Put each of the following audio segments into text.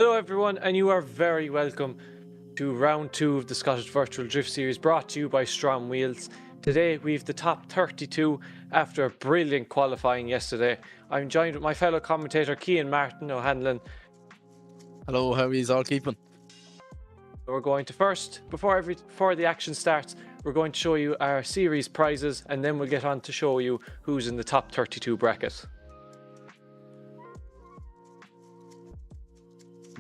Hello everyone, and you are very welcome to round 2 of the Scottish Virtual Drift Series, brought to you by Strom Wheels. Today we've the top 32 after a brilliant qualifying yesterday. I'm joined with my fellow commentator Cian Martin O'Hanlon. Hello, how are you all keeping? We're going to first, before the action starts, we're going to show you our series prizes, and then we'll get on to show you who's in the top 32 bracket.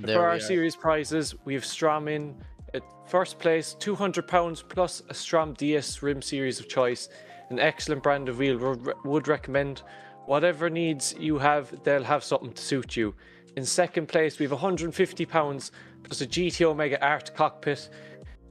For our series prizes, we have Strom in at first place, £200 plus a Strom DS rim series of choice, an excellent brand of wheel. Would recommend. Whatever needs you have, they'll have something to suit you. In second place, we have £150 plus a GT Omega Art cockpit.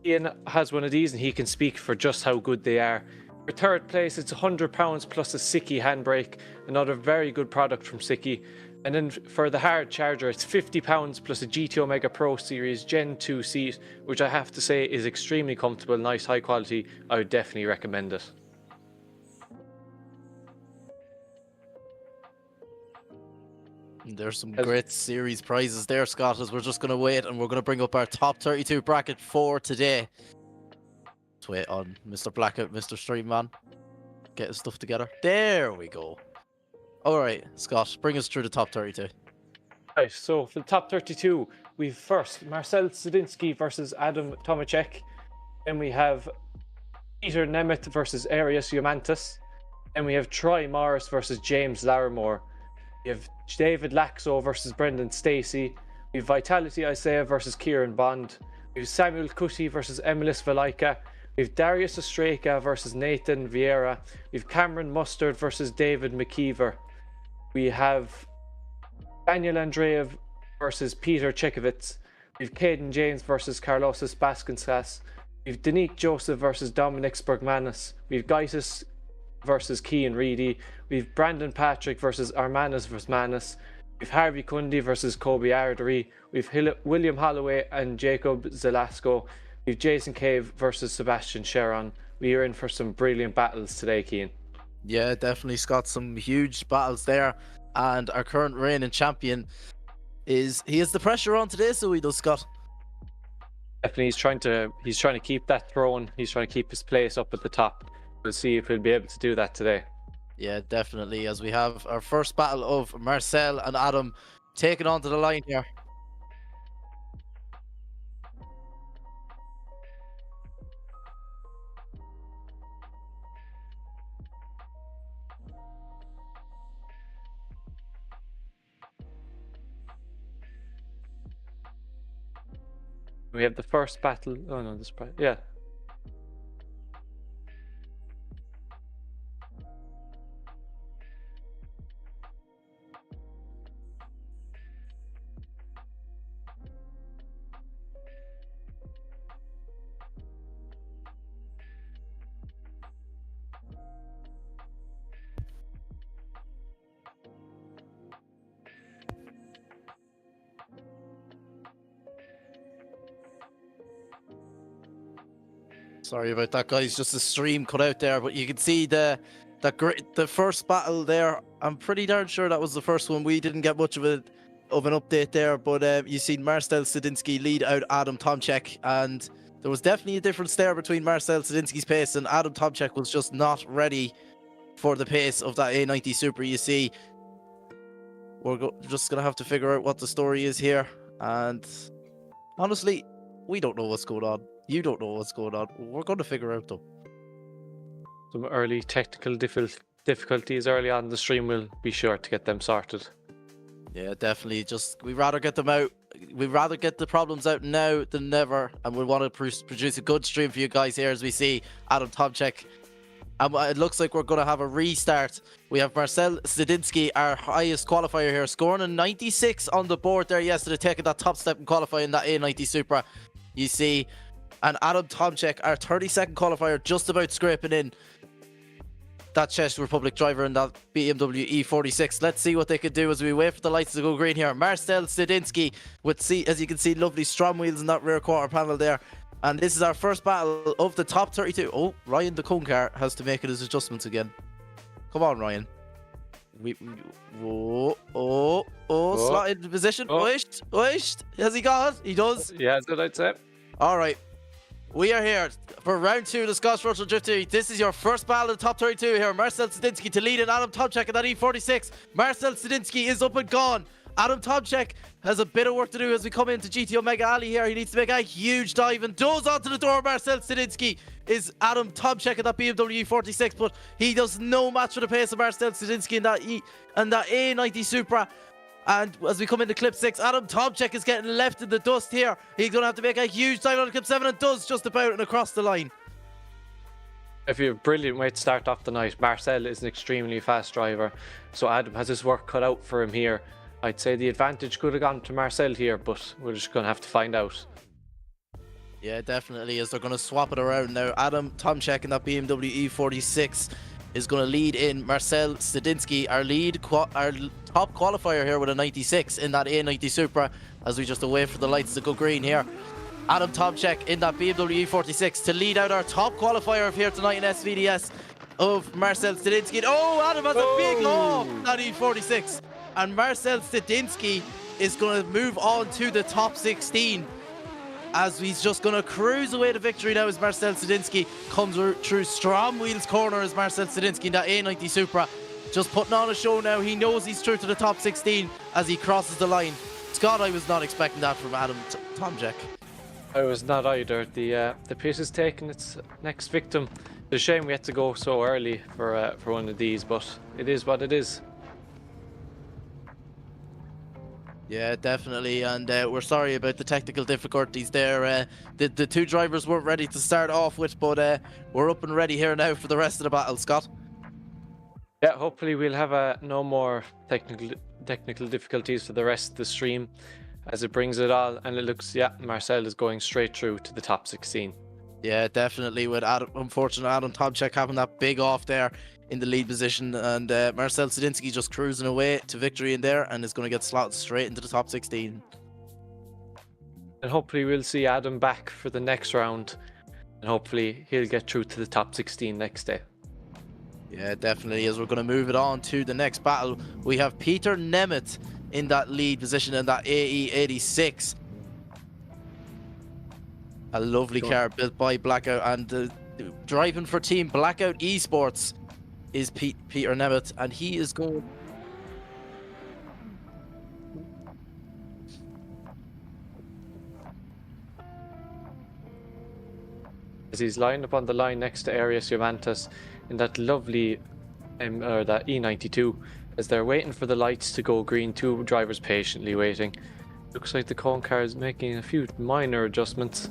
Ian has one of these and he can speak for just how good they are. For third place, it's £100 plus a Sikky handbrake, another very good product from Sikky. And then for the hard charger, it's £50 plus a GT Omega Pro Series Gen 2 seat, which I have to say is extremely comfortable, nice, high quality. I would definitely recommend it. There's some great series prizes there, Scott, as we're just going to wait and we're going to bring up our top 32 bracket for today. Let's wait on Mr. Blackout, Mr. Streamman. Get his stuff together. There we go. Alright, Scott, bring us through the top 32. Right, so for the top 32, we've first Marcel Sadinski versus Adam Tomecek. Then we have Peter Nemeth versus Arias Jomantas. Then we have Troy Morris versus James Larrimore. We have David Laczkó versus Brendan Stacey. We have Vitality Isaev versus Kieran Bond. We have Samuel Kuti versus Emilis Valeika. We have Darius Streika versus Nathan Vieira. We have Cameron Mustard versus David McKeever. We have Daniel Andreev versus Peter Chekhovitz. We have Caden James versus Carlosas Baskinskas. We have Danique Joseph versus Dominic Bergmanis. We have Gaitis versus Cian Reedy. We have Brandon Patrick versus Armanis Vismantas. We have Harvey Cundy versus Kobe Arder. We have William Holloway and Jacob Laczkó. We have Jason Cave versus Sebastian Sheron. We are in for some brilliant battles today, Cian. Yeah, definitely, Scott. Some huge battles there. And our current reigning champion he has the pressure on today, so he does, Scott. Definitely, he's trying to keep that throne. He's trying to keep his place up at the top. We'll see if he'll be able to do that today. Yeah, definitely, as we have our first battle of Marcel and Adam taking onto the line here. We have the first battle. Oh no, yeah. Sorry about that, guys. Just the stream cut out there, but you can see the first battle there. I'm pretty darn sure that was the first one. We didn't get much of an update there, but you seen Marcel Sadinski lead out Adam Tomecek, and there was definitely a difference there between Marcel Sadinski's pace and Adam Tomecek was just not ready for the pace of that A90 Super. You see, we're just gonna have to figure out what the story is here, and honestly, we don't know what's going on. You don't know what's going on. We're going to figure out, though. Some early technical difficulties early on in the stream. We'll be sure to get them sorted. Yeah, definitely. We'd rather get them out. We'd rather get the problems out now than never. And we want to produce a good stream for you guys here as we see Adam Tomecek. And it looks like we're going to have a restart. We have Marcel Sadinski, our highest qualifier here, scoring a 96 on the board there yesterday, taking that top step in qualifying that A90 Supra. You see, and Adam Tomecek, our 32nd qualifier, just about scraping in that Czech Republic driver in that BMW E46. Let's see what they could do as we wait for the lights to go green here. Marcel Sadinski with, as you can see, lovely Strom Wheels in that rear quarter panel there. And this is our first battle of the top 32. Oh, Ryan the Kunkar has to make his adjustments again. Come on, Ryan. Slot into position. Wished. Has he got it? He does. Yeah, that's what I'd say. All right. We are here for round 2 of the Scottish Virtual Drift Series. This is your first battle of the top 32 here. Marcel Sadinski to lead and Adam Tomecek in that E46. Marcel Sadinski is up and gone. Adam Tomecek has a bit of work to do as we come into GTO Mega Alley here. He needs to make a huge dive and does onto the door. Marcel Sadinski is Adam Tomecek in that BMW E46, but he does no match for the pace of Marcel Sadinski in that A90 Supra. And as we come into clip 6, Adam Tomecek is getting left in the dust here. He's going to have to make a huge dive on clip 7 and does just about and across the line. If you're a brilliant way to start off the night, Marcel is an extremely fast driver, so Adam has his work cut out for him here. I'd say the advantage could have gone to Marcel here, but we're just going to have to find out. Yeah, definitely, as they're going to swap it around now. Adam Tomecek in that BMW E46 is going to lead in. Marcel Sadinski, our top qualifier here with a 96 in that A90 Supra, as we just wait for the lights to go green here. Adam Tomecek in that BMW E46 to lead out our top qualifier of here tonight in SVDS of Marcel Sadinski. Oh, Adam has a big that E46. And Marcel Sadinski is going to move on to the top 16 as he's just going to cruise away to victory now as Marcel Sadinski comes through Strom Wheels corner as Marcel Sadinski in that A90 Supra. Just putting on a show now. He knows he's through to the top 16 as he crosses the line. Scott, I was not expecting that from Adam Tomecek. I was not either. The pit is taking its next victim. It's a shame we had to go so early for one of these, but it is what it is. Yeah, definitely, and we're sorry about the technical difficulties there. The two drivers weren't ready to start off with, but we're up and ready here now for the rest of the battle, Scott. Yeah, hopefully we'll have no more technical difficulties for the rest of the stream as it brings it all, and it looks, yeah, Marcel is going straight through to the top 16. Yeah, definitely, with unfortunate Adam Tomecek having that big off there in the lead position, and Marcel Sadinski just cruising away to victory in there and is going to get slotted straight into the top 16. And hopefully we'll see Adam back for the next round, and hopefully he'll get through to the top 16 next day. Yeah, definitely, as we're going to move it on to the next battle. We have Peter Nemeth in that lead position in that AE86. A lovely car built by Blackout, and driving for Team Blackout Esports is Peter Nemeth, and he is going. As he's lined up on the line next to Arias Jomantas in that lovely that E92, as they're waiting for the lights to go green, two drivers patiently waiting. Looks like the cone car is making a few minor adjustments.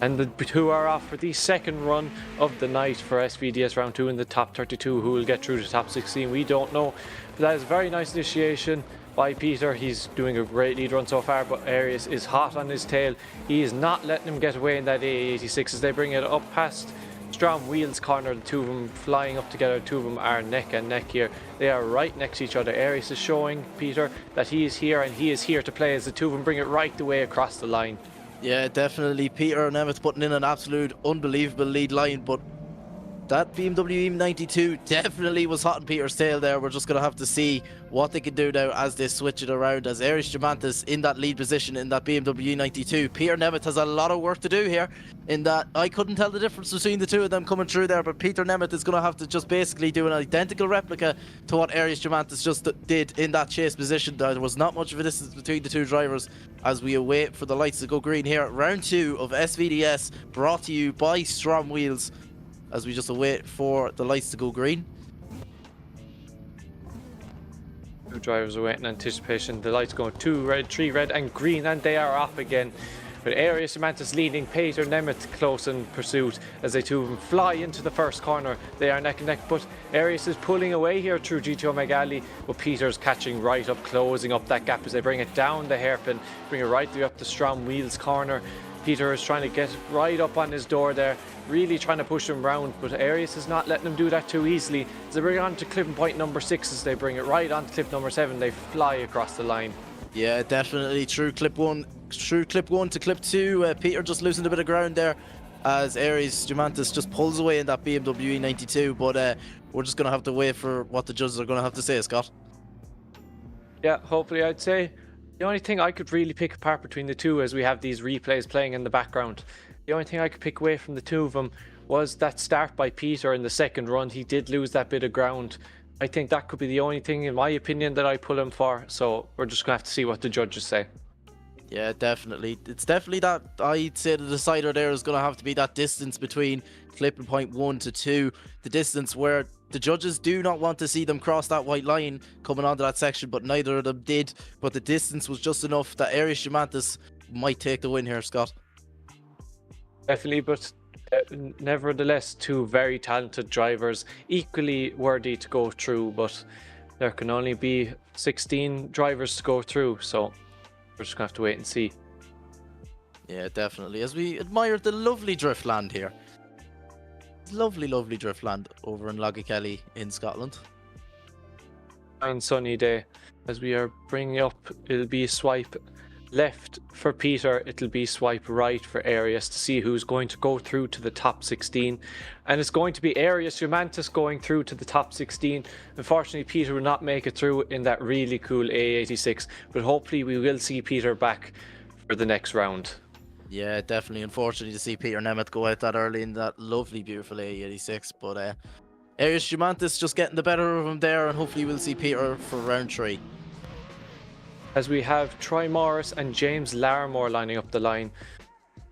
And the two are off for the second run of the night for SVDS round 2 in the top 32. Who will get through to top 16, we don't know. But that is a very nice initiation by Peter. He's doing a great lead run so far, but Arias is hot on his tail. He is not letting him get away in that A86 as they bring it up past Strom Wheels corner. The two of them flying up together. Two of them are neck and neck here. They are right next to each other. Arias is showing Peter that he is here and he is here to play as the two of them bring it right the way across the line. Yeah, definitely. Peter Nemeth putting in an absolute unbelievable lead line, but that BMW E92 definitely was hot in Peter's tail there. We're just going to have to see what they can do now as they switch it around, as Arias Jomantas in that lead position in that BMW E92. Peter Nemeth has a lot of work to do here in that I couldn't tell the difference between the two of them coming through there, but Peter Nemeth is going to have to just basically do an identical replica to what Arias Jomantas just did in that chase position. There was not much of a distance between the two drivers as we await for the lights to go green here. Round 2 of SVDS brought to you by Strom Wheels, as we just await for the lights to go green. Two drivers are waiting in anticipation. The lights going 2 red, 3 red and green, and they are off again. With Arias Jomantas leading Peter Nemeth close in pursuit as they two of them fly into the first corner. They are neck and neck, but Arias is pulling away here through GTO Mega Alley, but Peter's catching right up, closing up that gap as they bring it down the hairpin, bring it right through up the Strom Wheels corner. Peter is trying to get right up on his door there, really trying to push him round, but Arias is not letting him do that too easily. As they bring it on to clipping point number 6, as they bring it right on to clip number 7, they fly across the line. Yeah, definitely through clip 1 to clip 2. Peter just losing a bit of ground there as Arias Jomantas just pulls away in that BMW E92, but we're just gonna have to wait for what the judges are gonna have to say, Scott. Yeah, hopefully. I'd say the only thing I could really pick apart between the two, as we have these replays playing in the background, the only thing I could pick away from the two of them was that start by Peter in the second run. He did lose that bit of ground. I think that could be the only thing, in my opinion, that I pull him for. So we're just gonna have to see what the judges say. Yeah, definitely. It's definitely that. I'd say the decider there is going to have to be that distance between clipping point 1 to 2. The distance where the judges do not want to see them cross that white line coming onto that section, but neither of them did. But the distance was just enough that Arias Jomantas might take the win here, Scott. Definitely, but nevertheless, two very talented drivers, equally worthy to go through, but there can only be 16 drivers to go through, so we're just gonna have to wait and see. Yeah, definitely. As we admire the lovely Driftland here. Lovely, lovely Driftland over in Laczkó in Scotland. Fine sunny day. As we are bringing up, it'll be swipe left for Peter, it'll be swipe right for Arias to see who's going to go through to the top 16. And it's going to be Arias Jomantas going through to the top 16. Unfortunately, Peter will not make it through in that really cool A86, but hopefully we will see Peter back for the next round. Yeah, definitely. Unfortunately, to see Peter Nemeth go out that early in that lovely, beautiful A86. But Arias Jomantas just getting the better of him there, and hopefully we'll see Peter for round 3. As we have Troy Morris and James Larrimore lining up the line.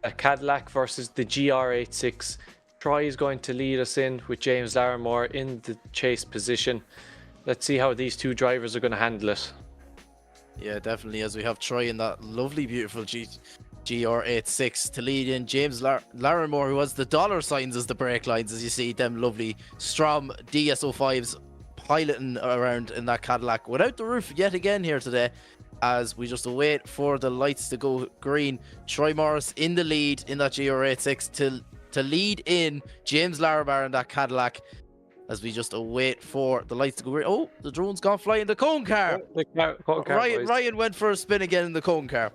A Cadillac versus the GR86. Troy is going to lead us in with James Larrimore in the chase position. Let's see how these two drivers are going to handle it. Yeah, definitely. As we have Troy in that lovely, beautiful GR86 to lead in James Larrimore, who has the dollar signs as the brake lines, as you see them lovely Strom DSO5s piloting around in that Cadillac without the roof yet again here today, as we just await for the lights to go green. Troy Morris in the lead in that GR86 to lead in James Larrimore in that Cadillac, as we just await for the lights to go green. Oh, the drone's gone flying. The cone car. Ryan went for a spin again in the cone car.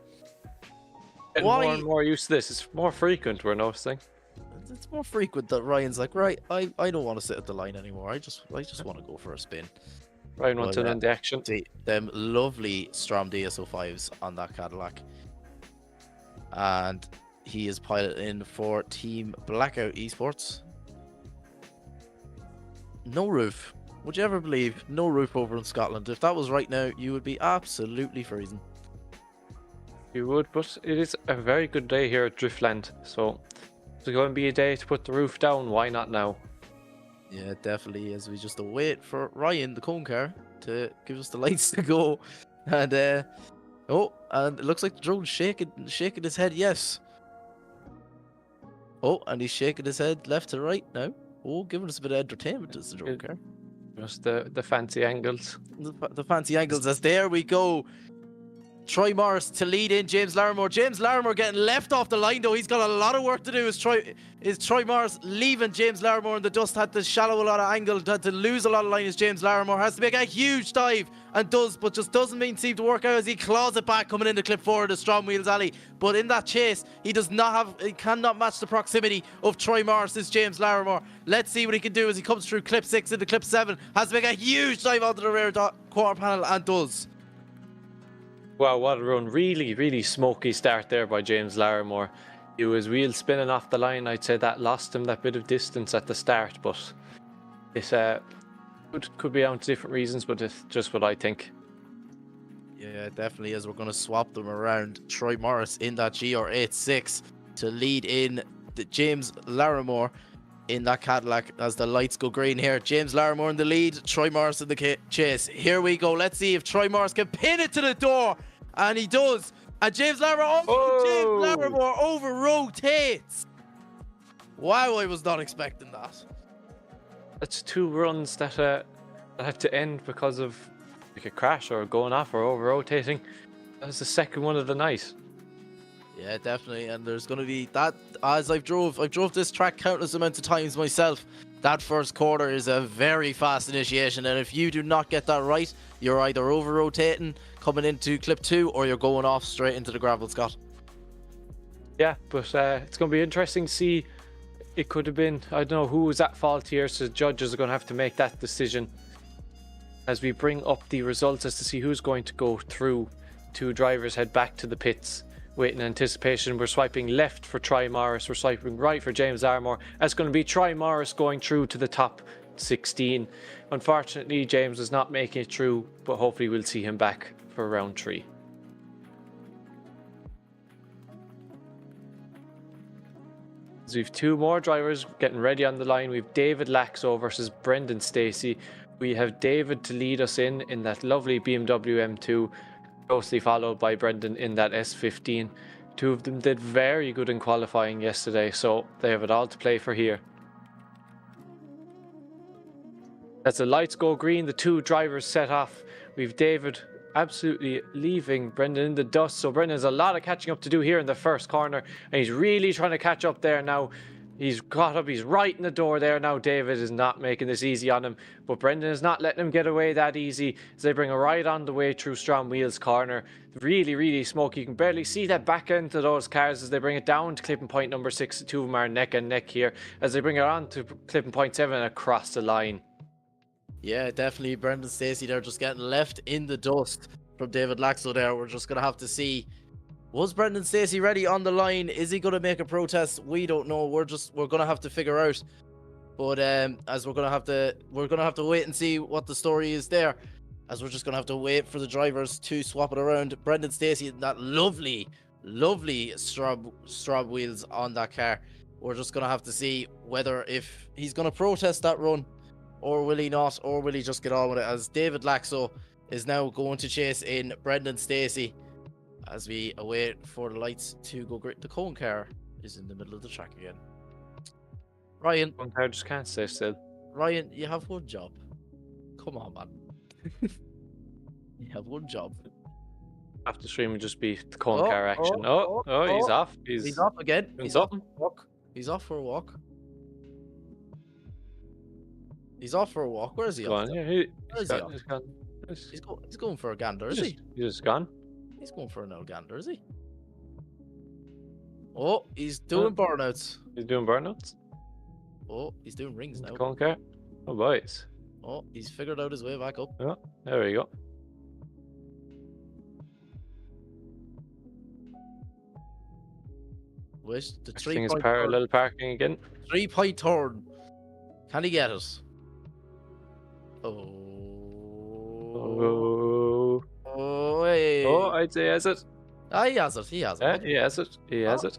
Getting more and more used to this. It's more frequent, we're noticing. It's more frequent that Ryan's like, right, I don't want to sit at the line anymore. I just want to go for a spin. Ryan wants in on the action. See them lovely Strom DSO5s on that Cadillac. And he is piloting for Team Blackout Esports. No roof. Would you ever believe no roof over in Scotland? If that was right now, you would be absolutely freezing. You would, but it is a very good day here at Driftland. So it's going to be a day to put the roof down. Why not now? Yeah, definitely. As we just await for Ryan, the cone car, to give us the lights to go. And oh, and it looks like the drone's shaking his head. Yes. Oh, and he's shaking his head left to right now. Oh, giving us a bit of entertainment as the drone car. Just the fancy angles. The fancy angles. As there we go. Troy Morris to lead in James Larrimore. James Larrimore getting left off the line though. He's got a lot of work to do. Is Troy Morris leaving James Larrimore in the dust? Had to shallow a lot of angle, had to lose a lot of line as James Larrimore has to make a huge dive and does, but just doesn't seem to work out as he claws it back coming into clip 4 of the Strom Wheels alley. But in that chase, he cannot match the proximity of Troy Morris's James Larrimore. Let's see what he can do as he comes through clip 6 into clip 7. Has to make a huge dive onto the rear quarter panel and does. Wow, what a run. Really, really smoky start there by James Larrimore. He was wheel spinning off the line. I'd say that lost him that bit of distance at the start, but it could be down to different reasons, but it's just what I think. Yeah, definitely, as we're going to swap them around. Troy Morris in that GR86 to lead in the James Larrimore in that Cadillac as the lights go green here. James Larrimore in the lead, Troy Morris in the chase. Here we go. Let's see if Troy Morris can pin it to the door. And he does. And James Larrimore over rotates. Wow, I was not expecting that. That's two runs that have to end because of like a crash or going off or over rotating. That was the second one of the night. Yeah, definitely. And there's going to be that, as I drove this track countless amounts of times myself. That first quarter is a very fast initiation, and if you do not get that right, you're either over rotating coming into clip 2 or you're going off straight into the gravel, Scott. Yeah, but it's going to be interesting to see it could have been. I don't know who was at fault here, so the judges are going to have to make that decision as we bring up the results as to see who's going to go through. Two drivers head back to the pits, waiting in anticipation. We're swiping left for Troy Morris, we're swiping right for James Larrimore. That's going to be Troy Morris going through to the top 16. Unfortunately, James is not making it through, but hopefully we'll see him back for round 3. So we've 2 more drivers getting ready on the line. We've David Laczkó versus Brendan Stacey. We have David to lead us in that lovely BMW M2, closely followed by Brendan in that S15. 2 of them did very good in qualifying yesterday, so they have it all to play for here. As the lights go green, the 2 drivers set off. We've David absolutely leaving Brendan in the dust, so Brendan has a lot of catching up to do here in the first corner, and he's really trying to catch up there now. He's caught up, he's right in the door there now. David is not making this easy on him, but Brendan is not letting him get away that easy as they bring a right on the way through Strom Wheels corner. Really smoky. You can barely see that back end to those cars as they bring it down to clipping point number 6. The 2 of them are neck and neck here as they bring it on to clipping point 7 and across the line. Yeah, definitely Brendan Stacey there just getting left in the dust from David Laczkó there. We're just going to have to see, was Brendan Stacey ready on the line? Is he going to make a protest? We don't know. We're going to have to figure out. But as we're going to have to wait and see what the story is there, as we're just going to have to wait for the drivers to swap it around. Brendan Stacey in that lovely Strom Wheels on that car. We're just going to have to see whether if he's going to protest that run, or will he not, or will he just get on with it, as David Laczkó is now going to chase in Brendan Stacey as we await for the lights to go green. The cone car is in the middle of the track again. Ryan. Cone car just can't stay still. Ryan, you have one job. Come on, man. You have one job. After stream would just be the cone car action. He's off. He's off again. He's off. He's off for a walk. He's off for a walk. Where is he off? He's going for a gander, is he? He's just gone. He's going for an old gander, is he? Oh, he's doing burnouts. He's doing burnouts? Oh, he's doing rings now. Cone car. Oh, boys. Oh, he's figured out his way back up. Oh, there we go. Wish the Next thing is parallel parking again. 3-point turn. Can he get it? Hey. Oh, I'd say he has it. He has it. He has it. Yeah, he has it. He has it.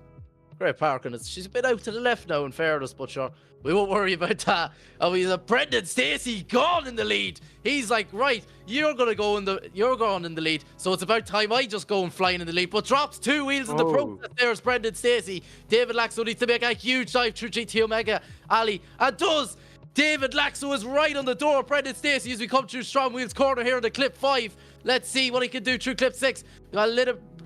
Great parking. She's a bit out to the left now, in fairness, but sure, we won't worry about that. Oh, he's a Brendan Stacey gone in the lead. He's like, right, you're going in the lead, so it's about time I just go and flying in the lead. But drops 2 wheels in the process. There's Brendan Stacey. David Laczkó needs to make a huge dive through GT Omega Alley, and does. David Laczkó is right on the door of Brendan Stacey as we come through Strom Wheels corner here in the clip 5. Let's see what he can do through clip 6.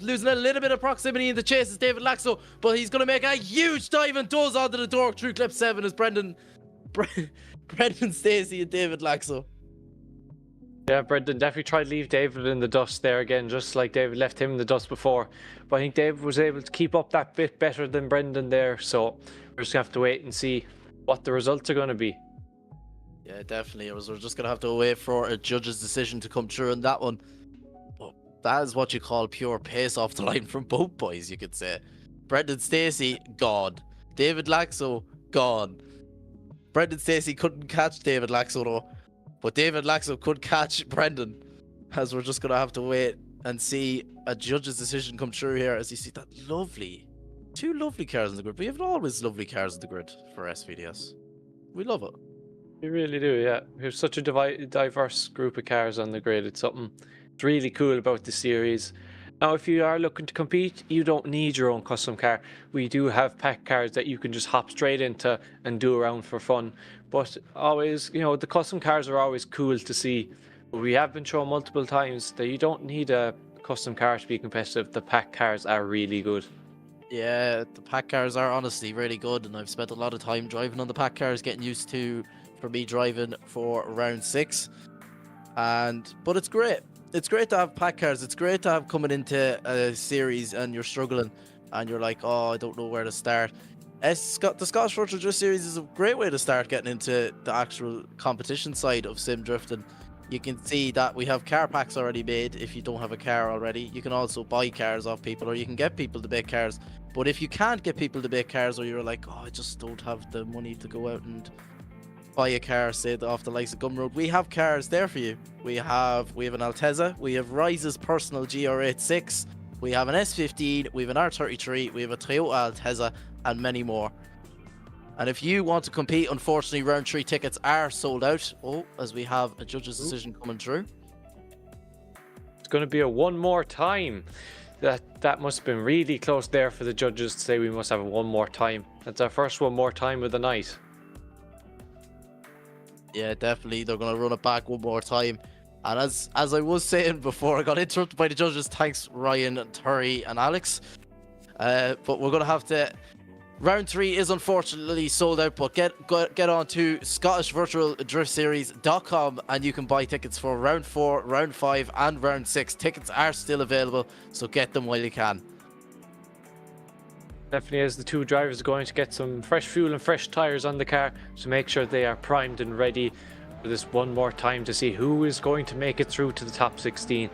Losing a little bit of proximity in the chase is David Laczkó, but he's going to make a huge dive and does onto the door through clip 7 as Brendan Stacey and David Laczkó. Yeah, Brendan definitely tried to leave David in the dust there again, just like David left him in the dust before. But I think David was able to keep up that bit better than Brendan there, so we're just going to have to wait and see what the results are going to be. Yeah, definitely. We're just going to have to wait for a judge's decision to come through on that one. But that is what you call pure pace off the line from both boys, you could say. Brendan Stacey, gone. David Laczkó, gone. Brendan Stacey couldn't catch David Laczkó though, but David Laczkó could catch Brendan, as we're just going to have to wait and see a judge's decision come through here as you see that two lovely cars in the grid. We have always lovely cars in the grid for SVDS. We love it. We really do, yeah. We have such a diverse group of cars on the grid. It's something that's really cool about the series. Now, if you are looking to compete, you don't need your own custom car. We do have pack cars that you can just hop straight into and do around for fun. But always, you know, the custom cars are always cool to see. But we have been shown multiple times that you don't need a custom car to be competitive. The pack cars are really good. Yeah, the pack cars are honestly really good, and I've spent a lot of time driving on the pack cars, getting used to for me driving for round 6. But it's great. It's great to have pack cars. It's great to have coming into a series and you're struggling and you're like, oh, I don't know where to start. The Scottish Virtual Drift Series is a great way to start getting into the actual competition side of sim drifting. You can see that we have car packs already made. If you don't have a car already, you can also buy cars off people, or you can get people to make cars. But if you can't get people to make cars, or you're like, oh, I just don't have the money to go out and buy a car, say off the likes of Gumroad, we have cars there for you. We have an Altezza, we have Rise's personal GR86, we have an S15, we have an R33, we have a Toyota Altezza, and many more. And if you want to compete, unfortunately, round 3 tickets are sold out. Oh, as we have a judge's decision coming through. It's going to be a one more time. That must have been really close there for the judges to say we must have a one more time. That's our first one more time of the night. Yeah, definitely. They're going to run it back one more time. And as I was saying before I got interrupted by the judges, thanks Ryan, Terry, and Alex. But we're going to have to... Round 3 is unfortunately sold out, but get on to ScottishVirtualDriftSeries.com and you can buy tickets for round 4, round 5, and round 6. Tickets are still available, so get them while you can. Definitely, as the two drivers are going to get some fresh fuel and fresh tyres on the car to make sure they are primed and ready for this one more time to see who is going to make it through to the top 16.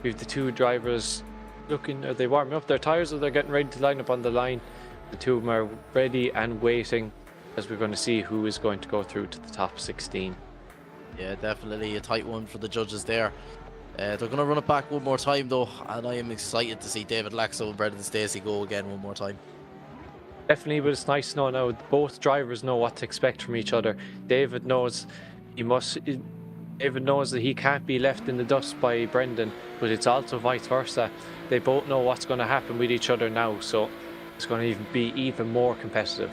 We have the two drivers looking, are they warming up their tyres, or they're getting ready to line up on the line? The two of them are ready and waiting as we're going to see who is going to go through to the top 16. Yeah, definitely a tight one for the judges there. They're going to run it back one more time though, and I am excited to see David Laczkó and Brendan Stacey go again one more time. Definitely, but it's nice to know now both drivers know what to expect from each other. David knows that he can't be left in the dust by Brendan, but it's also vice versa. They both know what's going to happen with each other now, so it's going to be even more competitive.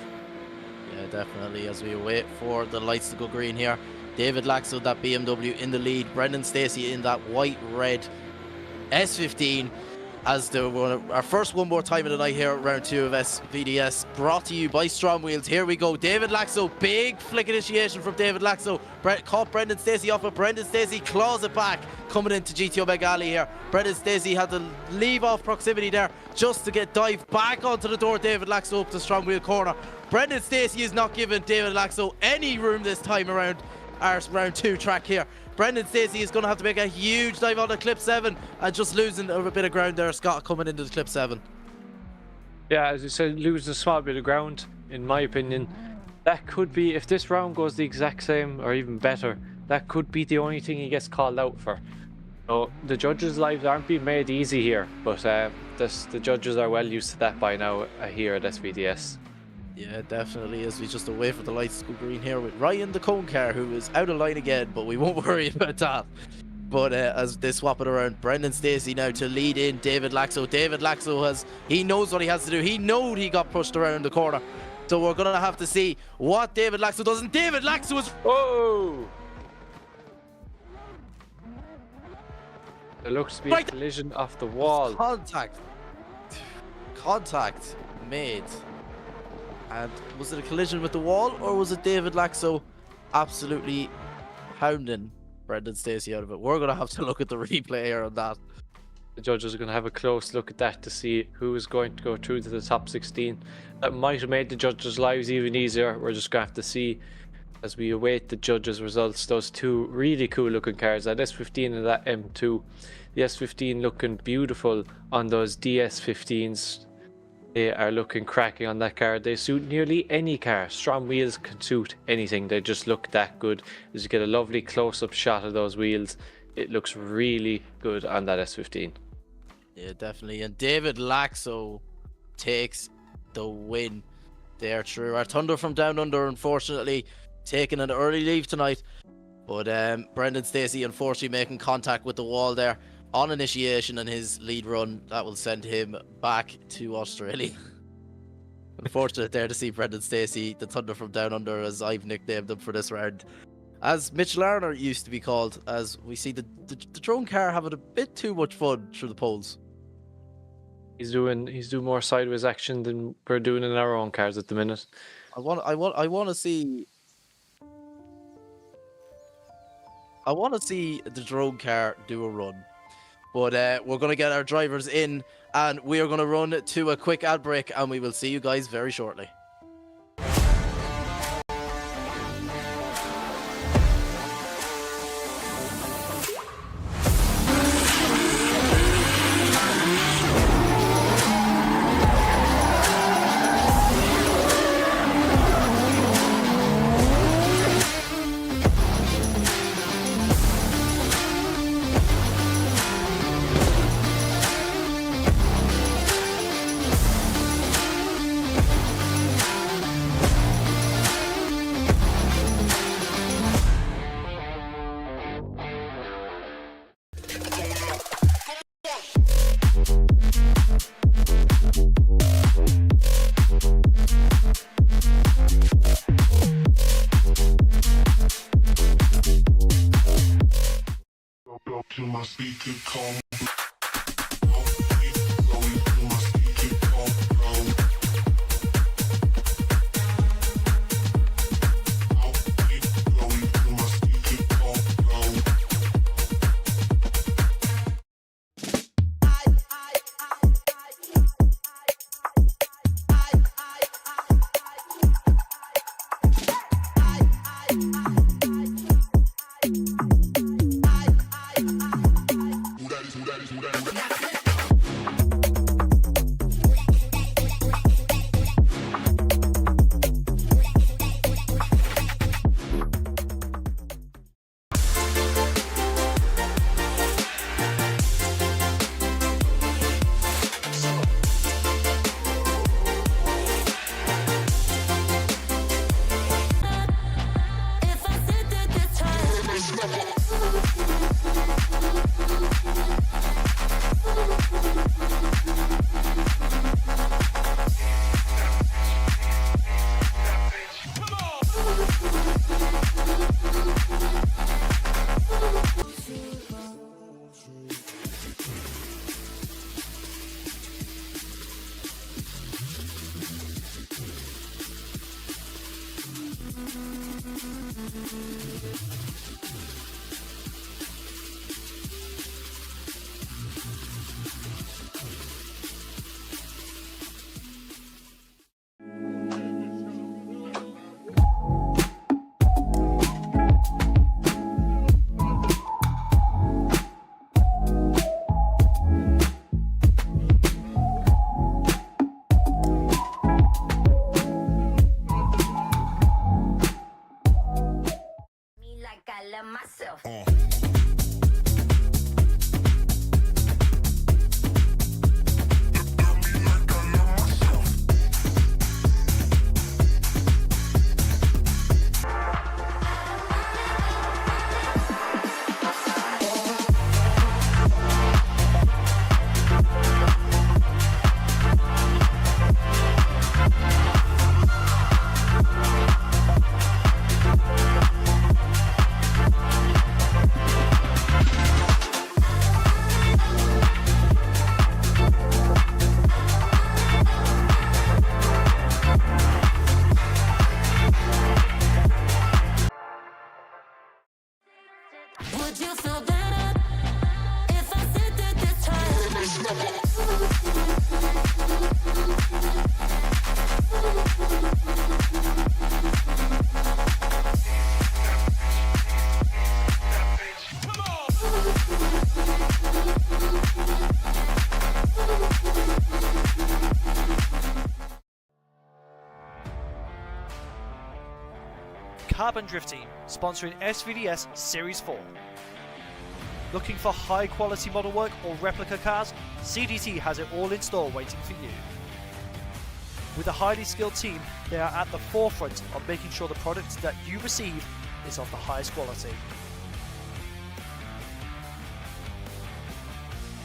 Yeah, definitely, as we wait for the lights to go green here. David Laczkó, that BMW in the lead. Brendan Stacey in that white-red S15 as our first one more time of the night here at round 2 of SVDS, brought to you by Strom Wheels. Here we go. David Laczkó, big flick initiation from David Laczkó. Caught Brendan Stacey off, but Brendan Stacey claws it back coming into GTO Mega Alley here. Brendan Stacey had to leave off proximity there just to get dived back onto the door. David Laczkó up the Strom Wheel corner. Brendan Stacey is not giving David Laczkó any room this time around our round 2 track here. Brendan Stacey is going to have to make a huge dive on the clip 7 and just losing a bit of ground there. Scott coming into the clip 7. Yeah, as you said, losing a small bit of ground, in my opinion. That could be, if this round goes the exact same or even better, that could be the only thing he gets called out for. So the judges' lives aren't being made easy here, but the judges are well used to that by now here at SVDS. Yeah, definitely, as we just wait for the lights to go green here with Ryan the cone car, who is out of line again, but we won't worry about that. But as they swap it around, Brendan Stacey now to lead in David Laczkó. David Laczkó he knows what he has to do. He knowed he got pushed around the corner. So we're going to have to see what David Laczkó does. And David Laczkó is... Oh! There looks to be a collision off the wall. Contact made. And was it a collision with the wall, or was it David Laczkó absolutely hounding Brendan Stacey out of it? We're going to have to look at the replay here on that. The judges are going to have a close look at that to see who is going to go through to the top 16. That might have made the judges' lives even easier. We're just going to have to see as we await the judges' results. Those two really cool looking cars, that S15 and that M2. The S15 looking beautiful on those DS15s. They are looking cracking on that car. They suit nearly any car. Strom Wheels can suit anything. They just look that good. As you get a lovely close-up shot of those wheels, it looks really good on that S15. Yeah, definitely. And David Laczkó takes the win there through our Thunder from Down Under, unfortunately taking an early leave tonight. But Brendan Stacey unfortunately making contact with the wall there on initiation and his lead run. That will send him back to Australia. Unfortunate there to see Brendan Stacey, the Thunder from Down Under, as I've nicknamed him for this round, as Mclellan used to be called, as we see the drone car having a bit too much fun through the poles. He's doing more sideways action than we're doing in our own cars at the minute. I want to see the drone car do a run. But we're going to get our drivers in and we are going to run to a quick ad break and we will see you guys very shortly. Go to my speaker, call. Carbon Drift Team, sponsoring SVDS Series 4. Looking for high quality model work or replica cars? CDT has it all in store waiting for you. With a highly skilled team, they are at the forefront of making sure the product that you receive is of the highest quality.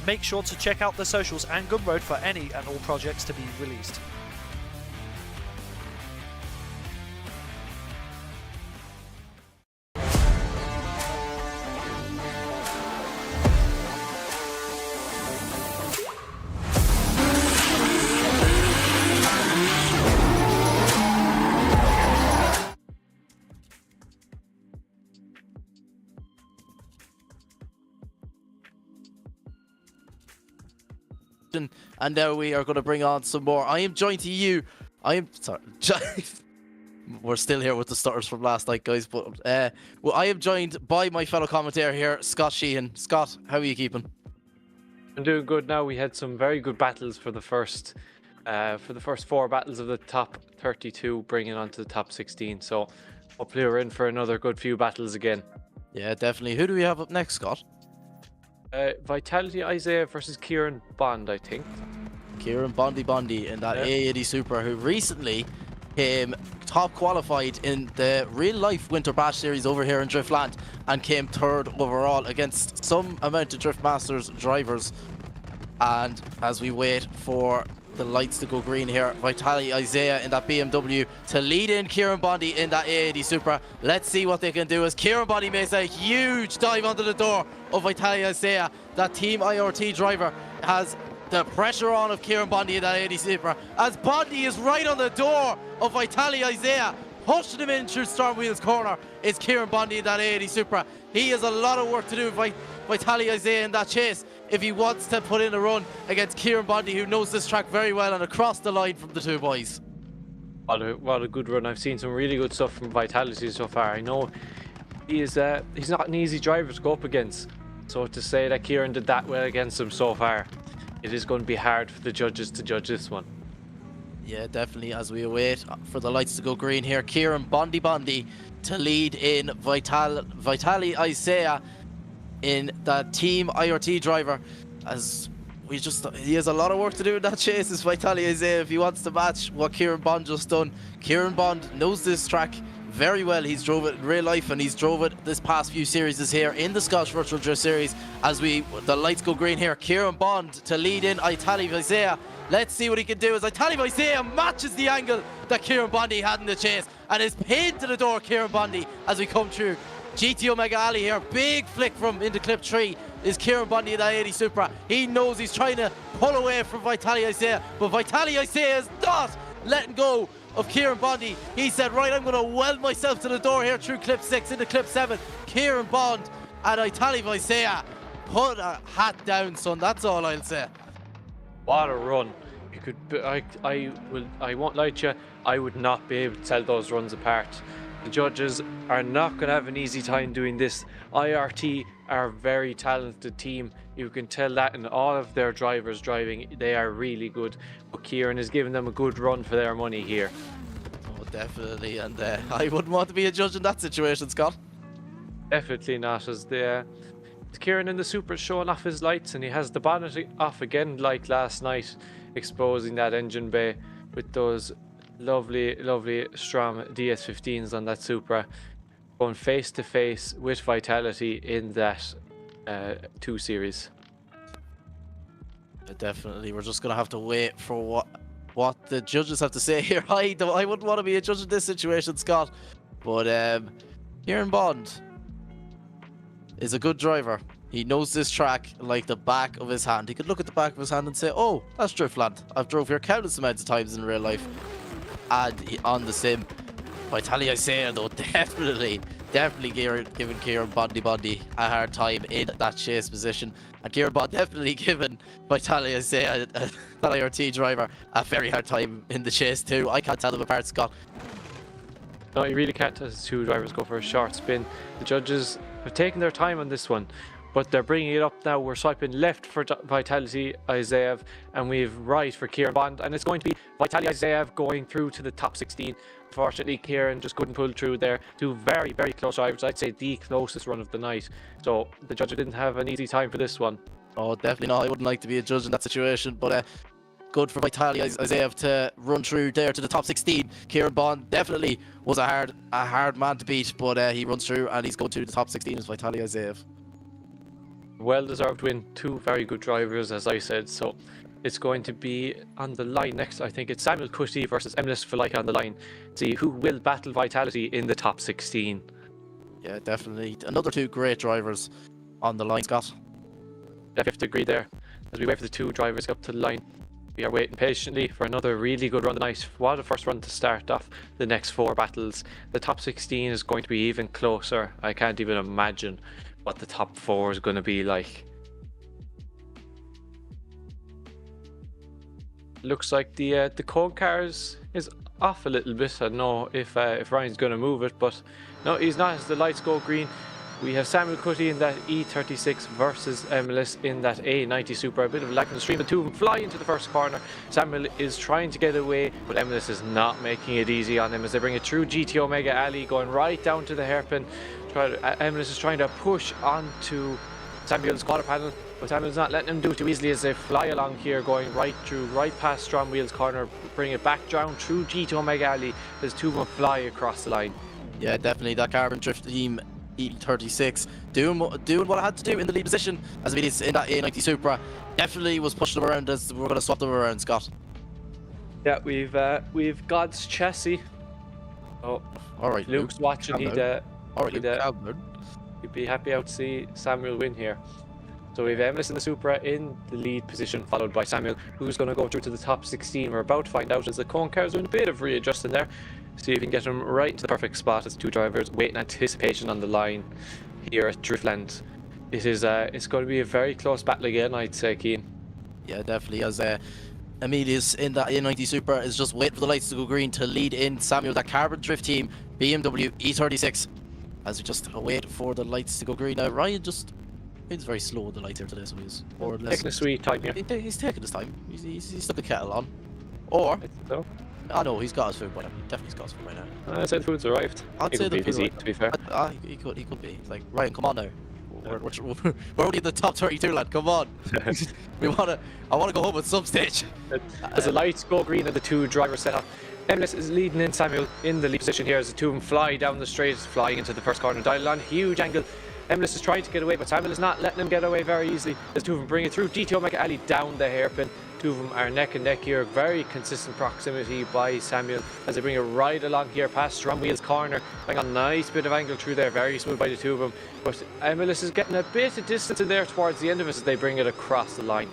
Make sure to check out the socials and Gumroad for any and all projects to be released. And now we are going to bring on some more. I am joined to you. I am sorry. We're still here with the stutters from last night, guys. But well, I am joined by my fellow commentator here, Scott Sheehan. Scott, how are you keeping? I'm doing good now. We had some very good battles for the first 4 battles of the top 32, bringing on to the top 16. So hopefully we're in for another good few battles again. Yeah, definitely. Who do we have up next, Scott? Vitality Isaev versus Kieran Bond, I think. Kieran Bondi in that A80 Super, who recently came top qualified in the real life Winter Bash series over here in Driftland and came 3rd overall against some amount of Drift Masters drivers. And as we wait for the lights to go green here. Vitaly Isaev in that BMW to lead in Kieran Bondi in that A80 Supra. Let's see what they can do as Kieran Bondi makes a huge dive onto the door of Vitaly Isaev. That Team IRT driver has the pressure on of Kieran Bondi in that 80 Supra as Bondi is right on the door of Vitaly Isaev, pushing him in through Strom Wheels corner. It's Kieran Bondi in that 80 Supra. He has a lot of work to do, Vitaly Isaev, in that chase if he wants to put in a run against Kieran Bondi, who knows this track very well, and across the line from the two boys. What a good run. I've seen some really good stuff from Vitality so far. I know he's not an easy driver to go up against, so to say that Kieran did that well against him so far, it is going to be hard for the judges to judge this one. Yeah, definitely, as we await for the lights to go green here. Kieran Bondi to lead in Vitaly Isaev in that Team IRT driver, as he has a lot of work to do in that chase. Is Vitaly Isaev, if he wants to match what Kieran Bond just done. Kieran Bond knows this track very well. He's drove it in real life, and he's drove it this past few series here in the Scottish Virtual Drift Series. As the lights go green here, Kieran Bond to lead in Vitaly Isaev. Let's see what he can do as Vitaly Isaev matches the angle that Kieran Bondi had in the chase and is pinned to the door, Kieran Bondi, as we come through GT Omega Alley here. Big flick from into clip 3 is Kieran Bondi in that 80 Supra. He knows he's trying to pull away from Vitaly Isaev, but Vitaly Isaev is not letting go of Kieran Bondi. He said, right, I'm going to weld myself to the door here through clip 6 into clip 7. Kieran Bond and Vitaly Isaev, put a hat down, son. That's all I'll say. What a run. You could, I won't lie to you, I would not be able to tell those runs apart. The judges are not going to have an easy time doing this. IRT are a very talented team. You can tell that in all of their drivers driving. They are really good. But Kieran is giving them a good run for their money here. Oh, definitely. And I wouldn't want to be a judge in that situation, Scott. Definitely not, as Kieran in the Super showing off his lights, and he has the bonnet off again like last night, exposing that engine bay with those lovely Strom DS15s on that Supra, going face to face with Vitality in that 2 series. Definitely, we're just gonna have to wait for what the judges have to say here. I wouldn't want to be a judge in this situation, Scott, but Kieran Bond is a good driver. He knows this track like the back of his hand. He could look at the back of his hand and say, oh, that's Driftland. I've drove here countless amounts of times in real life and on the sim. Vitaly Isaev, though, definitely giving Kieran Bondi a hard time in that chase position. And Kieran Bond definitely giving Vitaly Isaev, that IRT driver, a very hard time in the chase too. I can't tell them apart, Scott. No, you really can't as 2 drivers go for a short spin. The judges have taken their time on this one, but they're bringing it up now. We're swiping left for Vitaly Isaev, and we've right for Kieran Bond, and it's going to be Vitaly Isaev going through to the top 16. Unfortunately, Kieran just couldn't pull through there. 2 very close drivers. I'd say the closest run of the night. So the judges didn't have an easy time for this one. Oh, definitely not. I wouldn't like to be a judge in that situation, but good for Vitaly Isaev to run through there to the top 16. Kieran Bond definitely was a hard man to beat, but he runs through and he's going to the top 16 as Vitaly Isaev. Well-deserved win. 2 very good drivers, as I said. So it's going to be on the line next. I think it's Samuel Kuti versus Valeika on the line. See who will battle Vitality in the top 16. Yeah, definitely. Another 2 great drivers on the line, Scott. I have to agree there. As we wait for the 2 drivers up to the line, we are waiting patiently for another really good run tonight. What a first run to start off the next 4 battles. The top 16 is going to be even closer. I can't even imagine what the top 4 is going to be like. Looks like the code cars is off a little bit. I don't know if Ryan's going to move it, but no, he's not. As the lights go green, we have Samuel Kuti in that E36 versus Emilis in that A90 Supra. A bit of a lack in the stream. The 2 of them fly into the first corner. Samuel is trying to get away, but Emilis is not making it easy on him as they bring it through GT Omega Alley, going right down to the hairpin. Emilis is trying to push onto Samuel's quarter panel, but Samuel's not letting him do it too easily as they fly along here, going right past Strom Wheels corner, bring it back down through GT Omega Alley as 2 of them fly across the line. Yeah, definitely that Carbon Drift team E36 doing what I had to do in the lead position as it is in that A90 Supra. Definitely was pushing them around as we're going to swap them around, Scott. Yeah, we've God's chassis. Oh, All right, Luke's watching. calm He'd down. All right, he'd, Luke, calm down. he'd be happy out to see Samuel win here. So we've Emlis in the Supra in the lead position, followed by Samuel, who's going to go through to the top 16. We're about to find out as the cone cars doing a bit of readjusting there. See if we can get them right into the perfect spot as two drivers wait in anticipation on the line here at Driftland. It is it's going to be a very close battle again, I'd say, Keane. Yeah, definitely. As Emilius in that A90 Supra is just waiting for the lights to go green to lead in Samuel, that carbon drift team, BMW E36. As we just wait for the lights to go green. Now, Ryan just... He's very slow with the lights here today, so he's more or less... Taking a sweet time here. He's taking his time. He's stuck the kettle on. Or... So, I know, he's got his food by now. He definitely got his food by now. I said food's arrived. I'd He say could the be food busy, right to be fair. He could be. Like, Ryan, come on now. We're only in the top 32, lad. Come on. I wanna go home at some stage. As the lights go green and the two drivers set up, Emlis is leading in Samuel in the lead position here as the two of them fly down the straight, flying into the first corner. Dial on, huge angle. Emlis is trying to get away, but Samuel is not letting him get away very easily. As two of them bring it through. DTO McAlley down the hairpin. Two of them are neck and neck here. Very consistent proximity by Samuel as they bring it right along here past Strom Wheels corner. Like a nice bit of angle through there. Very smooth by the two of them. But Emlis is getting a bit of distance in there towards the end of it as they bring it across the line.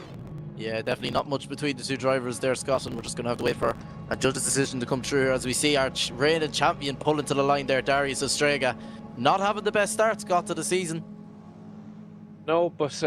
Yeah, definitely not much between the two drivers there, Scott, and we're just going to have to wait for a judge's decision to come through as we see our reigning champion pull into the line there, Darius Streika. Not having the best start, Scott, to the season. No, but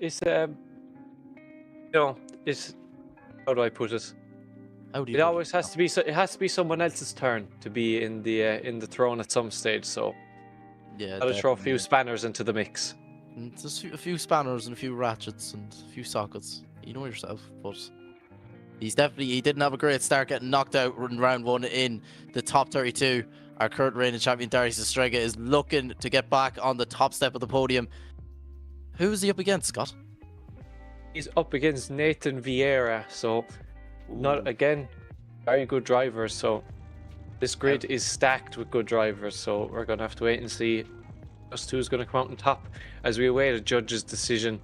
it's it's, how do I put it? How do you It always has to be it has to be someone else's turn to be in the throne at some stage. So yeah, I'll throw a few spanners into the mix. Just a few spanners and a few ratchets and a few sockets. You know yourself, but he didn't have a great start, getting knocked out in round one in the top 32. Our current reigning champion Darius Streika is looking to get back on the top step of the podium. Who's he up against, Scott? He's up against Nathan Vieira, so not again very good drivers. So this grid is stacked with good drivers. So we're gonna have to wait and see just who's gonna come out on top as we await a judge's decision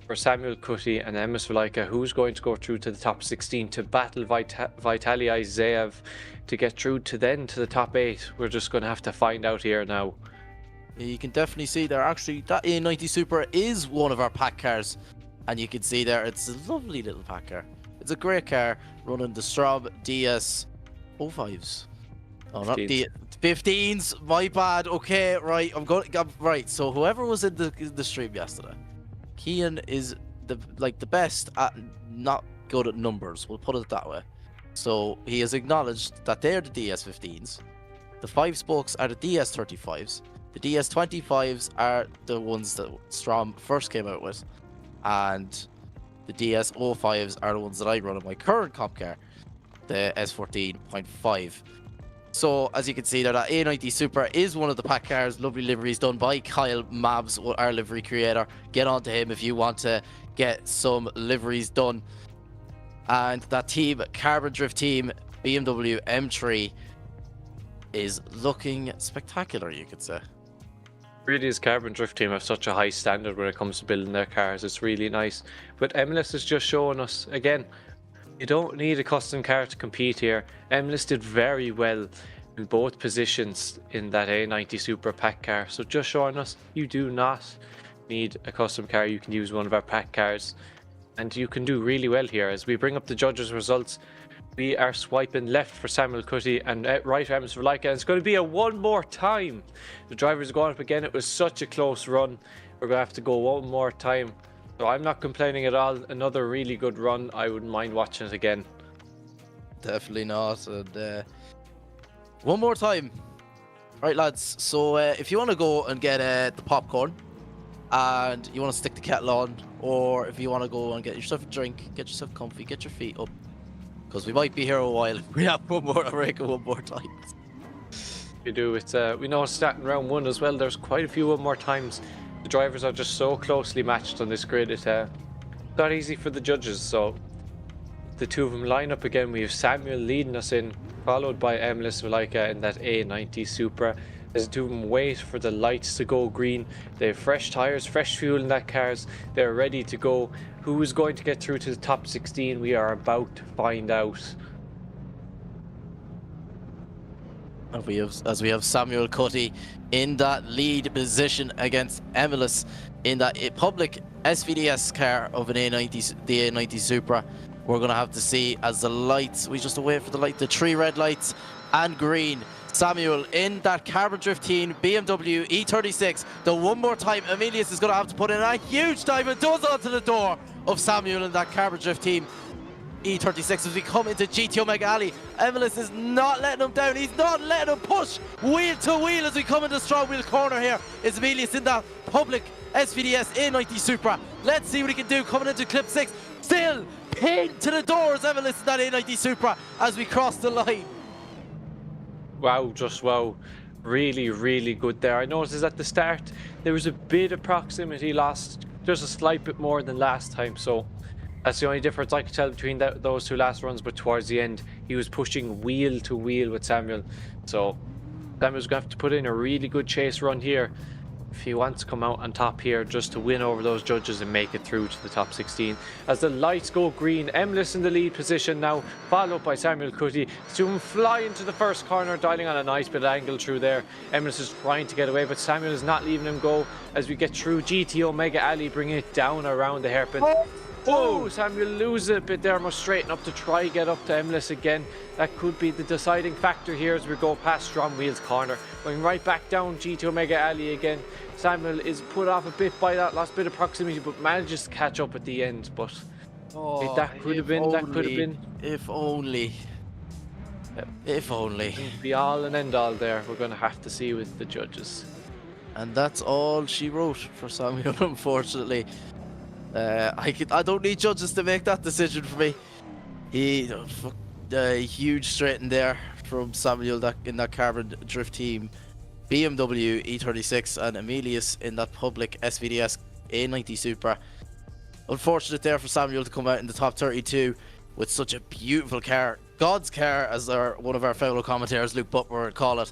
for Samuel Kuti and Amos Valeika, who's going to go through to the top 16 to battle Vitaly Isaev to get through to the top 8. We're just going to have to find out here now. You can definitely see there, actually, that A90 Supra is one of our pack cars. And you can see there, it's a lovely little pack car. It's a great car running the Strom DS 05s. Oh, not the 15s, my bad. Okay, right, right. So whoever was in the stream yesterday, Kian is the best at not good at numbers, we'll put it that way. So he has acknowledged that they're the DS15s, the 5 spokes are the DS35s, the DS25s are the ones that Strom first came out with, and the DS05s are the ones that I run in my current comp car, the S14.5. So as you can see there, that A90 Supra is one of the pack cars. Lovely liveries done by Kyle Mabs, our livery creator. Get on to him if you want to get some liveries done. And that team, Carbon Drift team, BMW M3, is looking spectacular, you could say. Really, his Carbon Drift team have such a high standard when it comes to building their cars. It's really nice. But MLS is just showing us again, you don't need a custom car to compete here. MLS did very well in both positions in that A90 Supra pack car. So just showing us you do not need a custom car. You can use one of our pack cars and you can do really well here. As we bring up the judges' results, we are swiping left for Samuel Kuti and right for Amos Valeika. And it's going to be a one more time. The drivers are going up again. It was such a close run. We're going to have to go one more time. So I'm not complaining at all. Another really good run. I wouldn't mind watching it again. Definitely not. And one more time. Right, lads. So if you want to go and get the popcorn, and you want to stick the kettle on, or if you want to go and get yourself a drink, get yourself comfy, get your feet up, because we might be here a while. We have one more time. We do. It's we know it's starting round 1 as well. There's quite a few one more times. The drivers are just so closely matched on this grid. It's not easy for the judges. So the two of them line up again. We have Samuel leading us in, followed by MWheels Valeika in that A90 Supra. As the two of them wait for the lights to go green, they have fresh tyres, fresh fuel in that cars. They're ready to go. Who is going to get through to the top 16? We are about to find out. And as we have Samuel Kuti in that lead position against MWheels in that public SVDS car of an A90, the A90 Supra. We're going to have to see as the lights, we just wait for the 3 red lights and green. Samuel in that Carbon Drift team BMW E36. The one more time, Emilius is going to have to put in a huge dive and does onto the door of Samuel in that Carbon Drift team E36 as we come into GT Omega Alley. Emilius is not letting him down. He's not letting him push wheel to wheel as we come into Strom Wheels corner here. Is Emilius in that public SVDS A90 Supra. Let's see what he can do coming into clip 6. Still pinned to the doors, Emilius in that A90 Supra as we cross the line. Wow, just wow. Really, really good there. I noticed at the start there was a bit of proximity lost, just a slight bit more than last time, so that's the only difference I could tell between those two last runs. But towards the end he was pushing wheel to wheel with Samuel, so Samuel's going to have to put in a really good chase run here if he wants to come out on top here, just to win over those judges and make it through to the top 16. As the lights go green, MWheels in the lead position now, followed by Samuel Kuti. Soon fly into the first corner, dialing on a nice bit of angle through there. MWheels is trying to get away, but Samuel is not leaving him go as we get through GT Omega Alley, bringing it down around the hairpin. Oh, Samuel loses a bit there, must straighten up to try get up to MWheels again. That could be the deciding factor here as we go past Strom Wheels corner. Going right back down GT Omega Alley again. Samuel is put off a bit by that last bit of proximity, but manages to catch up at the end. But that could have been. If only. If only. Be all and end all there. We're going to have to see with the judges. And that's all she wrote for Samuel, unfortunately. I don't need judges to make that decision for me. Huge straighten there from Samuel in that Carbon Drift team BMW E36 and Emilius in that public SVDS A90 Supra. Unfortunate there for Samuel to come out in the top 32 with such a beautiful car. God's car, as one of our fellow commentators, Luke Butler, would call it.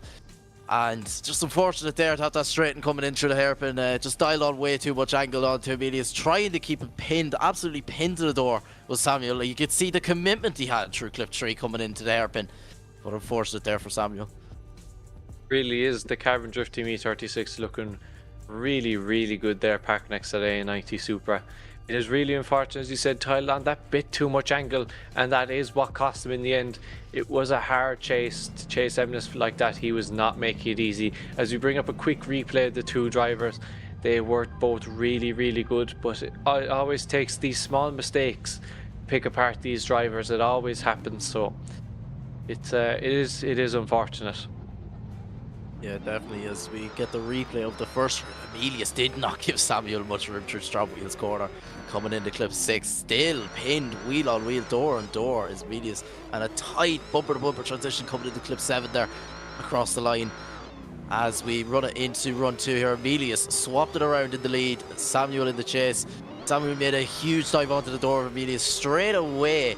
And just unfortunate there to have that straighten coming in through the hairpin. Just dialed on way too much angle onto Emilius, trying to keep him pinned, absolutely pinned to the door was Samuel. You could see the commitment he had through clip 3 coming into the hairpin. But unfortunate there for Samuel. Really is the Carbon Drift Team E36 looking really, really good there, parked next to the A90 Supra. It is really unfortunate, as you said, tiled on that bit too much angle, and that is what cost him in the end. It was a hard chase to chase MWheels like that. He was not making it easy. As we bring up a quick replay of the two drivers, they were both really, really good, but it always takes these small mistakes to pick apart these drivers. It always happens, so it is unfortunate. Yeah, definitely. As we get the replay of the first, Emilius did not give Samuel much room through Strom Wheels corner. Coming into clip 6, still pinned wheel on wheel, door on door is Emilius, and a tight bumper to bumper transition coming into clip 7 there across the line. As we run it into run 2 here, Emilius swapped it around in the lead, Samuel in the chase. Samuel made a huge dive onto the door of Emilius straight away.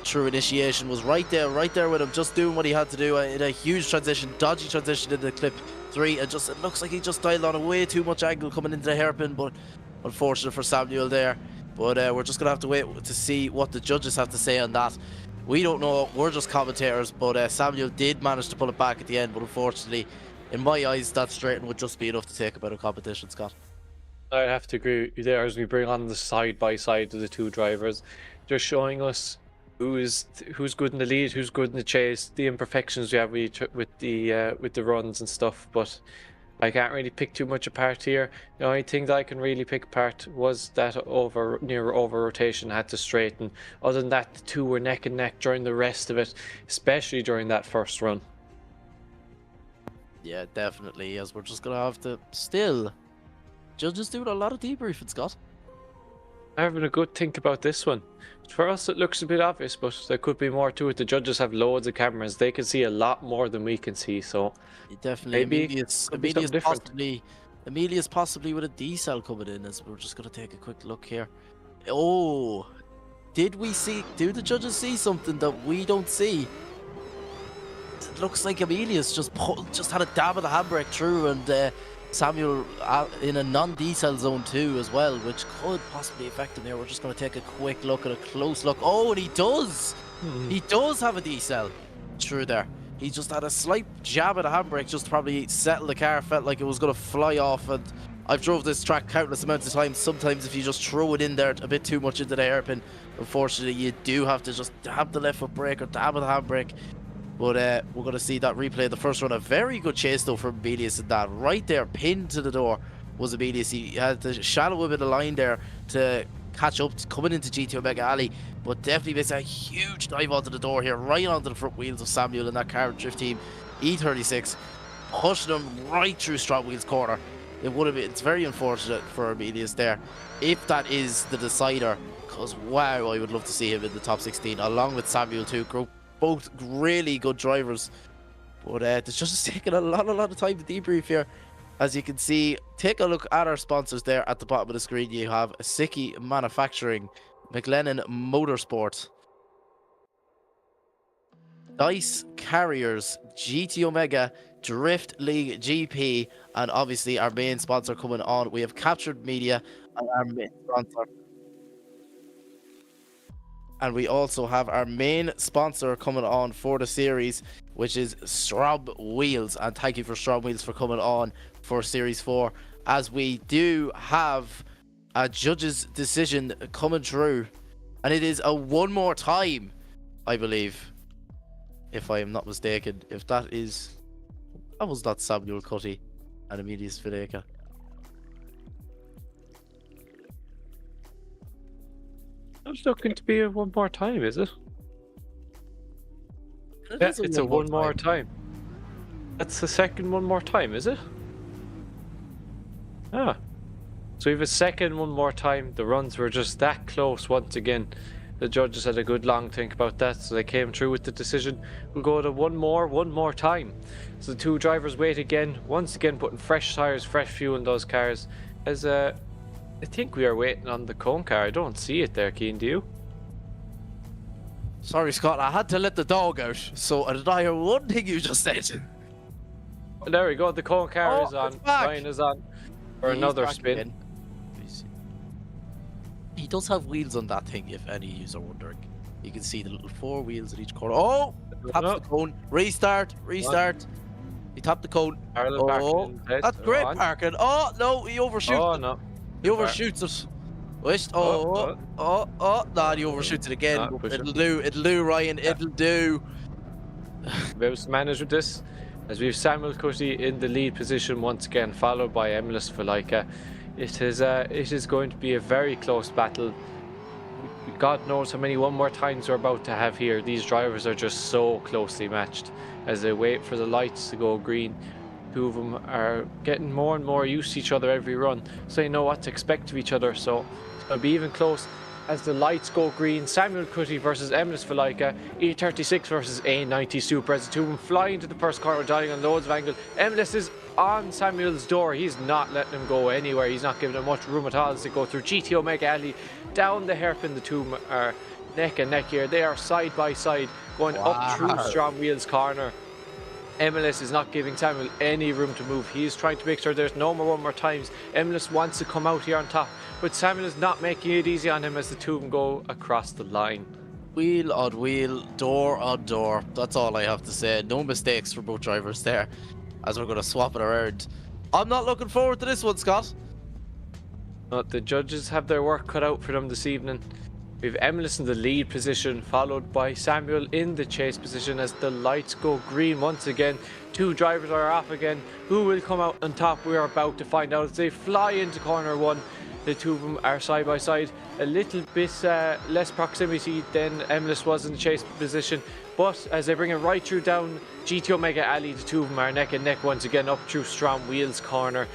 Through initiation, was right there with him, just doing what he had to do in a huge transition, dodgy transition into clip 3, and it looks like he just dialed on a way too much angle coming into the hairpin, but unfortunate for Samuel there. But we're just gonna have to wait to see what the judges have to say on that. We don't know, we're just commentators, but Samuel did manage to pull it back at the end, but unfortunately, in my eyes, that straighten would just be enough to take about a competition, Scott. I have to agree with you there as we bring on the side by side of the two drivers, just showing us who's good in the lead, who's good in the chase, the imperfections we have with the runs and stuff. But I can't really pick too much apart here. The only thing that I can really pick apart was that near over rotation had to straighten. Other than that, the two were neck and neck during the rest of it, especially during that first run. Yeah, definitely, as we're just gonna have to still Judges doing a lot of debriefing, Scott. Having a good think about this one. For us, it looks a bit obvious, but there could be more to it. The judges have loads of cameras; they can see a lot more than we can see. So Definitely, maybe Emilia's possibly with a D-cell coming in. As we're just gonna take a quick look here. Oh, do the judges see something that we don't see? It looks like Emilia's just had a dab of the handbrake through, and Samuel in a non-D-cell zone too as well, which could possibly affect him here. We're just going to take a quick look at a close look. Oh, and he does! He does have a D-cell through there. He just had a slight jab at the handbrake, just to probably settle the car. Felt like it was going to fly off, and I've drove this track countless amounts of times. Sometimes if you just throw it in there a bit too much into the hairpin, unfortunately you do have to just dab the left foot brake or dab with the handbrake. But we're going to see that replay of the first run. A very good chase, though, from Emilius in that. Right there, pinned to the door, was Emilius. He had to shallow a bit of line there to catch up, coming into GT Omega Alley. But definitely makes a huge dive onto the door here, right onto the front wheels of Samuel in that car drift team. E36, pushing him right through Strom Wheels corner. It's very unfortunate for Emilius there, if that is the decider. Because, wow, I would love to see him in the top 16, along with Samuel too. Both really good drivers, but it's just taking a lot of time to debrief here. As you can see, take a look at our sponsors there at the bottom of the screen. You have Sikky Manufacturing, Mclellan Motorsport, Dyce Carriers, GT Omega, Drift League GP, and obviously our main sponsor coming on. We have Kaptured Media and our main sponsor. And we also have our main sponsor coming on for the series, which is Strom Wheels. And thank you for Strom Wheels for coming on for Series 4. As we do have a judge's decision coming through. And it is a one more time, I believe. If I am not mistaken. If that was not Samuel Kuti and Emilius Valeika. It's looking to be a one more time, is it? It's a one more time. That's the second one more time, is it? Ah. So we have a second one more time. The runs were just that close once again. The judges had a good long think about that, so they came through with the decision. We'll go to one more time. So the two drivers wait again, once again putting fresh tyres, fresh fuel in those cars. As I think we are waiting on the cone car. I don't see it there, Keen, do you? Sorry, Scott, I had to let the dog out, so I didn't hear one thing you just said. There we go, the cone car is on. Ryan is on for another spin. Again. He does have wheels on that thing, if any of you are wondering. You can see the little 4 wheels at each corner. Oh! Taps the cone. Restart. He tapped the cone. That's great parking. Oh, no, he overshoots. Oh, no. He overshoots it. Nah, he overshoots it again. It'll do, Ryan. It'll do. We're able to manage with this. As we have Samuel Kuti in the lead position once again, followed by Emilus Valeika. It is going to be a very close battle. God knows how many one more times we're about to have here. These drivers are just so closely matched as they wait for the lights to go green. Two of them are getting more and more used to each other every run, so they know what to expect of each other. So it's going to be even close as the lights go green. Samuel Kuti versus Emilus Valeika, E36 versus A90 Super, as the two of them fly into the first corner, dying on loads of angle. Emilus is on Samuel's door. He's not letting him go anywhere. He's not giving him much room at all as they go through GT Omega Alley down the hairpin. The two of them are neck and neck here. They are side by side going up through Strom Wheels corner. Emilus is not giving Samuel any room to move. He is trying to make sure there's no one more times. Emilus wants to come out here on top, but Samuel is not making it easy on him as the two of them go across the line. Wheel on wheel, door on door. That's all I have to say. No mistakes for both drivers there, as we're going to swap it around. I'm not looking forward to this one, Scott. The judges have their work cut out for them this evening. We have Emilus in the lead position, followed by Samuel in the chase position as the lights go green once again. Two drivers are off again. Who will come out on top? We are about to find out as they fly into corner one. The two of them are side by side. A little bit less proximity than Emilus was in the chase position. But as they bring it right through down GT Omega Alley, the two of them are neck and neck once again up through Strom Wheels corner.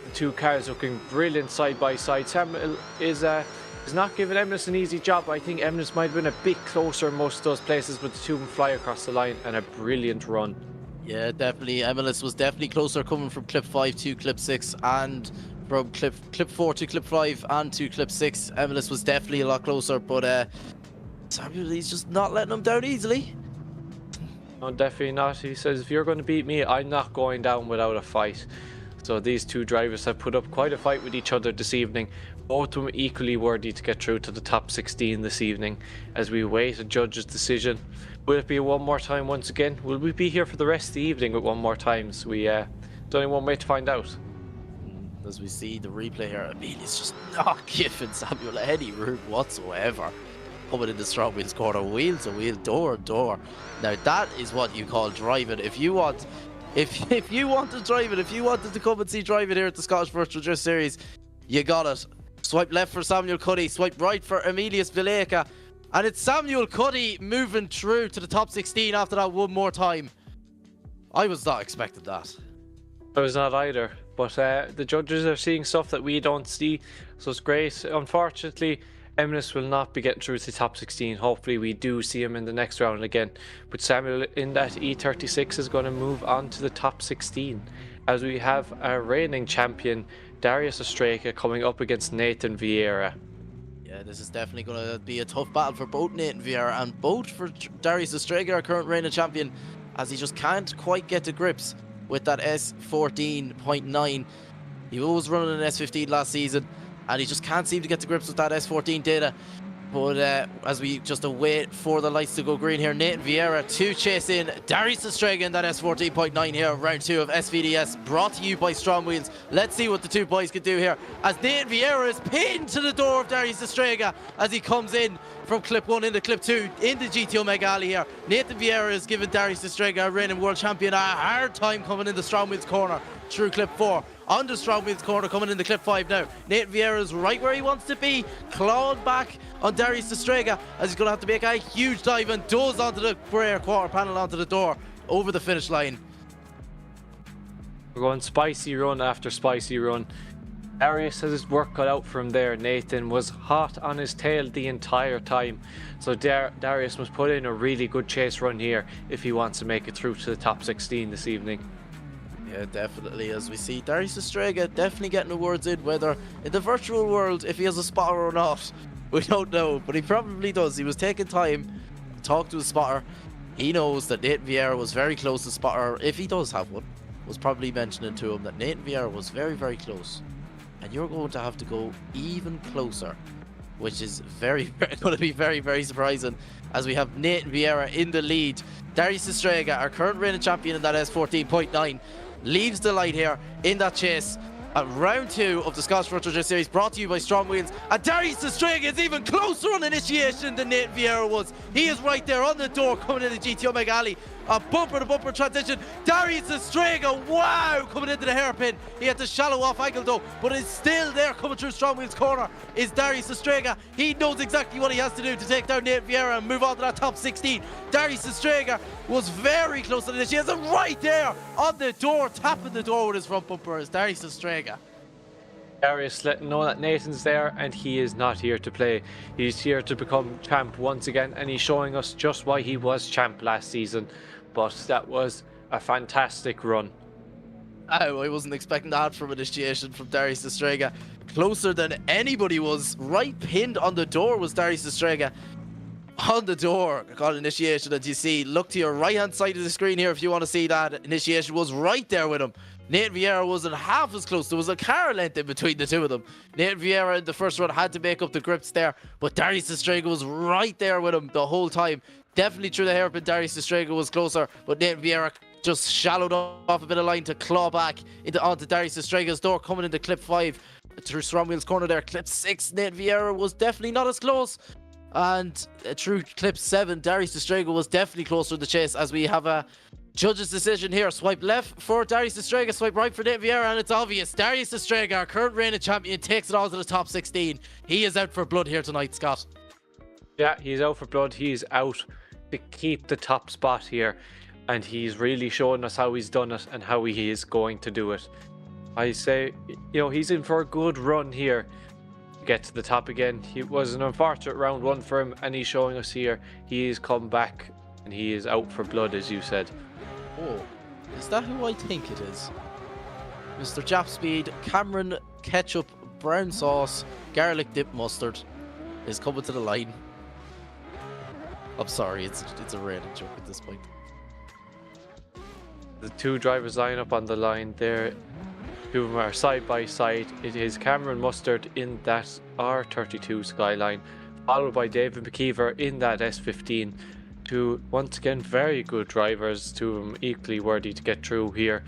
The two cars looking brilliant side by side. Samuel is not giving MWheels an easy job. I think MWheels might have been a bit closer in most of those places, but the two of them fly across the line and a brilliant run. Yeah, definitely. MWheels was definitely closer coming from clip 5 to clip 6 and from clip 4 to clip 5 and to clip 6. MWheels was definitely a lot closer, but Samuel, he's just not letting him down easily. No, definitely not. He says, if you're going to beat me, I'm not going down without a fight. So these two drivers have put up quite a fight with each other this evening. Both of them equally worthy to get through to the top 16 this evening as we wait a judge's decision. Will it be one more time once again? Will we be here for the rest of the evening with one more time? So there's only one way to find out. As we see the replay here, I mean, it's just not giving Samuel any room whatsoever. Coming in the Strom Wheels corner, wheel to wheel, door to door. Now that is what you call driving. If you want to drive it, if you wanted to come and see driving here at the Scottish Virtual Drift Series, you got it. Swipe left for Samuel Kuti, swipe right for Emilius Valeika, and it's Samuel Kuti moving through to the top 16 after that one more time. I was not expecting that. I was not either, but the judges are seeing stuff that we don't see, so it's great. Unfortunately, MWheels will not be getting through to the top 16. Hopefully we do see him in the next round again. But Samuel in that E36 is going to move on to the top 16 as we have our reigning champion Darius Streika coming up against Nathan Vieira. Yeah, this is definitely going to be a tough battle for both Nathan Vieira and both for Darius Streika, our current reigning champion, as he just can't quite get to grips with that S14.9. He was running an S15 last season, and he just can't seem to get to grips with that S14 data. But as we just await for the lights to go green here, Nathan Vieira to chase in Darius Streika in that S14.9 here, round 2 of SVDS, brought to you by Strom Wheels. Let's see what the two boys can do here, as Nathan Vieira is pinned to the door of Darius Streika as he comes in from clip 1 into clip 2 in the GTO Mega Alley here. Nathan Vieira is giving Darius Streika, a reigning world champion, a hard time coming in the Strom Wheels corner through clip 4. On the Strom Wheels corner, coming into clip 5 now. Nathan Vieira is right where he wants to be, clawed back on Darius Streika as he's going to have to make a huge dive and does onto the rear quarter panel onto the door over the finish line. We're going spicy run after spicy run. Darius has his work cut out from there. Nathan was hot on his tail the entire time, so Darius must put in a really good chase run here if he wants to make it through to the top 16 this evening. Yeah, definitely. As we see Darius Streika definitely getting the words in, whether in the virtual world if he has a spotter or not, we don't know, but he probably does. He was taking time to talk to his spotter. He knows that Nathan Vieira was very close to spotter, if he does have one, was probably mentioning to him that Nathan Vieira was very, very close, and you're going to have to go even closer, which is going to be very, very surprising as we have Nathan Vieira in the lead. Darius Streika, our current reigning champion in that S14.9, leaves the light here in that chase at round 2 of the Scottish Virtual Drift Series, brought to you by Strom Wheels. And Darius Streika is even closer on initiation than Nathan Vieira was. He is right there on the door coming into the GTO Mega Alley. A bumper to bumper transition. Darius Streika, wow, coming into the hairpin. He had to shallow off angle though, but is still there coming through Strom Wheels corner is Darius Streika. He knows exactly what he has to do to take down Nathan Vieira and move on to that top 16. Darius Streika was very close to this. He has him right there on the door, tapping the door with his front bumper is Darius Streika. Darius letting know that Nathan's there and he is not here to play. He's here to become champ once again, and he's showing us just why he was champ last season. But that was a fantastic run. I wasn't expecting that from initiation from Darius Streika. Closer than anybody was. Right pinned on the door was Darius Streika. On the door, got initiation, as you see. Look to your right hand side of the screen here if you want to see that. Initiation was right there with him. Nathan Vieira wasn't half as close. There was a car length in between the two of them. Nathan Vieira in the first run had to make up the grips there, but Darius Streika was right there with him the whole time. Definitely through the hairpin, Darius Streika was closer, but Nathan Vieira just shallowed off a bit of line to claw back onto Darius Streika's door, coming into clip 5 through Strom Wheels corner there. Clip 6, Nathan Vieira was definitely not as close. And through clip 7, Darius Streika was definitely closer in the chase, as we have a judge's decision here. Swipe left for Darius Streika, swipe right for Nathan Vieira, and it's obvious. Darius Streika, our current reigning champion, takes it all to the top 16. He is out for blood here tonight, Scott. Yeah, he's out for blood. He's out to keep the top spot here, and he's really showing us how he's done it and how he is going to do it. I say, he's in for a good run here. Get to the top again. It was an unfortunate round one for him, and he's showing us here he's come back and he is out for blood, as you said. Oh, is that who I think it is? Mr. Jap Speed, Cameron, ketchup, brown sauce, garlic dip mustard is coming to the line. I'm sorry, it's a random joke at this point. The two drivers line up on the line there. Two of them are side by side. It is Cameron Mustard in that R32 Skyline, followed by David McKeever in that S15. Two, once again, very good drivers. Two of them equally worthy to get through here.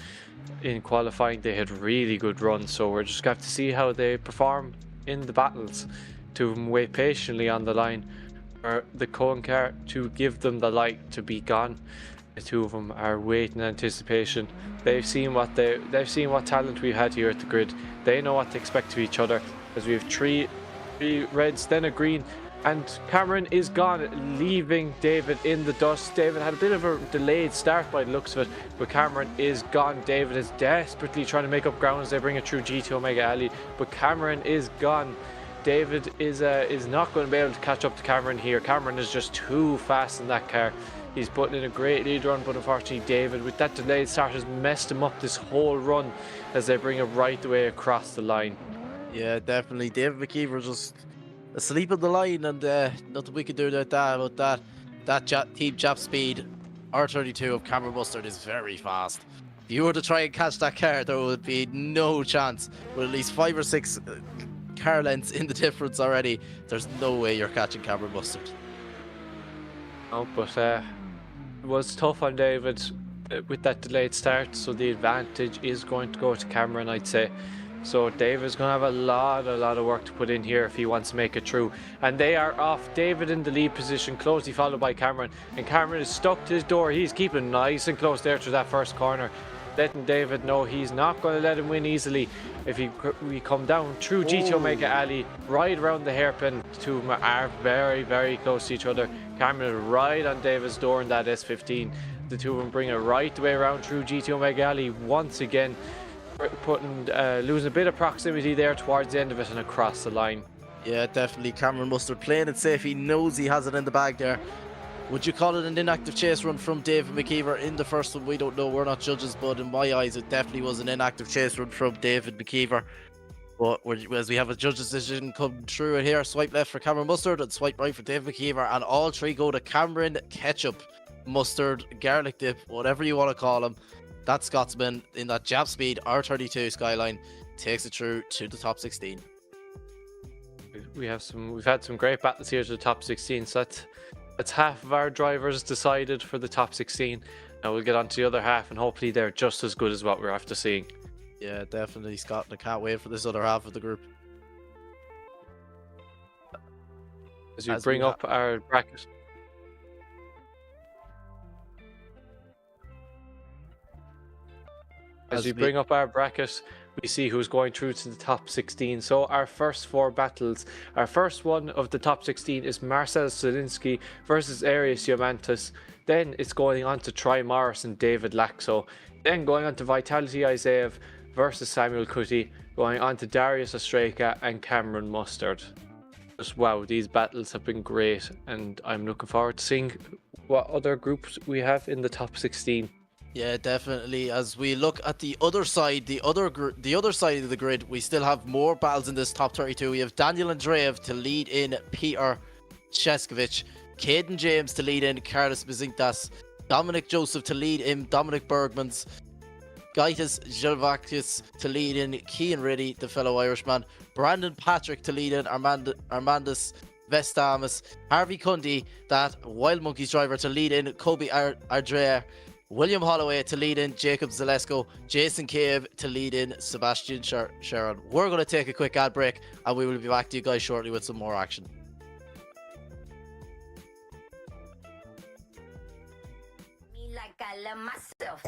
In qualifying, they had really good runs, so we're just going to have to see how they perform in the battles. Two of them wait patiently on the line for the Cohen car to give them the light to be gone. The two of them are waiting in anticipation. They've seen what talent we had here at the grid. They know what to expect of each other, as we have three reds, then a green, and Cameron is gone, leaving David in the dust. David had a bit of a delayed start by the looks of it, but Cameron is gone. David is desperately trying to make up ground as they bring it through GT Omega Alley, but Cameron is gone. David is not going to be able to catch up to Cameron here. Cameron is just too fast in that car. He's putting in a great lead run, but unfortunately David, with that delayed start, has messed him up this whole run as they bring it right the way across the line. Yeah, definitely. David McKeever just asleep on the line, and nothing we can do about that. But that Team Jap Speed R32 of Cameron Mustard is very fast. If you were to try and catch that car, there would be no chance. With at least 5 or 6 car lengths in the difference already, there's no way you're catching Cameron Mustard. No, but it was tough on David with that delayed start, so the advantage is going to go to Cameron, I'd say. So David's going to have a lot of work to put in here if he wants to make it through. And they are off. David in the lead position, closely followed by Cameron. And Cameron is stuck to his door. He's keeping nice and close there to that first corner, letting David know he's not going to let him win easily. If we come down through GT Omega Alley, right around the hairpin, the two of them are very close to each other. Cameron is right on David's door in that S15. The two of them bring it right the way around through GT Omega Alley once again, losing a bit of proximity there towards the end of it and across the line. Yeah, definitely. Cameron Mustard playing it safe. He knows he has it in the bag there. Would you call it an inactive chase run from David McKeever in the first one? We don't know. We're not judges, but in my eyes, it definitely was an inactive chase run from David McKeever. But as we have a judge's decision come through it here, swipe left for Cameron Mustard and swipe right for David McKeever, and all three go to Cameron Ketchup, Mustard, Garlic Dip, whatever you want to call him. That Scotsman in that Jap Speed R32 Skyline takes it through to the top 16. We've had some great battles here to the top 16, so that's half of our drivers decided for the top 16. Now we'll get on to the other half, and hopefully they're just as good as what we're after seeing. Yeah, definitely, Scott. I can't wait for this other half of the group. As you bring up our bracket. As we bring up our bracket, we see who's going through to the top 16. So our first 4 battles, our first one of the top 16 is Marcel Sadinski versus Arias Jomantas. Then it's going on to Troy Morris and David Laczkó. Then going on to Vitality Isaev versus Samuel Kuti. Going on to Darius Streika and Cameron Mustard. Just wow, these battles have been great, and I'm looking forward to seeing what other groups we have in the top 16. Yeah, definitely. As we look at the other side, the other side of the grid, we still have more battles in this top 32. We have Daniel Andreev to lead in Peter Cheskovich, Caden James to lead in Carlos Vismantas, Dominic Joseph to lead in Dominic Bergmanis, Gaitis Jelvakis to lead in Cian Riddy, the fellow Irishman, Brandon Patrick to lead in Armandus Vestamus, Harvey Cundy, that Wild Monkeys driver, to lead in Kobe Arrer, William Holloway to lead in Jacob Laczkó, Jason Cave to lead in Sebastian Sheron. We're going to take a quick ad break, and we will be back to you guys shortly with some more action. Me like I love myself.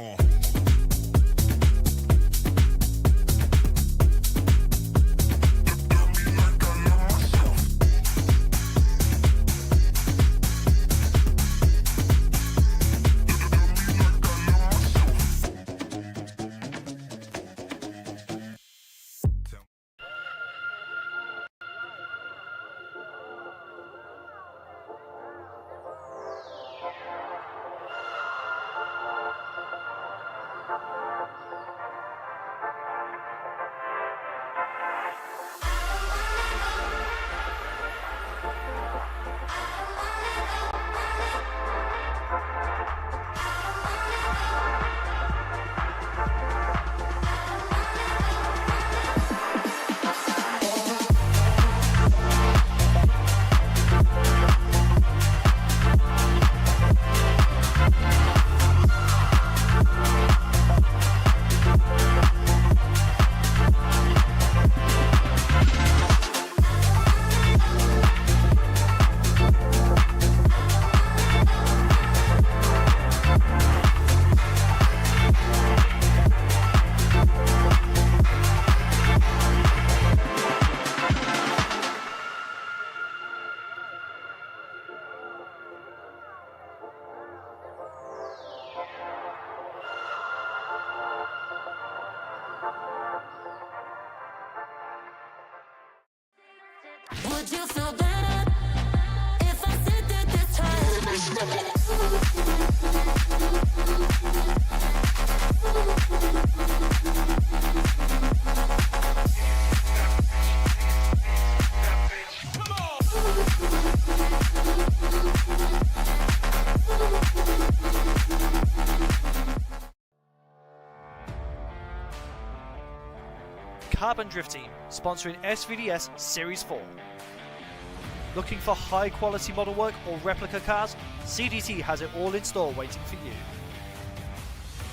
Would you feel better if I said that this time? Carbon Drift Team, sponsoring SVDS Series 4. Looking for high quality model work or replica cars? CDT has it all in store waiting for you.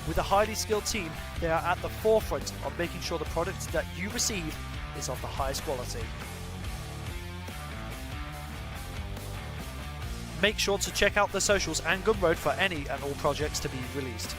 With a highly skilled team, they are at the forefront of making sure the product that you receive is of the highest quality. Make sure to check out the socials and Gumroad for any and all projects to be released.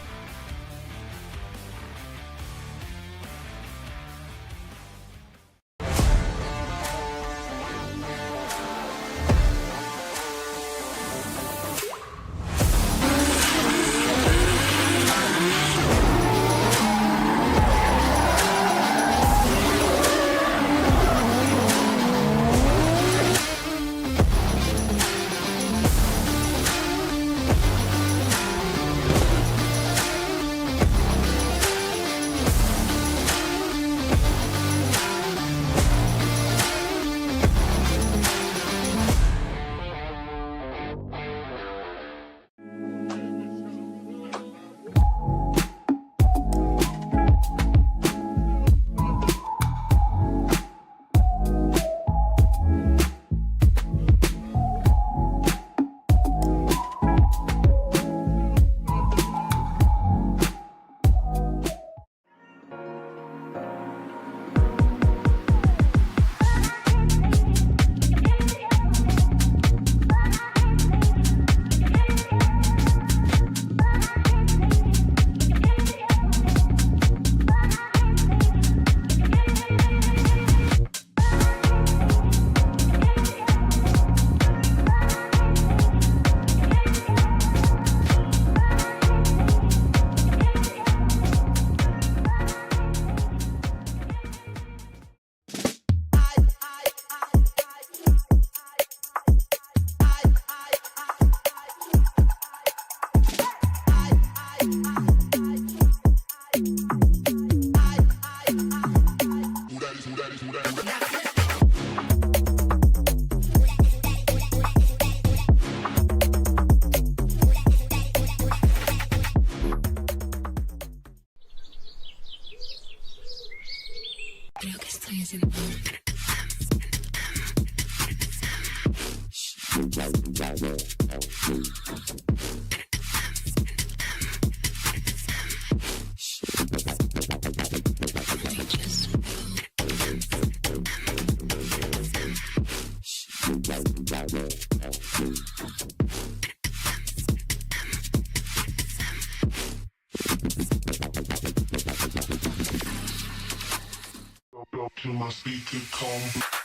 Up to my speaker combo.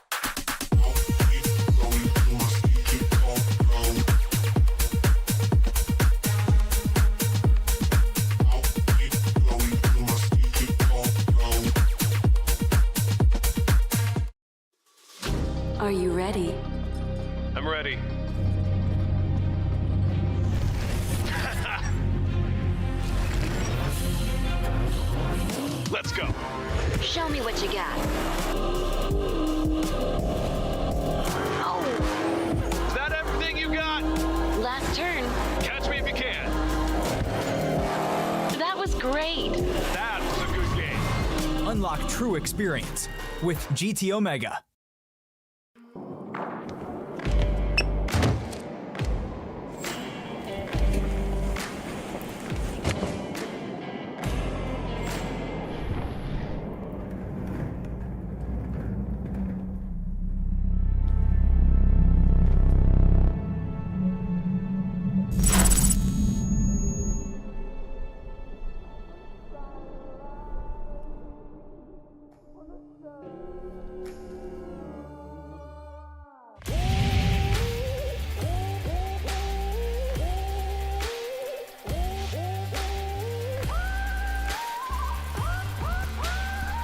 Are you ready? I'm ready. Let's go. Show me what you got. Oh, Is that everything you got? last turn. Catch me if you can. That was great. That was a good game. Unlock true experience with GT Omega.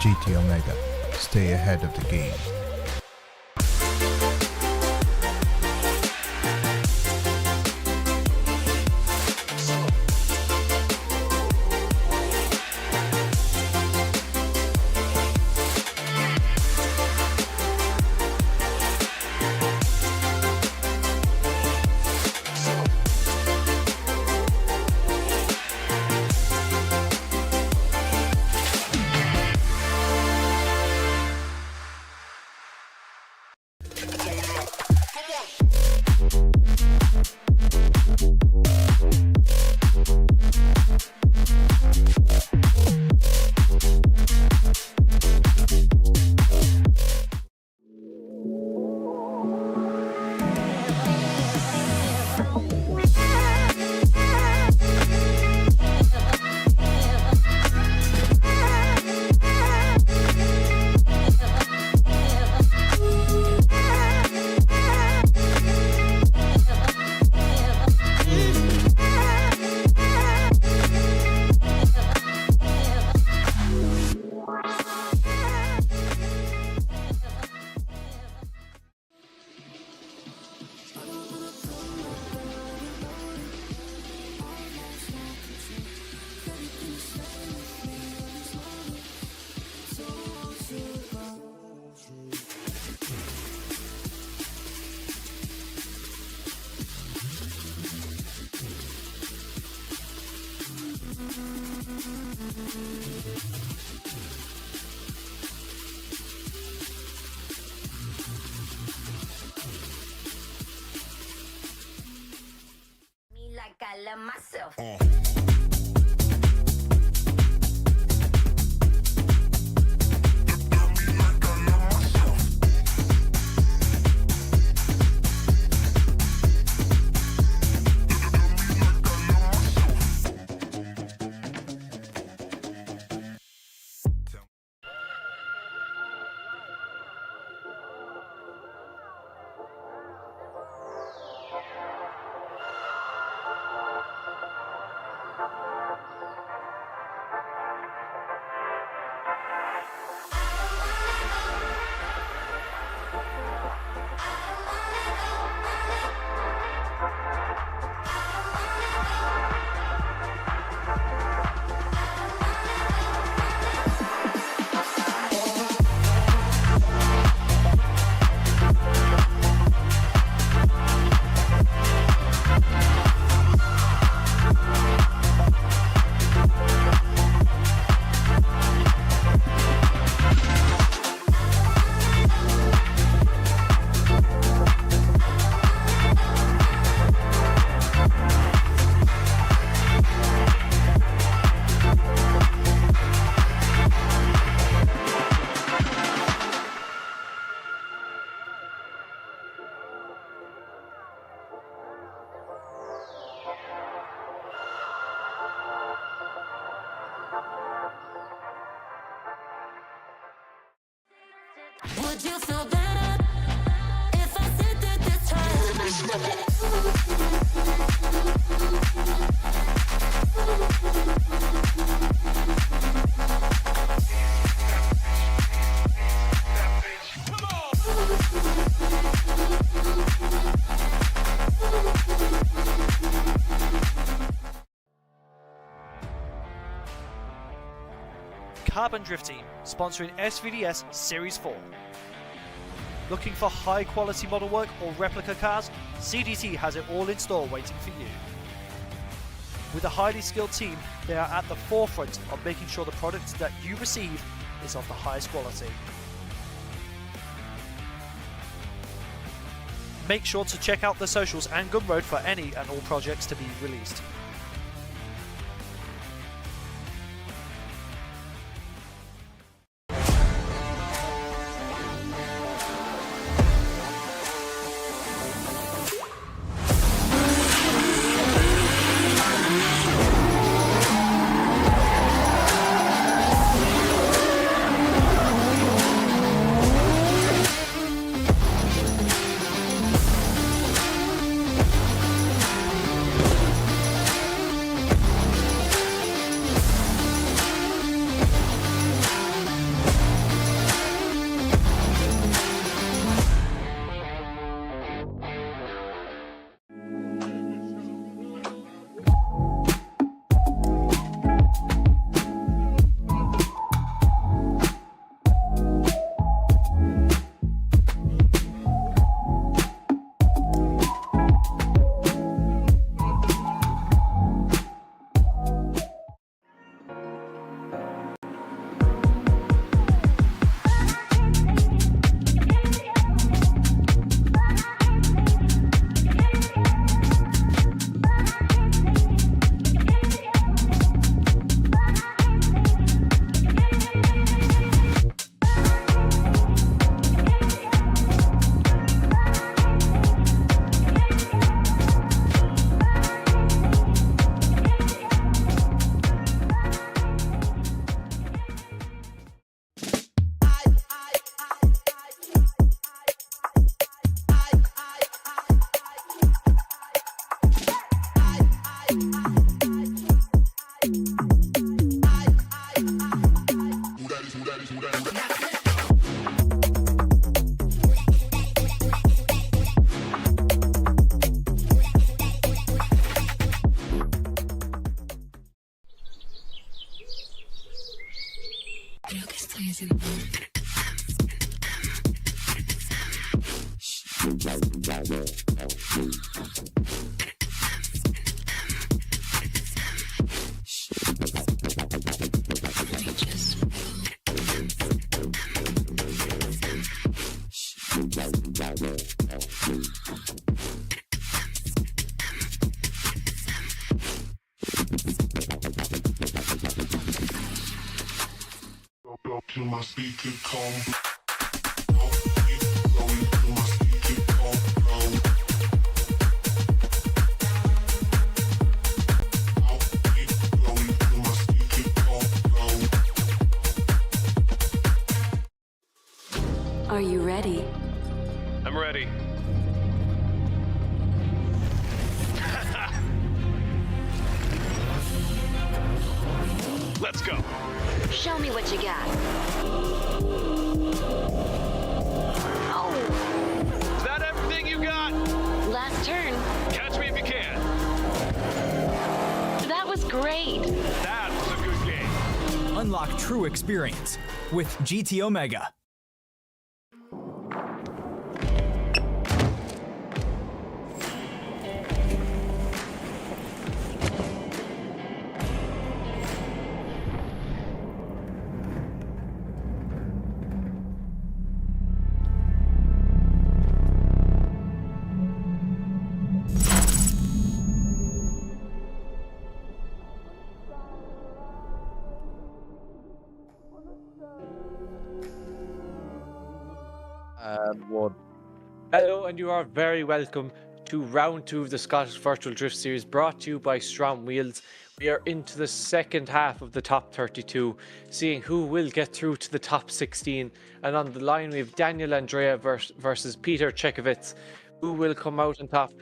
GT Omega. Stay ahead of the game. Me like I love myself. Would you feel better if I said that this Carbon Drift Team, sponsoring SVDS Series 4. Looking for high quality model work or replica cars? CDT has it all in store waiting for you. With a highly skilled team, they are at the forefront of making sure the product that you receive is of the highest quality. Make sure to check out the socials and Gumroad for any and all projects to be released. Up to my speaker combo. Going to my speaker combo. Going to my speaker combo. Are you ready? I'm ready. Let's go. Show me what you got. Oh, Is that everything you got? last turn. Catch me if you can. That was great. That was a good game. Unlock true experience with GT Omega. And one. Hello, and you are very welcome to round 2 of the Scottish Virtual Drift Series, brought to you by Strom Wheels. We are into the second half of the top 32, seeing who will get through to the top 16. And on the line, we have Daniel Andreev versus Peter Chekovitz. Who will come out on top?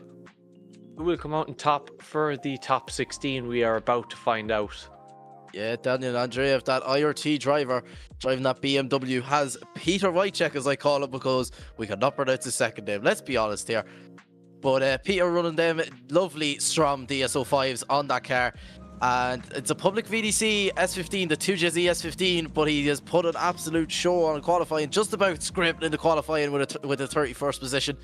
Who will come out on top for the top 16? We are about to find out. Yeah, Daniel Andreev, that IRT driver driving that BMW, has Peter Wojciech, as I call it, because we cannot pronounce his second name. Let's be honest here. But Peter running them lovely Strom DSO5s on that car. And it's a public VDC S15, the 2JZ S15, but he has put an absolute show on qualifying, just about scrimped into qualifying with a 31st position.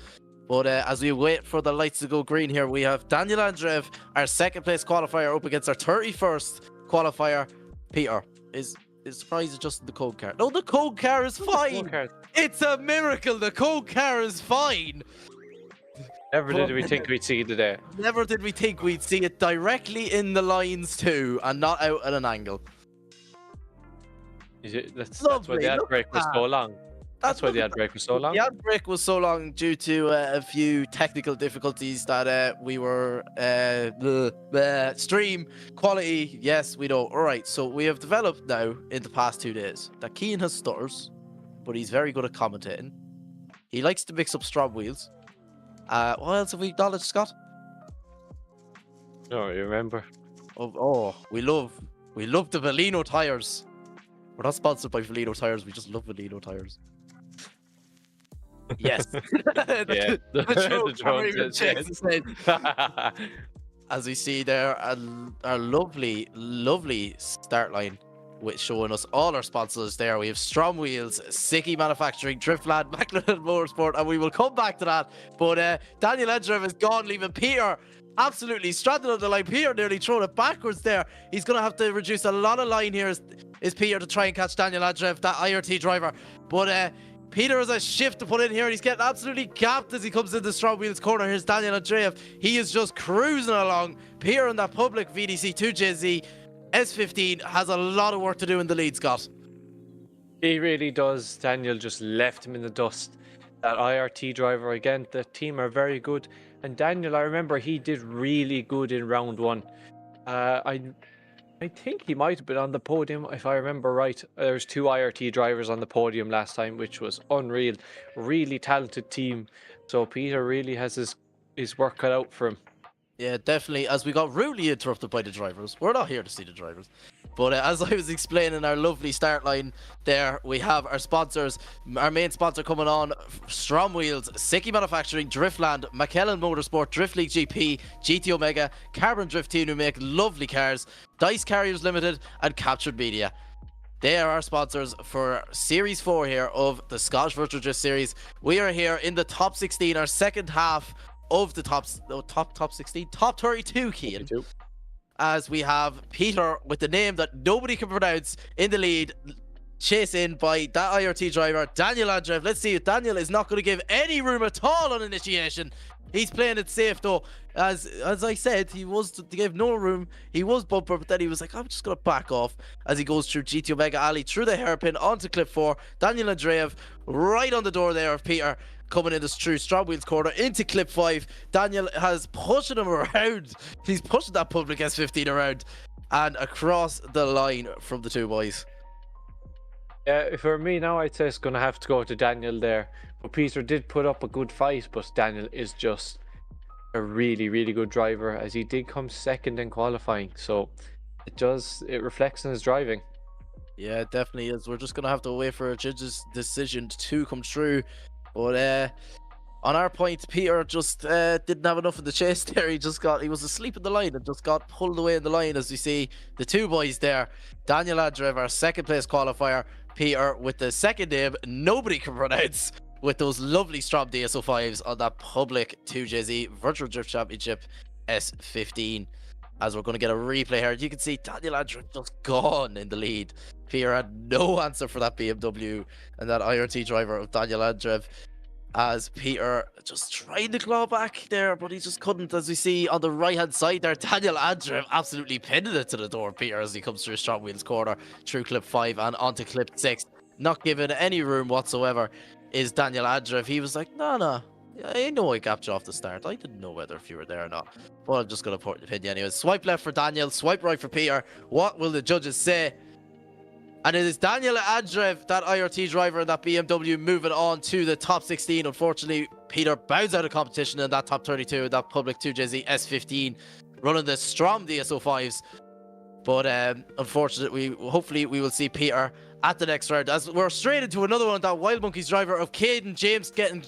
But as we wait for the lights to go green here, we have Daniel Andreev, our second place qualifier, up against our 31st qualifier. Peter, is surprised just the code car. No, the code car is fine. It's a miracle. The code car is fine. Never did we think we'd see today. Never did we think we'd see it directly in the lines too, and not out at an angle. That's why the ad break was so long. That's why the ad break was so long. The ad break was so long due to a few technical difficulties that we were stream quality. Yes, we know. All right, so we have developed now in the past 2 days that Keane has stutters, but he's very good at commentating. He likes to mix up Strom Wheels. What else have we acknowledged, Scott? No, you remember? Oh, we love the Valino tires. We're not sponsored by Valino tires. We just love Valino tires. Yes. Yeah. The drone says, as we see there, our lovely start line with showing us all our sponsors there. We have Strom Wheels, Sikky Manufacturing, Driftland, Mclellan Motorsport, and we will come back to that. But Daniel Andreev is gone, leaving Peter absolutely stranded on the line. Peter nearly thrown it backwards there. He's going to have to reduce a lot of line here, is Peter, to try and catch Daniel Andreev, that IRT driver. But Peter has a shift to put in here, and he's getting absolutely gapped as he comes into Strom Wheels corner. Here's Daniel Andreev. He is just cruising along. Peter in that public VDC 2JZ S15 has a lot of work to do in the lead, Scott. He really does. Daniel just left him in the dust. That IRT driver, again, the team are very good. And Daniel, I remember he did really good in round 1. I think he might have been on the podium, if I remember right. There's 2 IRT drivers on the podium last time, which was unreal. Really talented team. So Peter really has his work cut out for him. Yeah, definitely. As we got rudely interrupted by the drivers. We're not here to see the drivers. But as I was explaining our lovely start line there, we have our sponsors. Our main sponsor coming on, Strom Wheels, Sikky Manufacturing, Driftland, Mclellan Motorsport, Drift League GP, GT Omega, Carbon Drift Team, who make lovely cars, Dyce Carriers Limited, and Kaptured Media. They are our sponsors for Series 4 here of the Scottish Virtual Drift Series. We are here in the top 16, our second half of the top 16, top 32, Cian. As we have Peter with the name that nobody can pronounce in the lead, chased in by that IRT driver, Daniel Andreev. Let's see if Daniel is not going to give any room at all on initiation. He's playing it safe though. As I said, he gave no room. He was bumper, but then he was like, I'm just going to back off as he goes through GT Omega Alley, through the hairpin, onto clip 4. Daniel Andreev right on the door there of Peter, coming in this through Strom Wheels corner into clip 5. Daniel has pushing him around. He's pushing that public S15 around and across the line from the two boys. Yeah, for me now, I'd say it's going to have to go to Daniel there. But Peter did put up a good fight, but Daniel is just a really, really good driver, as he did come second in qualifying. So it reflects in his driving. Yeah, it definitely is. We're just going to have to wait for a judge's decision to come true. But on our point, Peter just didn't have enough of the chase there. He was asleep in the line and just got pulled away in the line, as we see the two boys there. Daniel Andreev, our second place qualifier. Peter with the second name nobody can pronounce, with those lovely Strom DSO5s on that public 2JZ Virtual Drift Championship S15. As we're going to get a replay here, you can see Daniel Andreev just gone in the lead. Peter had no answer for that BMW and that IRT driver of Daniel Andreev, as Peter just tried to claw back there, but he just couldn't. As we see on the right hand side there, Daniel Andreev absolutely pinned it to the door of Peter as he comes through Strom Wheels corner, through clip 5 and onto clip 6. Not given any room whatsoever is Daniel Andreev. He was like, no, I know I gapped you off the start. I didn't know whether if you were there or not, but I'm just going to put the pin you anyway. Swipe left for Daniel, swipe right for Peter. What will the judges say? And it is Daniel Andreev, that IRT driver in that BMW, moving on to the top 16. Unfortunately, Peter bows out of competition in that top 32, that public 2JZ S15, running the Strom DSO5s. But unfortunately, hopefully we will see Peter at the next round, as we're straight into another one, that Wild Monkeys driver of Caden James getting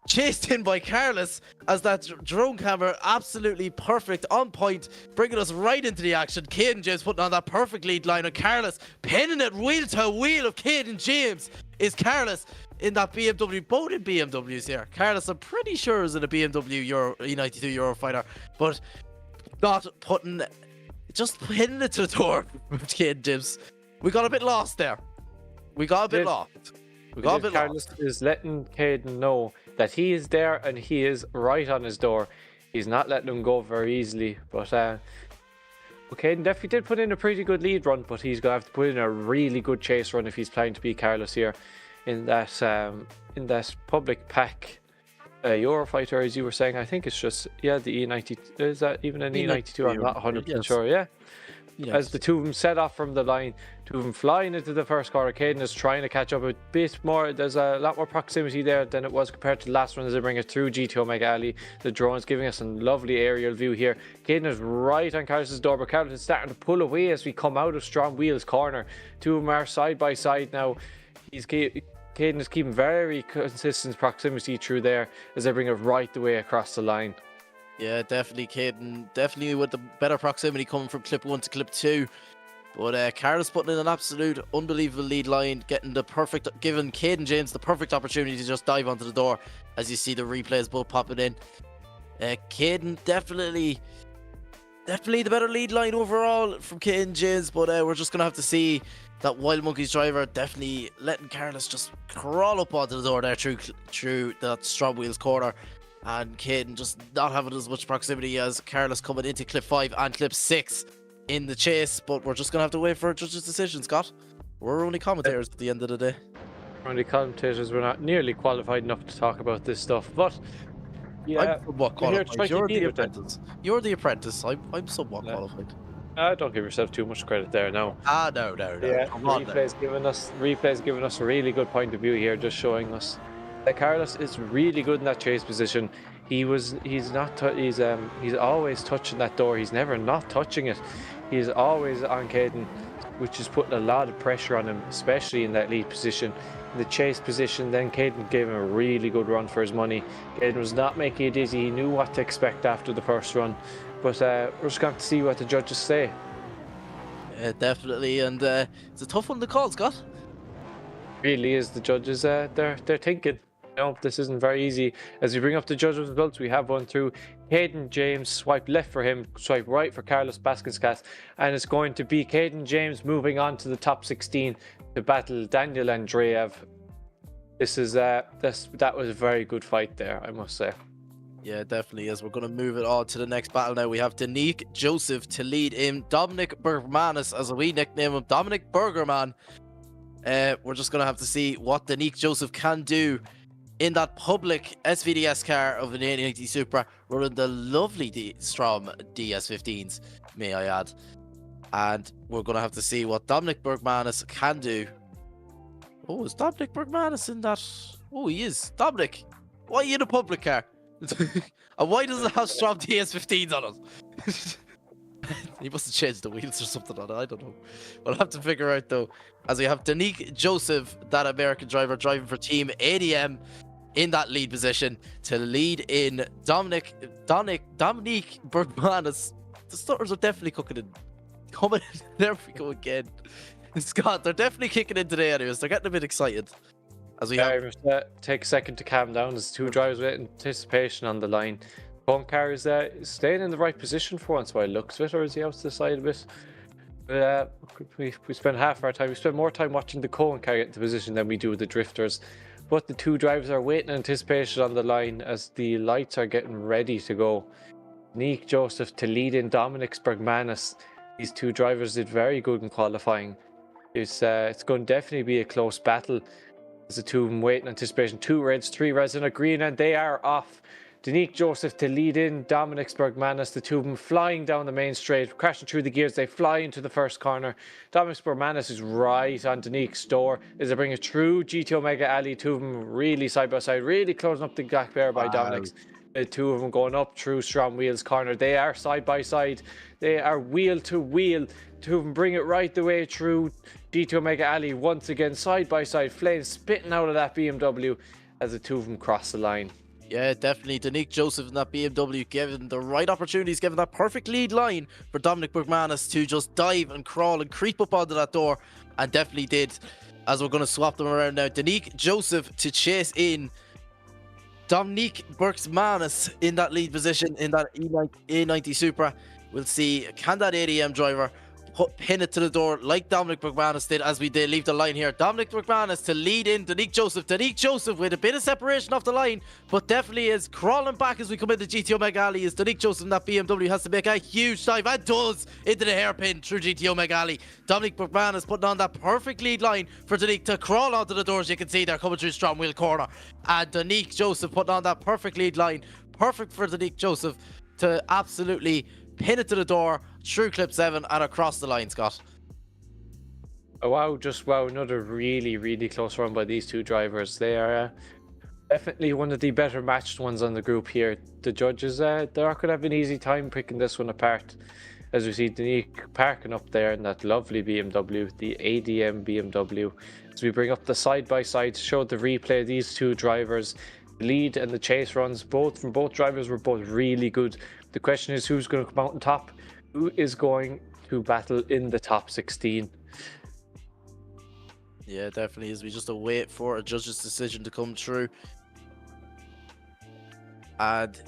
chased in by Carlos, as that drone camera absolutely perfect, on point, bringing us right into the action. Caden James putting on that perfect lead line, and Carlos pinning it wheel to wheel of Caden James is Carlos in that BMW, both in BMWs here. Carlos, I'm pretty sure, is in a BMW E92 Eurofighter, but not putting, just pinning it to the door with Caden James. We got a bit lost there. Carlos is letting Caden know that he is there and he is right on his door. He's not letting him go very easily. But Caden definitely did put in a pretty good lead run, but he's going to have to put in a really good chase run if he's planning to beat Carlos here in that public pack Eurofighter, as you were saying. I think it's just, the E90. Is that even an E92? I'm not 100% sure. Yeah. Yes. As the two of them set off from the line, two of them flying into the first corner. Caden is trying to catch up a bit more. There's a lot more proximity there than it was compared to the last one as they bring it through GT Omega Alley. The drone is giving us a lovely aerial view here. Caden is right on Carlos's door, but Carlos is starting to pull away as we come out of Strom Wheels corner. Two of them are side by side now. Caden is keeping very consistent proximity through there as they bring it right the way across the line. Yeah, definitely Caden, definitely with the better proximity coming from clip 1 to clip 2. But Carlos putting in an absolute unbelievable lead line, giving Caden James the perfect opportunity to just dive onto the door, as you see the replays both popping in. Caden definitely the better lead line overall from Caden James, but we're just going to have to see that Wild Monkeys driver definitely letting Carlos just crawl up onto the door there through that Strom Wheels corner. And Caden just not having as much proximity as Carlos coming into clip 5 and clip 6 in the chase. But we're just going to have to wait for a judge's decision, Scott. We're only commentators at the end of the day. We're only commentators. We're not nearly qualified enough to talk about this stuff. But yeah, I'm somewhat qualified. You're the apprentice. You're the apprentice. I'm somewhat qualified. Don't give yourself too much credit there now. No. Yeah, replay's giving us a really good point of view here, just showing us that Carlos is really good in that chase position. He's always touching that door. He's never not touching it. He's always on Caden, which is putting a lot of pressure on him, especially in that lead position. In the chase position, then Caden gave him a really good run for his money. Caden was not making it easy. He knew what to expect after the first run. But we're just going to have to see what the judges say. Yeah, definitely, and it's a tough one to call, Scott. Really is. The judges, they're thinking. No, this isn't very easy. As we bring up the judges' results, we have one through Caden James, swipe left for him, swipe right for Carlos Baskin, and it's going to be Caden James moving on to the top 16 to battle Daniel Andreev. This is that was a very good fight there, I must say. Yeah, definitely is. We're going to move it on to the next battle now. We have Danique Joseph to lead in Dominic Bergmanis, as we nickname him, Dominic Burgerman. We're just going to have to see what Danique Joseph can do in that public SVDS car of an 890 Supra, running the lovely Strom DS15s, may I add. And we're going to have to see what Dominic Bergmanis can do. Oh, is Dominic Bergmanis in that? Oh, he is. Dominic, why are you in a public car? And why does it have Strom DS15s on it? He must have changed the wheels or something on it. I don't know. We'll have to figure out though. As we have Danique Joseph, that American driver, driving for Team ADM in that lead position to lead in Dominique Bergmanis. The stutters are definitely cooking in. Coming in. There we go again. Scott, they're definitely kicking in today anyways. They're getting a bit excited. As we have... Take a second to calm down. There's two drivers with anticipation on the line. Home car is staying in the right position for once by looks of it, or is he out to the side a bit? We spend half our time. We spend more time watching the Cohen car get into position than we do the drifters. But the two drivers are waiting in anticipation on the line as the lights are getting ready to go. Danique Joseph to lead in Dominic Bergmanis. These two drivers did very good in qualifying. It's going to definitely be a close battle. There's the two of them waiting in anticipation. 2 reds, 3 reds and a green, and they are off. Danique Joseph to lead in Dominic Bergmanis, the two of them flying down the main straight, crashing through the gears. They fly into the first corner. Dominic Bergmanis is right on Danique's door as they bring it through GT Omega Alley. Two of them really side by side, really closing up the gap there by Dominic's. The two of them going up through Strom Wheels corner. They are side by side. They are wheel to wheel. Two of them bring it right the way through GT Omega Alley once again, side by side. Flames spitting out of that BMW as the two of them cross the line. Yeah, definitely. Danique Joseph in that BMW given the right opportunities, given that perfect lead line for Dominic Bergmanis to just dive and crawl and creep up onto that door, and definitely did. As we're going to swap them around now. Danique Joseph to chase in Dominic Bergmanis in that lead position in that A90 Supra. We'll see, can that ADM driver pin it to the door like Dominic Bergmanis did, as we did leave the line here. Dominic Bergmanis to lead in Danique Joseph. Danique Joseph with a bit of separation off the line, but definitely is crawling back as we come into GT Omega Alley. As Danique Joseph in that BMW has to make a huge dive, and does, into the hairpin through GT Omega Alley. Dominic Bergmanis putting on that perfect lead line for Danique to crawl onto the doors. You can see they're coming through Strom Wheel corner, and Danique Joseph putting on that perfect lead line. Perfect for Danique Joseph to absolutely pin it to the door through clip 7 and across the line, Scott. Oh, wow, just wow, another really close run by these two drivers. They are definitely one of the better matched ones on the group here. The judges, they're not going to have an easy time picking this one apart, as we see Danique parking up there in that lovely BMW, the ADM BMW. As we bring up the side-by-side, show the replay of these two drivers. The lead and the chase runs, both drivers were both really good. The question is, who's going to come out on top? Who is going to battle in the top 16? Yeah, definitely is. We just await for a judge's decision to come through. And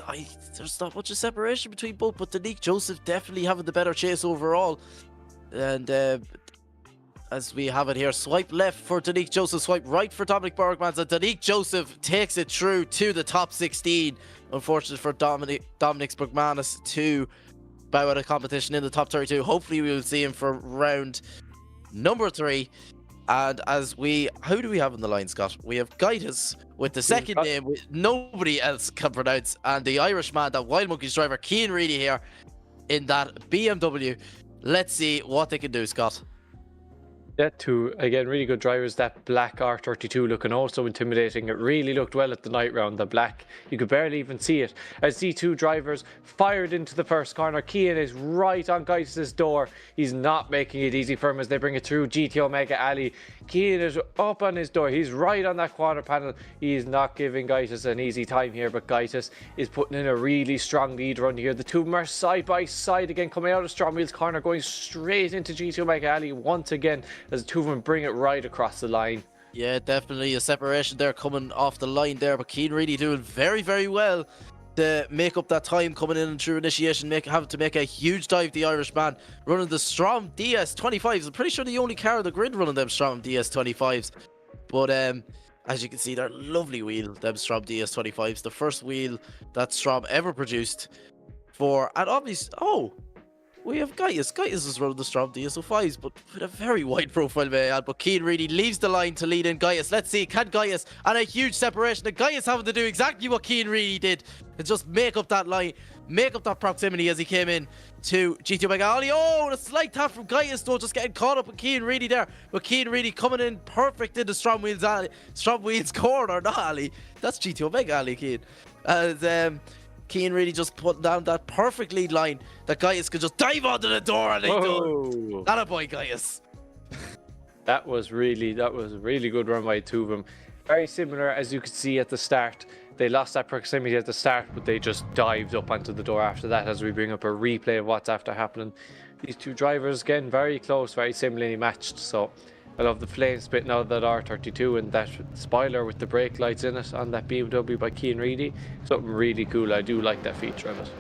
there's not much of separation between both, but Danique Joseph definitely having the better chase overall. And as we have it here, swipe left for Danique Joseph, swipe right for Dominic Bergmanis, and Danique Joseph takes it through to the top 16. Unfortunate for Dominic Bergmanis to bow out of competition in the top 32. Hopefully we will see him for round number 3. And as how do we have on the line, Scott? We have Gaitas with the second name which nobody else can pronounce, and the Irishman, that Wild Monkeys driver, Cian Reedy here in that BMW. Let's see what they can do, Scott. Yeah, two, again, really good drivers. That black R32 looking also intimidating. It really looked well at the night round. The black, you could barely even see it. As the two drivers fired into the first corner, Cian is right on Geiss' door. He's not making it easy for him as they bring it through GT Omega Alley. Cian is up on his door. He's right on that quarter panel. He is not giving Geiss an easy time here, but Geiss is putting in a really strong lead run here. The two of them are side by side again, coming out of Strom Wheels corner, going straight into GT Omega Alley once again, as the two of them bring it right across the line. Yeah, definitely a separation there coming off the line there, but Cian really doing very, very well to make up that time coming in and through initiation, having to make a huge dive, the Irishman, running the Strom DS25s. I'm pretty sure the only car on the grid running them Strom DS25s. But as you can see, they're lovely wheel, them Strom DS25s. The first wheel that Strom ever produced for, and obviously, we have Gaius. Gaius is running the Strom DS05s, but with a very wide profile, may I add. But Cian really leaves the line to lead in Gaius. Let's see, can Gaius, and a huge separation, and Gaius having to do exactly what Cian really did, and just make up that line, make up that proximity as he came in to GT Omega Alley. Oh, a slight tap from Gaius though, just getting caught up with Cian really there. But Cian really coming in perfect into Strom Wheels Alley, Strom Wheels corner, not Alley. That's GT Omega Alley, Cian. As Cian really just putting down that perfect lead line that Gaius could just dive onto the door, and he done. That a boy, Gaius. That was a really good run by two of them. Very similar, as you could see at the start. They lost that proximity at the start, but they just dived up onto the door after that, as we bring up a replay of what's after happening. These two drivers, again, very close, very similarly matched. So I love the flame spitting out of that R32 and that spoiler with the brake lights in it on that BMW by Cian Reedy. Something really cool. I do like that feature of it.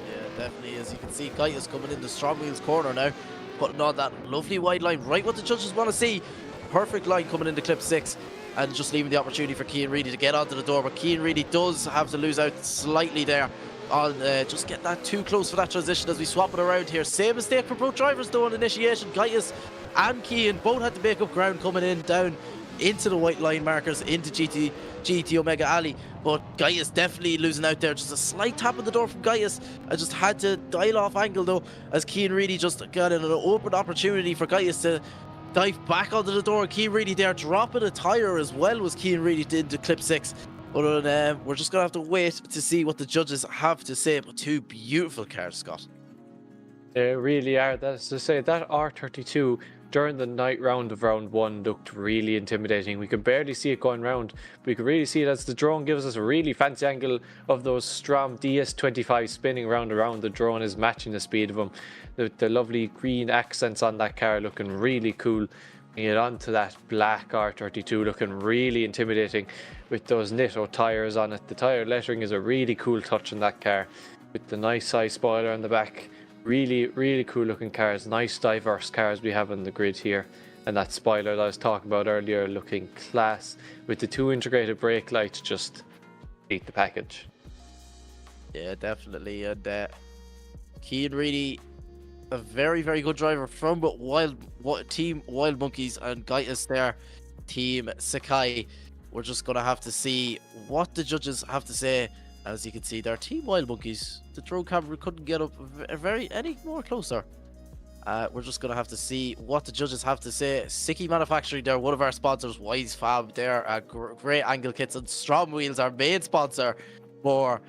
Yeah, definitely. As you can see, Gaius coming in the Strom Wheels corner now, putting on that lovely wide line, right what the judges want to see. Perfect line coming into clip 6, and just leaving the opportunity for Cian Reedy to get onto the door. But Cian Reedy does have to lose out slightly there on just get that too close for that transition as we swap it around here. Same mistake for both drivers though on initiation. Gaius and Cian both had to make up ground coming in down into the white line markers into GT Omega Alley, but Gaius definitely losing out there. Just a slight tap on the door from Gaius. I just had to dial off angle though, as Cian really just got an open opportunity for Gaius to dive back onto the door. Cian really there dropping a tire as well, was Cian really did to clip 6. But we're just gonna have to wait to see what the judges have to say. But two beautiful cars, Scott. They really are. That's to say, that R32 during the night round of round 1 looked really intimidating. We could barely see it going round. We could really see it as the drone gives us a really fancy angle of those Strom DS25 spinning round and round. The drone is matching the speed of them. The lovely green accents on that car looking really cool. We get onto that black R32 looking really intimidating with those Nitto tires on it. The tire lettering is a really cool touch in that car with the nice size spoiler on the back. Really cool looking cars, nice diverse cars we have on the grid here. And that spoiler that I was talking about earlier looking class with the 2 integrated brake lights, just beat the package. Yeah, definitely. And Cian really a very good driver from Team Wild Monkeys, and Gaius there, Team Sakai. We're just gonna have to see what the judges have to say. As you can see there, Team Wild Monkeys, the drone camera couldn't get up any more closer. We're just going to have to see what the judges have to say. Sikky Manufacturing there, one of our sponsors, Wise Fab there, great angle kits, and Strom Wheels, our main sponsor for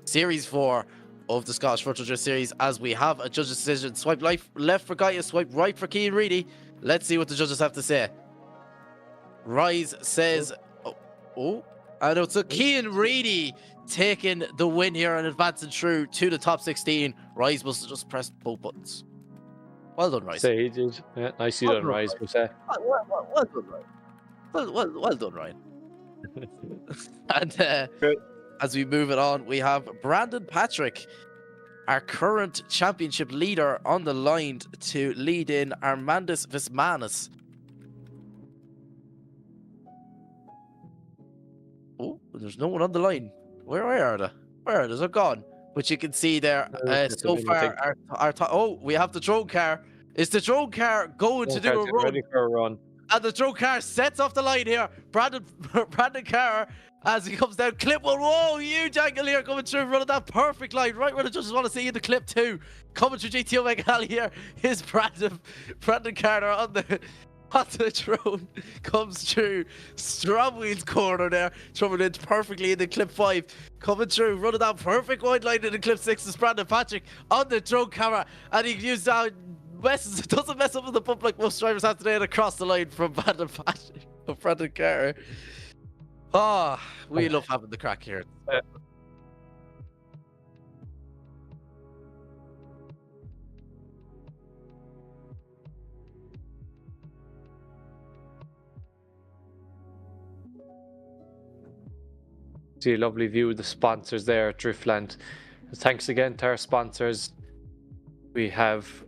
Series 4 of the Scottish Virtual Drift Series. As we have a judge's decision, swipe left for Gaius, swipe right for Cian Reedy. Let's see what the judges have to say. Rise says, and it's a Cian Reedy taking the win here and advancing through to the top 16. Rise must have just pressed both buttons. Well done, Rise. Say he did. Yeah, nicely done, Rise. But well done, Ryan. Well done, Ryan. And as we move it on, we have Brandon Patrick, our current championship leader, on the line to lead in Armandus Vismantas. Oh, there's no one on the line. Where are they? Where are they? They're gone. But you can see there, so far, we have the drone car. Is the drone car going to do a run? Ready for a run. And the drone car sets off the line here. Brandon Carr, as he comes down, clip one. Whoa, huge angle here coming through, running that perfect line. Right where the judges want to see in the clip two. Coming through GTO Mega here is Brandon Carter on the drone. Comes through Strom Wheels corner there. Throwing it perfectly in the clip 5. Coming through, running that perfect wide line in the clip 6 is Brandon Patrick on the drone camera. And he uses that. Doesn't mess up with the bump like most drivers have today, and across the line from Brandon Patrick of Brandon Carter. Oh, we love having the crack here. See a lovely view of the sponsors there at Driftland. Thanks again to our sponsors. We have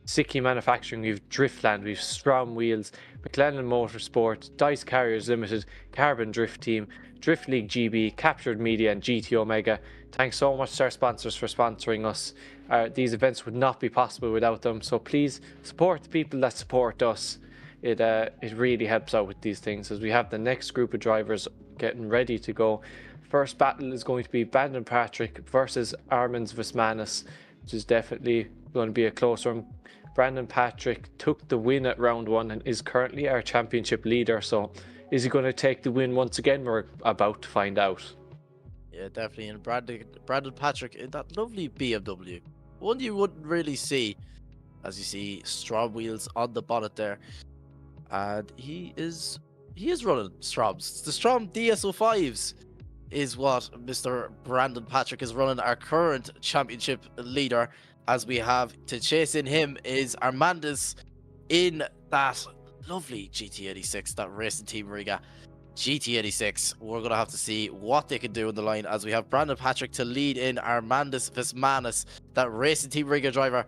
Sikky Manufacturing, we've Driftland, we've Strom Wheels, Mclellan Motorsport, Dyce Carriers Limited, Carbon Drift Team, Drift League GB, Kaptured Media and GTO Mega. Thanks so much to our sponsors for sponsoring us. These events would not be possible without them, so please support the people that support us. It really helps out with these things, as we have the next group of drivers getting ready to go. First battle is going to be Brandon Patrick versus Armin's Vismantas, which is definitely going to be a close one. Brandon Patrick took the win at round 1 and is currently our championship leader. So is he going to take the win once again? We're about to find out. Yeah, definitely. And Brandon Patrick in that lovely BMW. One you wouldn't really see, as you see Strom Wheels on the bonnet there. And he is running Stroms. The Strom DS05s is what Mr. Brandon Patrick is running, our current championship leader. As we have to chase in him is Armandus in that lovely GT86, that racing team Riga GT86. We're going to have to see what they can do in the line, as we have Brandon Patrick to lead in Armandus Vismantas, that racing team Riga driver.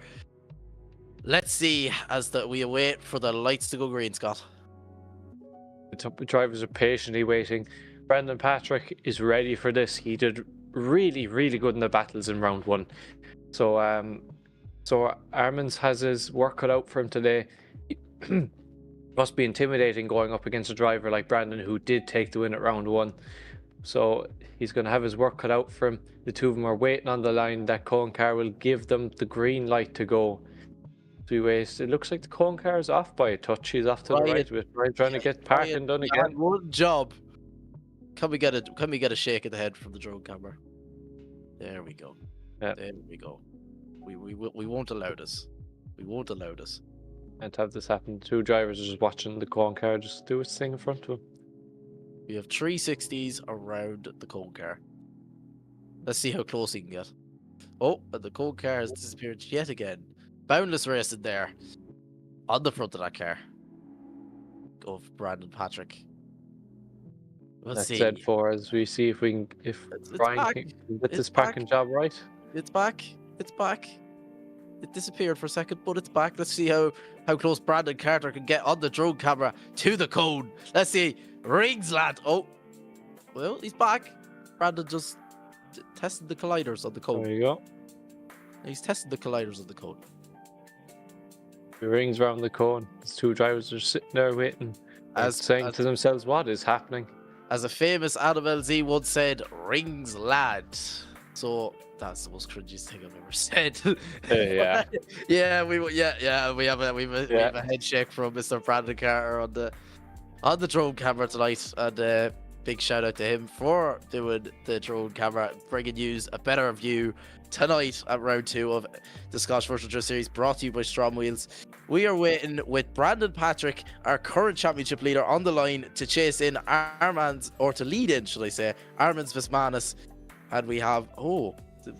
Let's see as we await for the lights to go green, Scott. The drivers are patiently waiting. Brandon Patrick is ready for this. He did really, really good in the battles in round 1. So Armin's has his work cut out for him today. Must be intimidating going up against a driver like Brandon, who did take the win at round 1. So he's going to have his work cut out for him. The two of them are waiting on the line. That cone car will give them the green light to go. It looks like the cone car is off by a touch. He's off to the right with Ryan trying to get parking done again. One job. Can we get a shake of the head from the drone camera? There we go. Yeah. There we go. We won't allow this. We won't allow this. And to have this happen, two drivers are just watching the cone car just do its thing in front of them. We have 360s around the cone car. Let's see how close he can get. Oh, and the cone car has disappeared yet again. Boundless racing there on the front of that car. Go for Brandon Patrick. Let's see. Z4 as we see if Ryan can get this parking job right. It's back. It's back. It disappeared for a second, but it's back. Let's see how close Brandon Carter can get on the drone camera to the cone. Let's see. Rings, lad. Oh, well, he's back. Brandon just tested the colliders on the cone. There you go. He's tested the colliders on the cone. The rings around the cone. These two drivers are sitting there waiting, saying to themselves, "What is happening?" As a famous Adam LZ once said, "Rings, lad." So that's the most cringiest thing I've ever said. Yeah. We have a head shake from Mr. Brandon Carter on the drone camera tonight, and big shout out to him for doing the drone camera, bringing you a better view tonight at round 2 of the Scottish Virtual Drift Series, brought to you by Strom Wheels. We are waiting with Brandon Patrick, our current championship leader, on the line to chase in to lead in, should I say, Armin's Vismantas. And we have,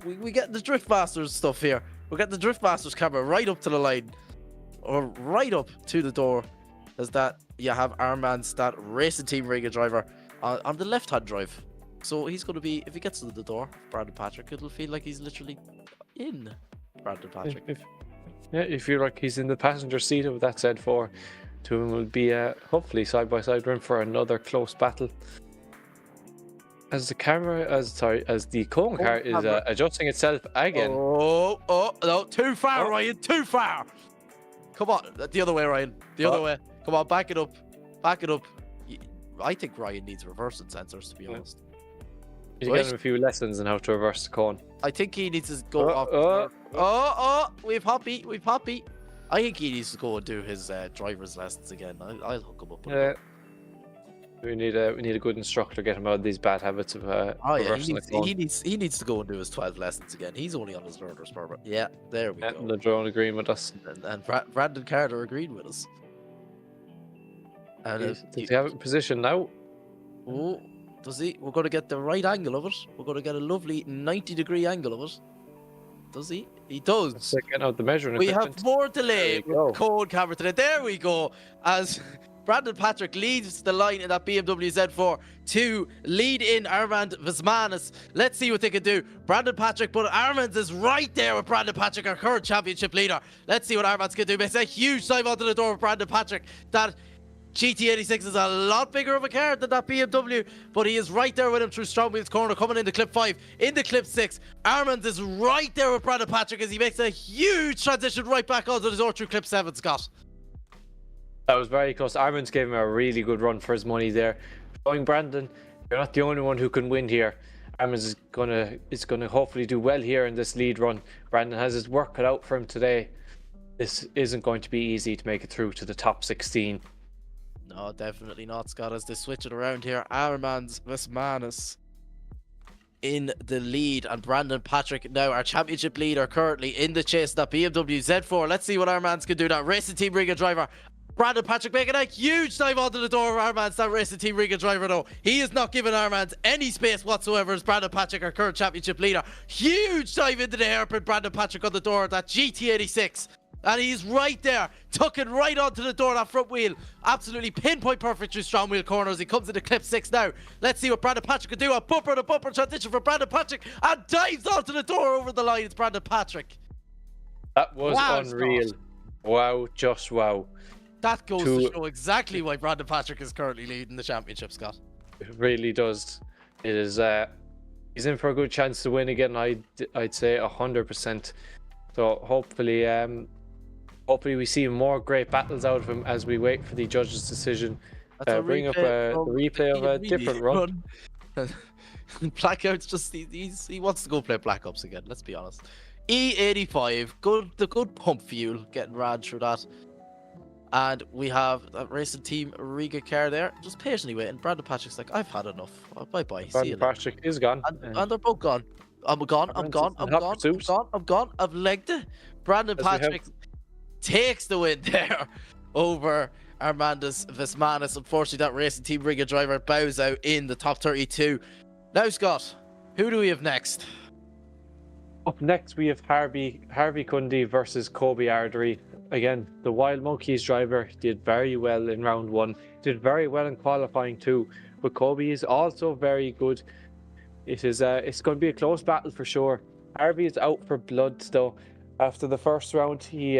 we get the Drift Masters stuff here. We got the Drift Masters camera right up to the line, or right up to the door, as that you have Armand's, that racing team Riga driver, on the left-hand drive. So he's going to be, if he gets to the door, Brandon Patrick, it'll feel like he's literally in Brandon Patrick. If you're like he's in the passenger seat of that Z4, two of them will be hopefully side by side room for another close battle. As the cone car is adjusting itself again. Oh, no, too far, Ryan, too far. Come on, the other way, Ryan, the other way. Come on, back it up. Back it up. I think Ryan needs reversing sensors, to be honest. He's getting him a few lessons on how to reverse the cone. I think he needs to go off. We've Hoppy. I think he needs to go and do his driver's lessons again. I'll hook him up. Yeah. We need a good instructor, get him out of these bad habits of reversing the cone. he needs to go and do his 12 lessons again. He's only on his learner's permit. Yeah, there we go. And the drone agreeing with us. And Brandon Carter agreed with us. And Does he have it in position now? Oh, does he? We're going to get the right angle of it. We're going to get a lovely 90-degree angle of it. Does he? He does. Let's get out the measuring We equipment. have more delay There you go. with code camera today. There we go. As Brandon Patrick leads the line in that BMW Z4 to lead in Armand Vismantas. Let's see what they can do. Brandon Patrick, but Armand is right there with Brandon Patrick, our current championship leader. Let's see what Armand's can do. Makes a huge dive onto the door of Brandon Patrick. That GT86 is a lot bigger of a car than that BMW, but he is right there with him through Strom Wheels corner, coming into clip 5, into clip 6. Armand is right there with Brandon Patrick as he makes a huge transition right back onto the door through clip 7, Scott. That was very close. Armand's gave him a really good run for his money there. Showing Brandon, you're not the only one who can win here. Armand is gonna hopefully do well here in this lead run. Brandon has his work cut out for him today. This isn't going to be easy to make it through to the top 16. No, definitely not, Scott, as they switch it around here. Armand Vismantas in the lead, and Brandon Patrick now our championship leader currently in the chase, that BMW Z4. Let's see what Armand's can do now. Racing Team Riga driver Brandon Patrick making a huge dive onto the door of Armand's, that Racing Team Riga driver though. He is not giving Armand any space whatsoever as Brandon Patrick, our current championship leader. Huge dive into the hairpin, Brandon Patrick on the door of that GT86. And he's right there, tucking right onto the door of that front wheel. Absolutely pinpoint perfect through Strom Wheel corners. He comes into clip 6 now. Let's see what Brandon Patrick can do. A bumper to bumper transition for Brandon Patrick, and dives onto the door over the line. It's Brandon Patrick. That was unreal. Scott. Wow, just wow. That goes to show exactly why Brandon Patrick is currently leading the championship, Scott. It really does. It is. He's in for a good chance to win again. I'd say 100%. So hopefully, hopefully we see more great battles out of him as we wait for the judge's decision. Bring up the replay of a different run. Blackout's just he wants to go play Black Ops again. Let's be honest. E85, the good pump fuel getting ran through that. And we have that Racing Team Riga car there, just patiently waiting. Brandon Patrick's like, I've had enough. Bye bye. See you later. Brandon Patrick is gone. And they're both gone. I'm gone. I've legged it. Brandon Patrick takes the win there over Armandus Vismantas. Unfortunately, that Racing Team Riga driver bows out in the top 32. Now, Scott, who do we have next? Up next, we have Harvey Cundy versus Kobe Ardrey. Again, the Wild Monkeys driver did very well in round 1. Did very well in qualifying too. But Kobe is also very good. It's going to be a close battle for sure. Harvey is out for blood still. After the first round, he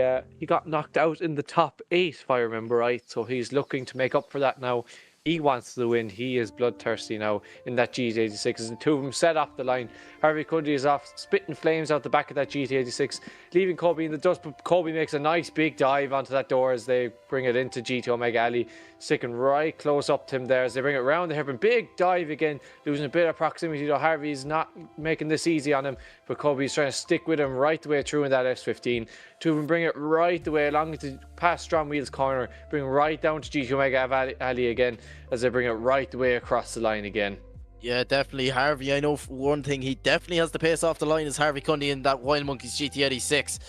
got knocked out in the top 8, if I remember right. So he's looking to make up for that now. He wants to win. He is bloodthirsty now in that GT86. As the two of them set off the line, Harvey Cundy is off, spitting flames out the back of that GT86, leaving Kobe in the dust. But Kobe makes a nice big dive onto that door as they bring it into GT Omega Alley, sticking right close up to him there as they bring it round the hairpin. Big dive again, losing a bit of proximity though. Harvey's not making this easy on him, but Kobe's trying to stick with him right the way through in that S15. Two of them bring it right the way along to past Strom Wheels corner, bring right down to GT Omega Alley again as they bring it right the way across the line again. Yeah, definitely Harvey. I know for one thing, he definitely has the pace off the line is Harvey Cundy in that Wild Monkeys GT86.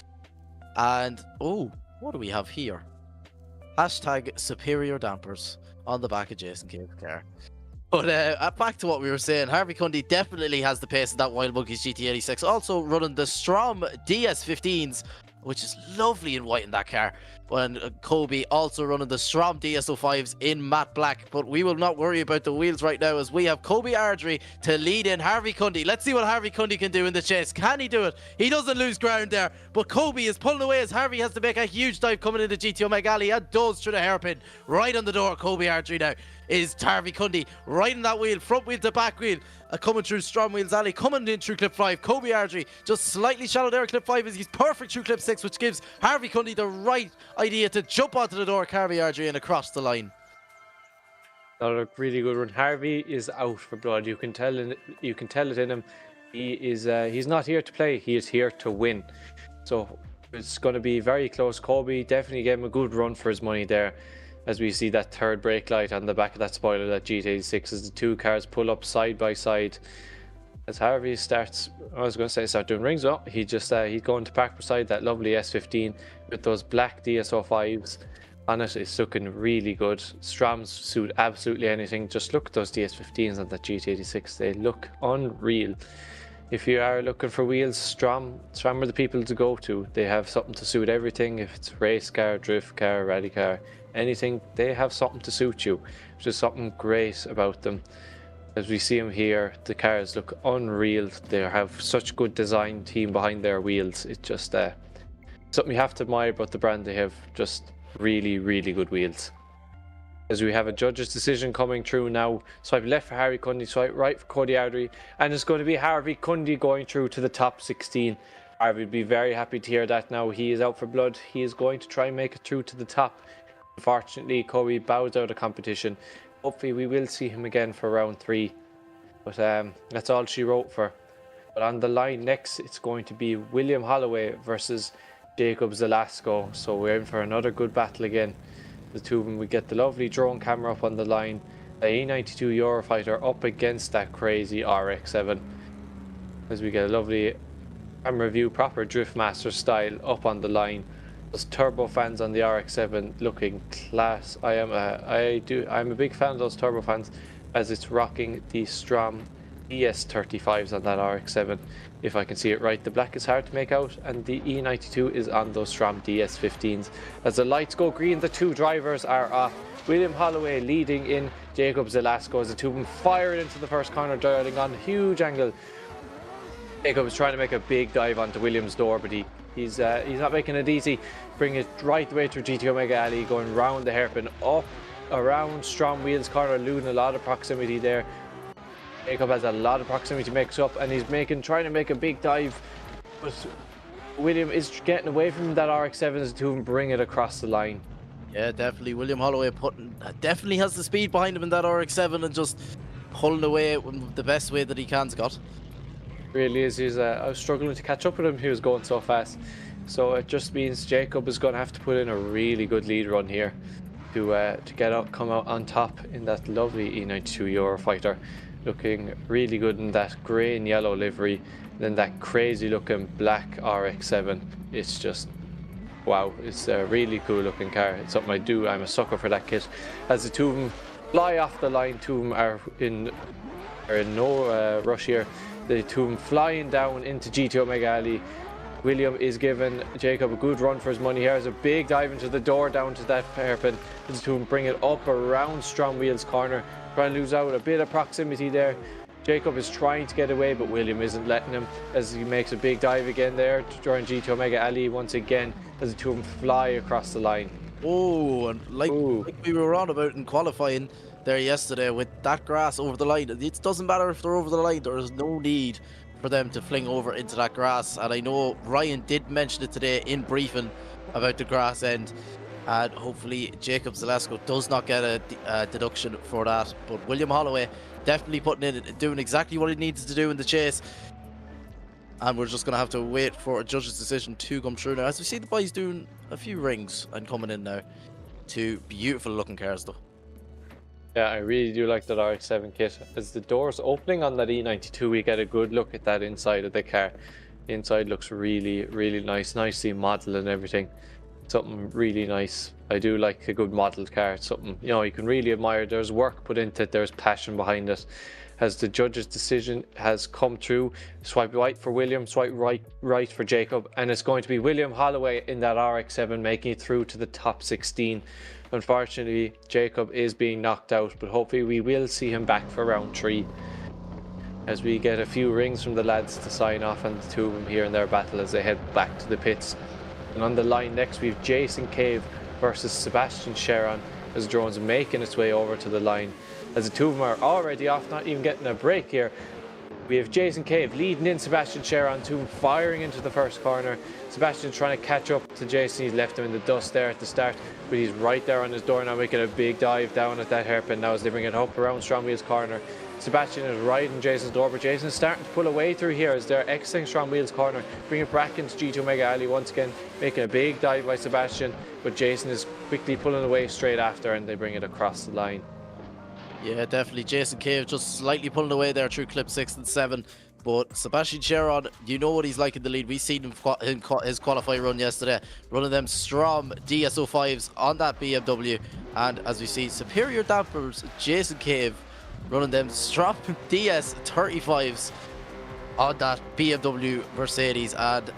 And, oh, what do we have here? Hashtag superior dampers on the back of Jason Cave's car. But back to what we were saying, Harvey Cundy definitely has the pace of that Wild Monkeys GT86. Also running the Strom DS15s, which is lovely in white in that car. And Kobe also running the Strom DS05s in matte black. But we will not worry about the wheels right now as we have Kobe Ardrey to lead in Harvey Cundy. Let's see what Harvey Cundy can do in the chase. Can he do it? He doesn't lose ground there. But Kobe is pulling away as Harvey has to make a huge dive coming into GT Omega Alley and does through the hairpin. Right on the door, Kobe Ardrey now. is Harvey Cundy, riding that wheel, front wheel to back wheel, coming through Strom Wheels alley, coming in through clip 5. Kobe Ardrey just slightly shallow there, clip 5 is he's perfect through clip 6, which gives Harvey Cundy the right idea to jump onto the door, Harvey Ardrey, and across the line. Another really good one. Harvey is out for blood. You can tell it in him. He is he's not here to play, he is here to win. So it's going to be very close. Kobe definitely gave him a good run for his money there, as we see that third brake light on the back of that spoiler, that GT86, as the two cars pull up side by side. As Harvey starts, I was going to say start doing rings. Oh, he's going to park beside that lovely S15 with those black DSO5s on it. It's looking really good. Stroms suit absolutely anything. Just look at those DS15s on that GT86. They look unreal. If you are looking for wheels, Strom are the people to go to. They have something to suit everything. If it's race car, drift car, rally car, anything, they have something to suit you, which is something great about them. As we see them here, the cars look unreal. They have such good design team behind their wheels. It's just something you have to admire about the brand. They have just really, really good wheels. As we have a judge's decision coming through now. Swipe left for Harvey Cundy, swipe right for Cody Ardrey, and it's going to be Harvey Cundy going through to the top 16. Harvey would be very happy to hear that now. He is out for blood. He is going to try and make it through to the top. Unfortunately, Kobe bows out of competition. Hopefully we will see him again for round 3. But that's all she wrote for. But on the line next, it's going to be William Holloway versus Jacob Laczkó. So we're in for another good battle again. The two of them, we get the lovely drone camera up on the line. The E92 Eurofighter up against that crazy RX-7. As we get a lovely camera view, proper Driftmaster style up on the line. Those turbo fans on the RX-7 looking class. I'm a big fan of those turbo fans, as it's rocking the Strom ES35s on that RX-7. If I can see it right, the black is hard to make out, and the E92 is on those Strom DS15s. As the lights go green, the two drivers are off. William Holloway leading in Jacob Laczkó as the two of them fire into the first corner, driving on a huge angle. Jacob is trying to make a big dive onto William's door, but he's not making it easy. Bring it right the way through GT Omega Alley, going round the hairpin, up around Strom Wheels corner, losing a lot of proximity there. Jacob has a lot of proximity mix up, and he's trying to make a big dive, but William is getting away from that RX-7 as the two of them bring it across the line. Yeah, definitely. William Holloway definitely has the speed behind him in that RX-7 and just pulling away the best way that he can, Scott. Really is. I was struggling to catch up with him. He was going so fast. So it just means Jacob is going to have to put in a really good lead run here to come out on top in that lovely E92 Eurofighter. Looking really good in that grey and yellow livery. Then that crazy looking black RX-7. It's just wow. It's a really cool looking car. It's something I do. I'm a sucker for that kit. As the two of them fly off the line, two of them are in no rush here. The two of them flying down into GT Omega Alley. William is giving Jacob a good run for his money here. There's a big dive into the door down to that hairpin. The two of them bring it up around Strom Wheels corner. Trying to lose out a bit of proximity there. Jacob is trying to get away, but William isn't letting him as he makes a big dive again there during GT Omega Alley once again as the two of them fly across the line. Oh, and like we were on about in qualifying there yesterday with that grass over the line. It doesn't matter if they're over the line. There is no need for them to fling over into that grass. And I know Ryan did mention it today in briefing about the grass end. And hopefully Jacob Laczkó does not get a deduction for that. But William Holloway definitely putting in it, doing exactly what he needs to do in the chase. And we're just going to have to wait for a judge's decision to come through now. As we see the boys doing a few rings and coming in now. Two beautiful looking cars though. Yeah, I really do like that RX-7 kit. As the doors opening on that E92, we get a good look at that inside of the car. The inside looks really, really nice. Nicely modelled and everything. Something really nice. I do like a good modelled car. It's something, you know, you can really admire. There's work put into it. There's passion behind it. As the judge's decision has come through, swipe right for William, swipe right for Jacob, and it's going to be William Holloway in that RX-7 making it through to the top 16. Unfortunately, Jacob is being knocked out, but hopefully we will see him back for round 3. As we get a few rings from the lads to sign off on the two of them here in their battle as they head back to the pits. And on the line next we have Jason Cave versus Sebastian Sheron as the drone's making its way over to the line. As the two of them are already off, not even getting a break here. We have Jason Cave leading in Sebastian Sheron, two firing into the first corner. Sebastian trying to catch up to Jason. He's left him in the dust there at the start, but he's right there on his door now, making a big dive down at that hairpin now as they bring it up around Strom Wheels corner. Sebastian is right in Jason's door, but Jason is starting to pull away through here as they're exiting Strom Wheels corner, bringing it back into G2 Mega Alley once again, making a big dive by Sebastian, but Jason is quickly pulling away straight after, and they bring it across the line. Yeah, definitely. Jason Cave just slightly pulling away there through clip 6 and 7. But Sebastian Sheron, you know what he's like in the lead. We've seen him his qualifying run yesterday, running them Strom DS05s on that BMW. And as we see, superior dampers, Jason Cave running them Strom DS35s on that BMW Mercedes. And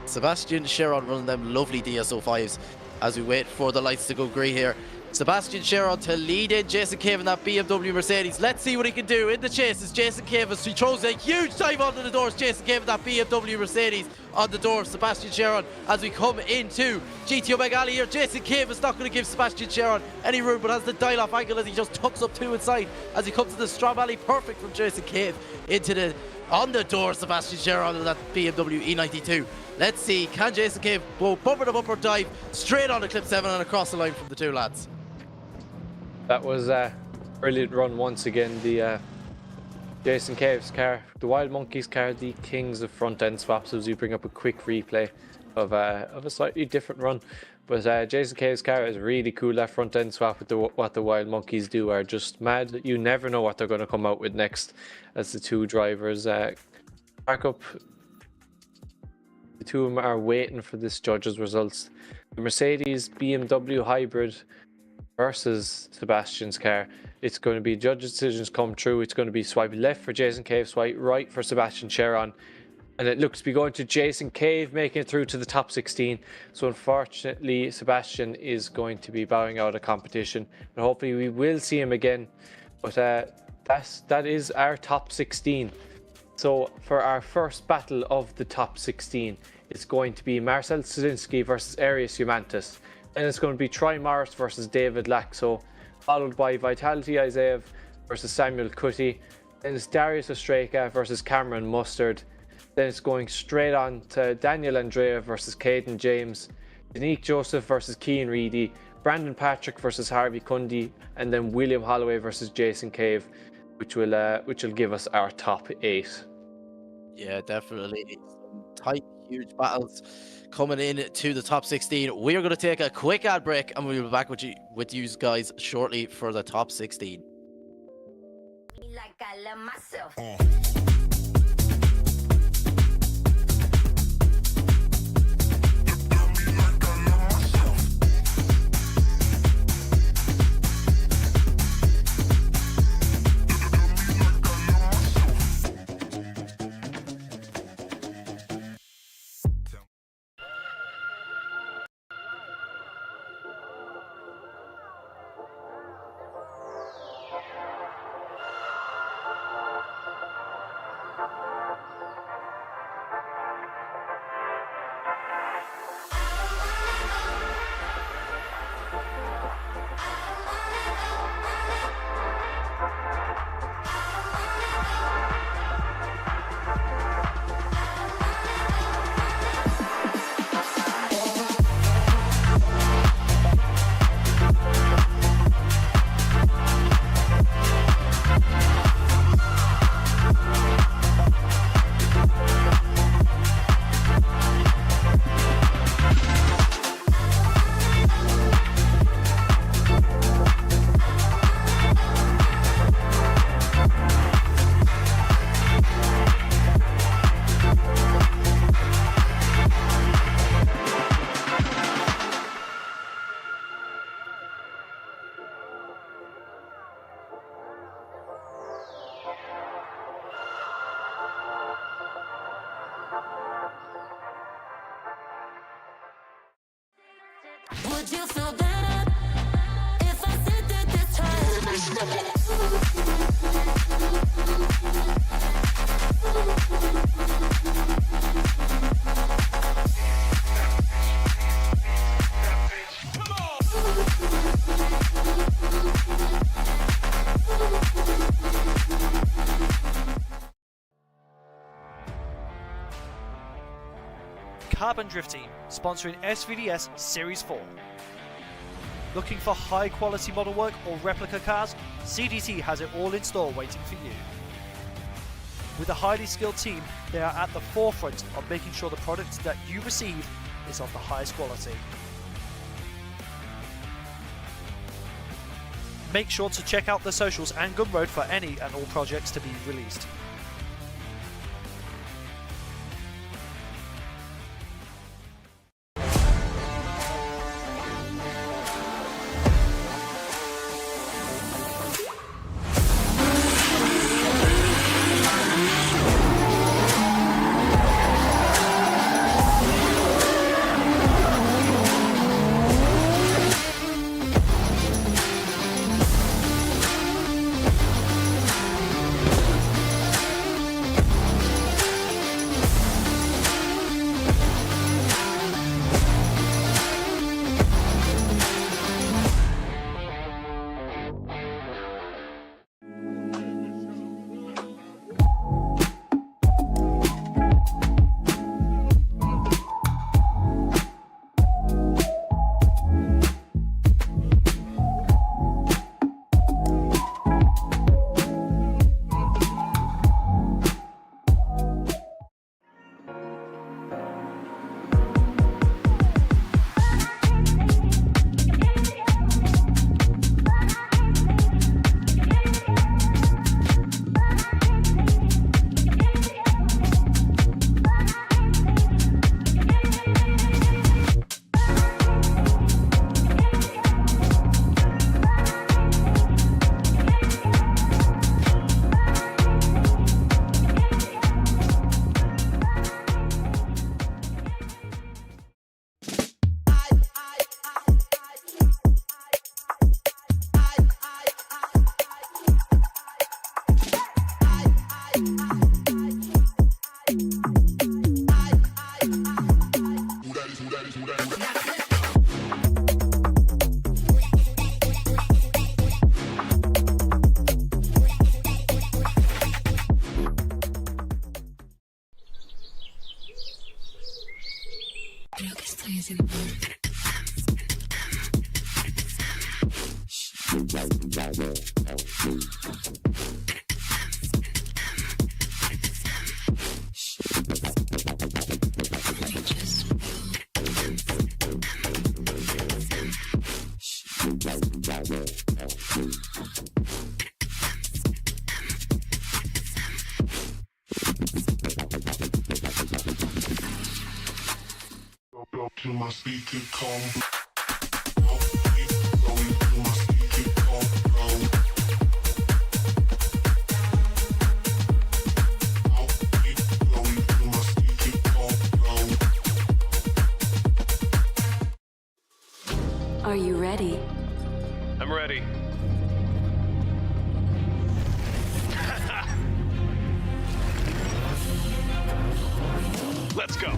Sebastian Sheron running them lovely DS05s as we wait for the lights to go green here. Sebastian Sheron to lead in Jason Cave in that BMW Mercedes. Let's see what he can do in the chase as Jason Cave, as he throws a huge dive onto the doors. Jason Cave in that BMW Mercedes on the door. Sebastian Sheron as we come into GTO Mega Alley here. Jason Cave is not going to give Sebastian Sheron any room, but has the dial off angle as he just tucks up two inside as he comes to the Strom Alley. Perfect from Jason Cave into the on the door. Sebastian Sheron in that BMW E92. Let's see, can Jason Cave go bumper to bumper dive straight on the clip 7 and across the line from the two lads? That was a brilliant run once again. The Jason Cave's car, the Wild Monkeys car, the kings of front end swaps, as we bring up a quick replay of a slightly different run. But Jason Cave's car is really cool. That front end swap with what the Wild Monkeys do are just mad. You never know what they're going to come out with next as the two drivers back up. The two of them are waiting for this judge's results. The Mercedes BMW hybrid versus Sebastian's car. It's going to be judges' decisions come true. It's going to be swipe left for Jason Cave, swipe right for Sebastian Sheron. And it looks to be going to Jason Cave, making it through to the top 16. So unfortunately, Sebastian is going to be bowing out of competition. And hopefully we will see him again. But that is our top 16. So for our first battle of the top 16, it's going to be Marcel Sadinski versus Arius Jomantas. And it's going to be Troy Morris versus David Laczkó, followed by Vitality Isaev versus Samuel Kuti. Then it's Darius Streika versus Cameron Mustard. Then it's going straight on to Daniel Andreev versus Caden James, Danique Joseph versus Cian Reedy, Brandon Patrick versus Harvey Cundy, and then William Holloway versus Jason Cave, which will give us our top 8. Yeah, definitely. Some tight, huge battles coming in to the top 16. We are going to take a quick ad break and we'll be back with you guys shortly for the top 16. Like I love myself. Would you feel better if I said that this time? Carbon Drift Team, sponsoring SVDS Series 4. Looking for high quality model work or replica cars? CDT has it all in store waiting for you. With a highly skilled team, they are at the forefront of making sure the product that you receive is of the highest quality. Make sure to check out the socials and Gumroad for any and all projects to be released. Up to my speaker combo. Going to my speaker combo. Going to my speaker combo. Are you ready? I'm ready. Let's go.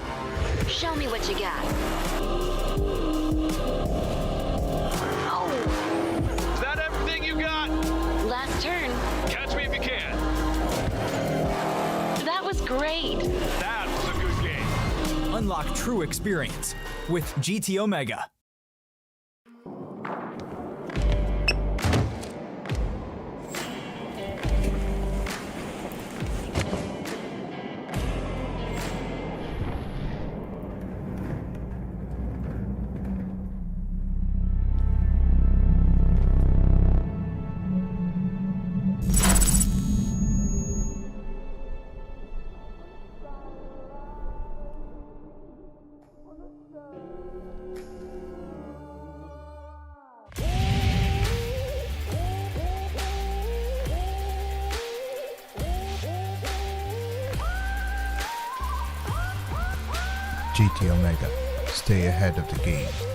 Show me what you got. Oh, Is that everything you got? last turn. Catch me if you can. That was great. That was a good game. Unlock true experience with GT Omega. GT Omega. Stay ahead of the game.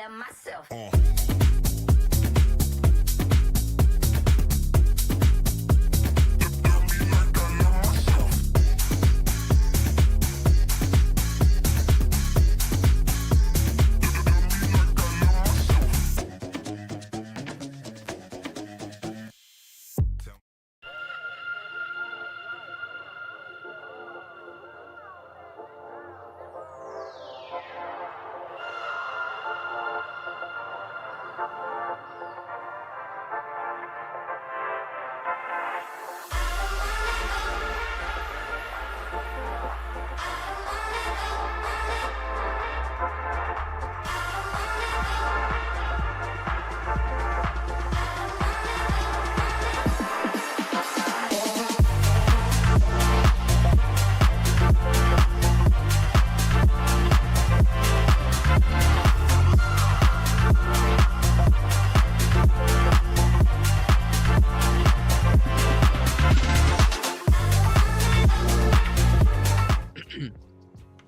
love myself.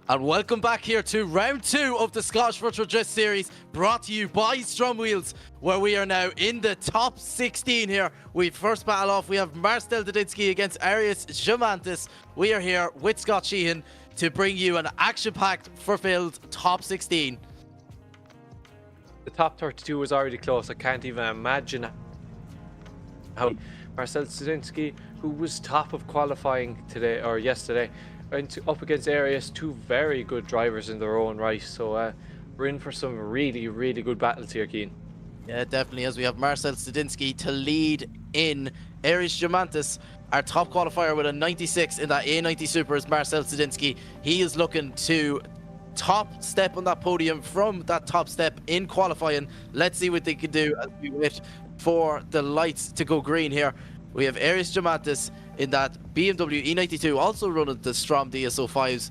And welcome back here to round 2 of the Scottish Virtual Drift Series, brought to you by Strom Wheels, where we are now in the top 16 here. We first battle off, we have Marcel Sadinski against Arius Jomantas. We are here with Scott Sheehan to bring you an action-packed, fulfilled top 16. The top 32 was already close. I can't even imagine how Marcel Sadinski, who was top of qualifying today or yesterday, up against Arius, two very good drivers in their own right. So we're in for some really, really good battles here, Keane. Yeah, definitely, as we have Marcel Sadinski to lead in. Arius Jomantas, our top qualifier with a 96 in that A90 Super, is Marcel Sadinski. He is looking to top step on that podium from that top step in qualifying. Let's see what they can do as we wait for the lights to go green here. We have Arius Jomantas in that BMW E92, also running the Strom DSO5s,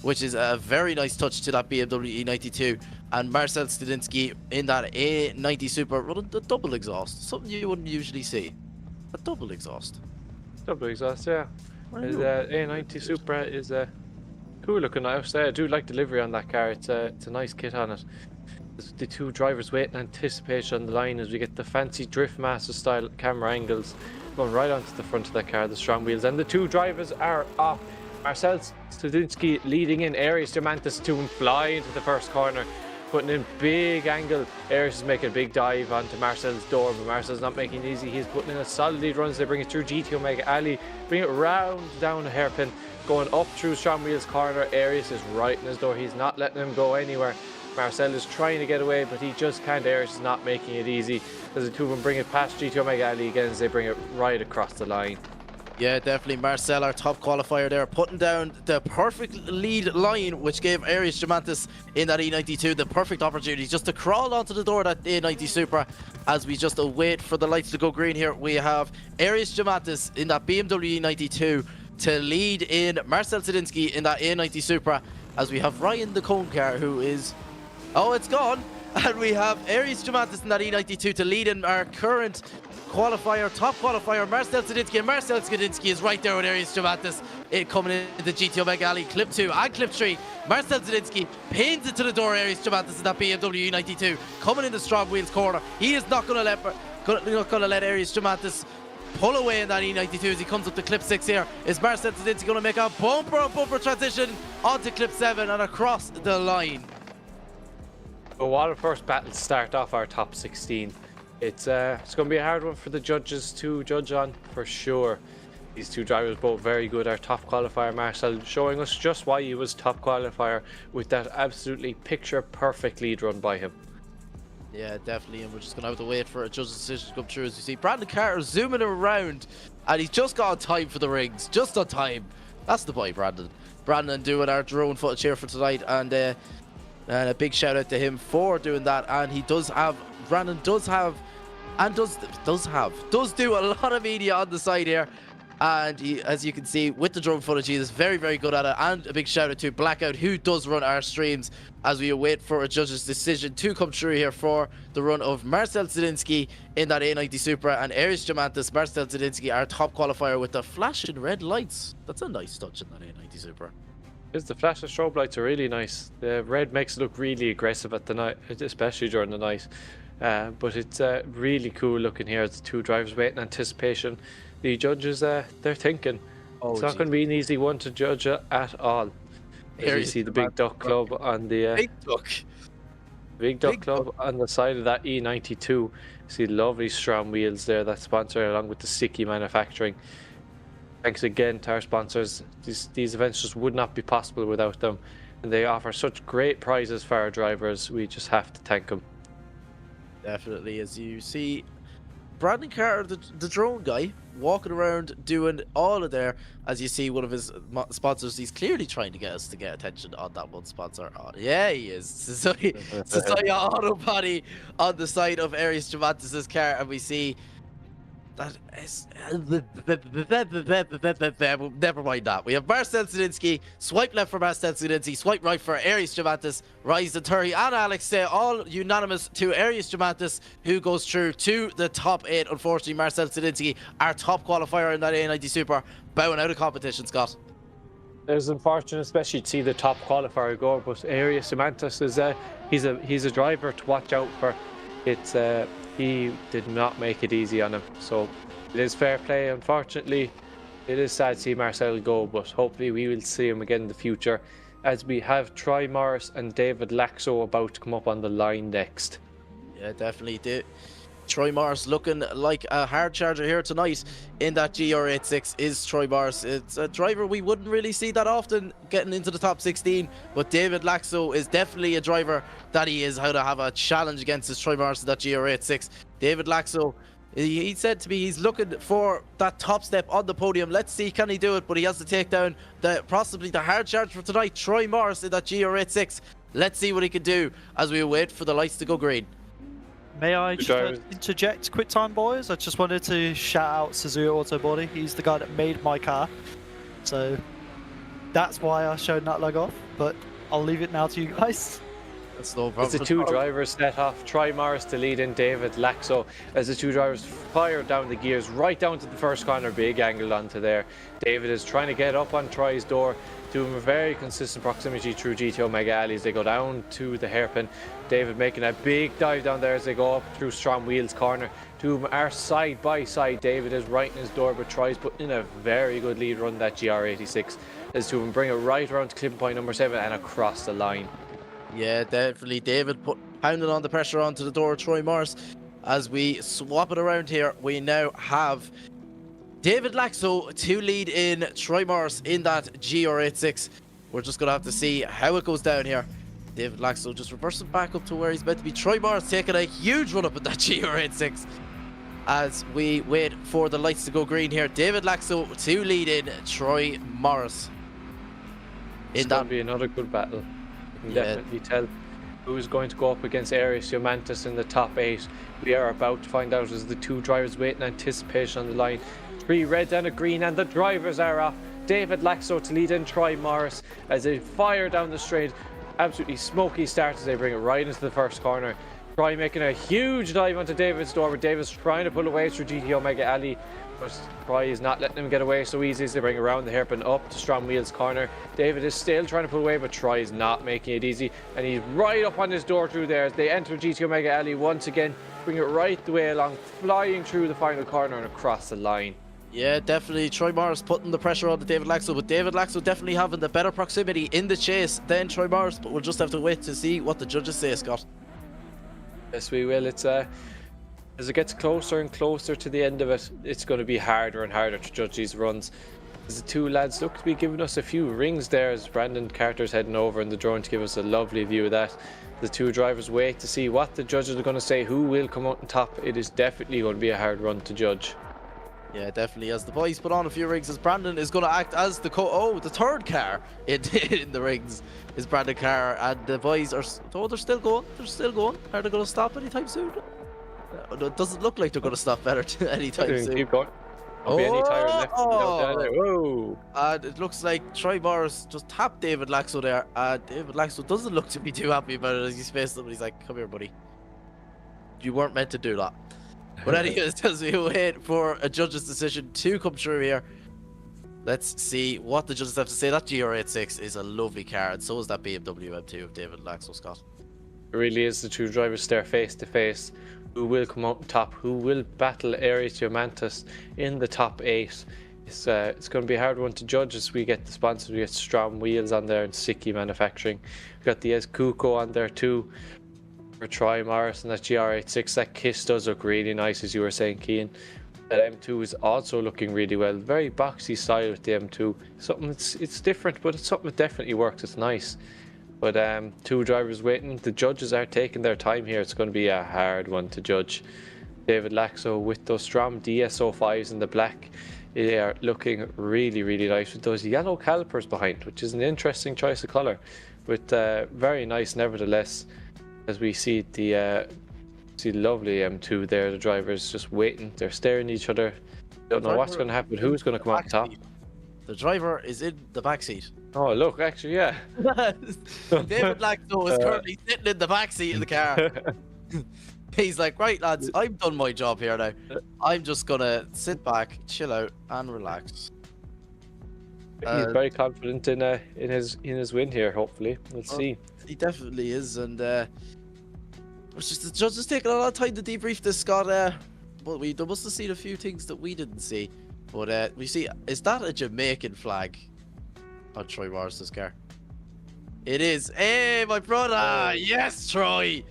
which is a very nice touch to that BMW E92. And Marcel Sadinski in that A90 Super running the double exhaust, something you wouldn't usually see. A double exhaust. Double exhaust, yeah. A90 Supra is cool looking. I do like the livery on that car. It's a nice kit on it. The two drivers wait in anticipation on the line as we get the fancy Drift Master style camera angles going right onto the front of that car, the Strom Wheels. And the two drivers are off. Marcel Sadinski leading in, Arius Jomantas to him, fly into the first corner, putting in big angle. Arius is making a big dive onto Marcel's door, but Marcel's not making it easy. He's putting in a solid lead run as they bring it through GT Omega Alley, bring it round down a hairpin, going up through Strom Wheels corner. Arius is right in his door. He's not letting him go anywhere. Marcel is trying to get away, but he just can't. Arius is not making it easy as the two of them bring it past GT Omega Alley again as they bring it right across the line. Yeah, definitely. Marcel, our top qualifier there, putting down the perfect lead line, which gave Arius Jomantas in that E92 the perfect opportunity just to crawl onto the door of that A90 Supra. As we just await for the lights to go green here, we have Arius Jomantas in that BMW E92 to lead in Marcel Sadinski in that A90 Supra, as we have Ryan the Cone car, who is... oh, it's gone! And we have Arius Jomantas in that E92 to lead in our current qualifier, top qualifier, Marcel Sadinski. And Marcel Sadinski is right there with Arius Jomantas coming into GT Omega Alley. Clip 2 and clip 3. Marcel Sadinski pins it to the door. Arius Jomantas in that BMW E92 coming in the Strom Wheels corner. He is not going to let Arius Jomantas pull away in that E92 as he comes up to clip 6 here. Is Marcel Sadinski going to make a bumper transition onto clip 7 and across the line? But while the first battles start off our top 16, it's going to be a hard one for the judges to judge on, for sure. These two drivers both very good. Our top qualifier, Marcel, showing us just why he was top qualifier with that absolutely picture-perfect lead run by him. Yeah, definitely, and we're just going to have to wait for a judge's decision to come through. As you see Brandon Carter zooming around, and he's just got on time for the rings. Just on time. That's the boy, Brandon. Brandon doing our drone footage here for tonight, and a big shout out to him for doing that. And he does have, Brandon does have, and does do a lot of media on the side here. And he, as you can see with the drone footage, he is very, very good at it. And a big shout out to Blackout, who does run our streams, as we await for a judge's decision to come through here for the run of Marcel Sadinski in that A90 Supra and Arius Jomantas. Marcel Sadinski, our top qualifier with the flashing red lights. That's a nice touch in that A90 Supra. The flash and strobe lights are really nice. The red makes it look really aggressive at the night, especially during the night. But it's really cool looking here. It's two drivers waiting anticipation. The judges, they're thinking. Oh, it's not going to be an easy one to judge at all. Here you see the Big Duck Club on the Big Duck Club on the side of that E92. You see lovely Strom Wheels there that sponsor along with the Sikky Manufacturing. Thanks again to our sponsors. These events just would not be possible without them, and they offer such great prizes for our drivers. We just have to thank them. Definitely, as you see, Brandon Carter, the drone guy, walking around doing all of there. As you see, one of his sponsors, he's clearly trying to get us to get attention on that one sponsor. Oh, yeah, he is. Society Auto Body on the side of Arias Jomantas' car, and we see that is never mind that. We have Marcel Sadinski, swipe left for Marcel Sadinski, swipe right for Arias Jomantas, Rise and Turi and Alex Day, all unanimous to Arias Jomantas, who goes through to the top 8. Unfortunately, Marcel Sadinski, our top qualifier in that A90 Super, bowing out of competition, Scott. It was unfortunate, especially to see the top qualifier go, but Arias Jomantas is he's a driver to watch out for. It's he did not make it easy on him, so it is fair play. Unfortunately, it is sad to see Marcel go, but hopefully we will see him again in the future, as we have Troy Morris and David Laczkó about to come up on the line next. Yeah, definitely. Troy Morris looking like a hard charger here tonight in that GR86 is Troy Morris. It's a driver we wouldn't really see that often getting into the top 16, but David Laczkó is definitely a driver that he is how to have a challenge against his Troy Morris in that GR86. David Laczkó, he said to me he's looking for that top step on the podium. Let's see, can he do it? But he has to take down possibly the hard charge for tonight, Troy Morris in that GR86. Let's see what he can do as we wait for the lights to go green. May I just interject quick time, boys? I just wanted to shout out Suzuki Auto Body. He's the guy that made my car. So that's why I showed that leg off, but I'll leave it now to you guys. That's no problem. As the two drivers set off, Troy Morris to lead in David Laczkó, as the two drivers fire down the gears right down to the first corner, big angle onto there. David is trying to get up on Troy's door, doing a very consistent proximity through GTO Mega Alley as they go down to the hairpin. David making a big dive down there as they go up through Strom Wheels corner. Two of them are side by side. David is right in his door, but Troy's putting in a very good lead run that GR86 as two of them bring it right around to clipping point number 7 and across the line. Yeah, definitely. David pounding on the pressure onto the door of Troy Morris. As we swap it around here, we now have David Laczkó to lead in Troy Morris in that GR86. We're just going to have to see how it goes down here. David Laczkó just reversing back up to where he's meant to be. Troy Morris taking a huge run up at that GR86 as we wait for the lights to go green here. David Laczkó to lead in Troy Morris. It's going to be another good battle. You can definitely tell who's going to go up against Arias Jomantas in the top 8. We are about to find out as the two drivers wait in anticipation on the line. 3 red and a green, and the drivers are off. David Laczkó to lead in Troy Morris as they fire down the straight. Absolutely smoky start as they bring it right into the first corner. Troy making a huge dive onto David's door, but David's trying to pull away through GTO Mega Alley, but Troy is not letting him get away so easy as they bring around the hairpin up to Strom Wheels corner. David is still trying to pull away, but Troy is not making it easy, and he's right up on his door through there as they enter GTO Mega Alley once again, bring it right the way along, flying through the final corner and across the line. Yeah, definitely. Troy Morris putting the pressure on to David Laczkó, but David Laczkó definitely having the better proximity in the chase than Troy Morris, but we'll just have to wait to see what the judges say, Scott. Yes, we will. It's as it gets closer and closer to the end of it, it's going to be harder and harder to judge these runs. As the two lads look to be giving us a few rings there as Brandon Carter's heading over in the drone to give us a lovely view of that. The two drivers wait to see what the judges are going to say, who will come out on top. It is definitely going to be a hard run to judge. Yeah, definitely. As the boys put on a few rings, as Brandon is going to act as the third car in the rings is Brandon Carr, and the boys are they're still going. Are they going to stop anytime soon? It doesn't look like they're going to stop anytime soon. Keep going. Be any tire left. Whoa! And it looks like Troy Morris just tapped David Laczkó there, and David Laczkó doesn't look to be too happy about it as he's faced them. He's like, "Come here, buddy. You weren't meant to do that." But anyways, as we wait for a judge's decision to come through here, Let's see what the judges have to say. That GR86 is a lovely car, and so is that BMW M2 of David Laczkó, Scott. It really is the two drivers there face to face. Who will come out on top? Who will battle Aries Jomantas in the top 8? It's going to be a hard one to judge as we get the sponsors. We get Strom Wheels on there and Sikky Manufacturing. We've got the Laczkó on there too for Troy Morris and that GR86. That KISS does look really nice, as you were saying, Cian. That M2 is also looking really well. Very boxy style with the M2. Something it's different, but it's something that definitely works. It's nice. But two drivers waiting. The judges are taking their time here. It's going to be a hard one to judge. David Laczkó with those Strom DS05s in the black. They are looking really, really nice with those yellow calipers behind, which is an interesting choice of colour. But very nice nevertheless, as we see the lovely M2 there. The drivers just waiting. They're staring at each other. Don't know what's going to happen. Who's going to come out top? The driver is in the back seat. Oh, look, actually, yeah. David Laczkó is currently sitting in the back seat of the car. He's like, right, lads, I've done my job here now. I'm just going to sit back, chill out, and relax. He's very confident in his win here, hopefully. We'll see. He definitely is, and it's just the judges taking a lot of time to debrief this, Scott. But they must have seen a few things that we didn't see. But we see, is that a Jamaican flag on Troy Morris's car? It is. Hey, my brother! Yes, Troy!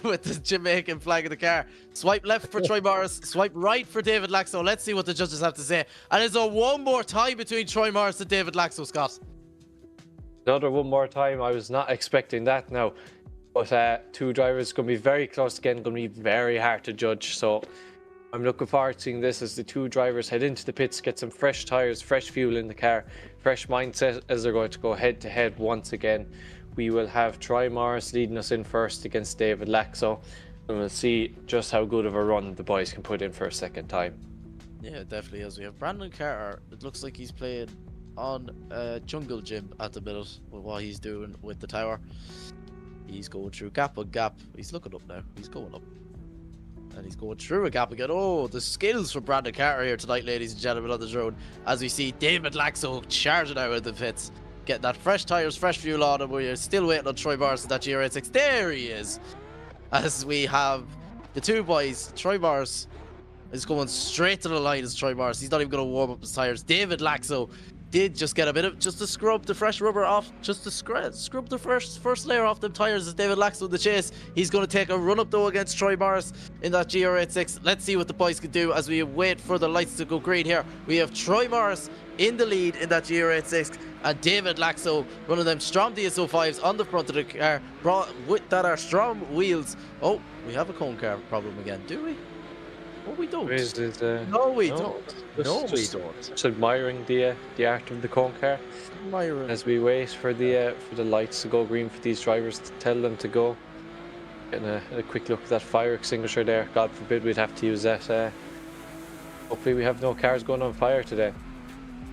With the Jamaican flag in the car. Swipe left for Troy Morris, swipe right for David Laczkó. Let's see what the judges have to say. And it's a one more tie between Troy Morris and David Laczkó, Scott. Another one more time. I was not expecting that now. But two drivers going to be very close again, going to be very hard to judge. So I'm looking forward to seeing this as the two drivers head into the pits, get some fresh tyres, fresh fuel in the car, fresh mindset as they're going to go head to head once again. We will have Troy Morris leading us in first against David Laczkó, and we'll see just how good of a run the boys can put in for a second time. Yeah, definitely is. We have Brandon Carter. It looks like he's playing on Jungle Gym at the minute with what he's doing with the tower. He's going through gap on gap. He's looking up now. He's going up. And he's going through a gap again. Oh, the skills from Brandon Carter here tonight, ladies and gentlemen, on the road. As we see David Laczkó charging out of the pits. Getting that fresh tyres, fresh fuel on him. We're still waiting on Troy Morris and that GR86. There he is. As we have the two boys. Troy Morris is going straight to the line as Troy Morris. He's not even going to warm up his tyres. David Laczkó did just get a bit of, just to scrub the fresh rubber off, just to scrub the first layer off them tyres as David Laczkó in the chase. He's going to take a run up though against Troy Morris in that GR86. Let's see what the boys can do as we wait for the lights to go green here. We have Troy Morris in the lead in that GR86 and David Laczkó running them Strom DS05s on the front of the car, brought with that are Strom Wheels. Oh, we have a cone car problem again, do we? Oh, we don't. No, we don't. No, we don't. Just admiring the art of the cone car. Admiring. As we wait for the lights to go green for these drivers to tell them to go. Getting a quick look at that fire extinguisher there. God forbid we'd have to use that. Hopefully we have no cars going on fire today.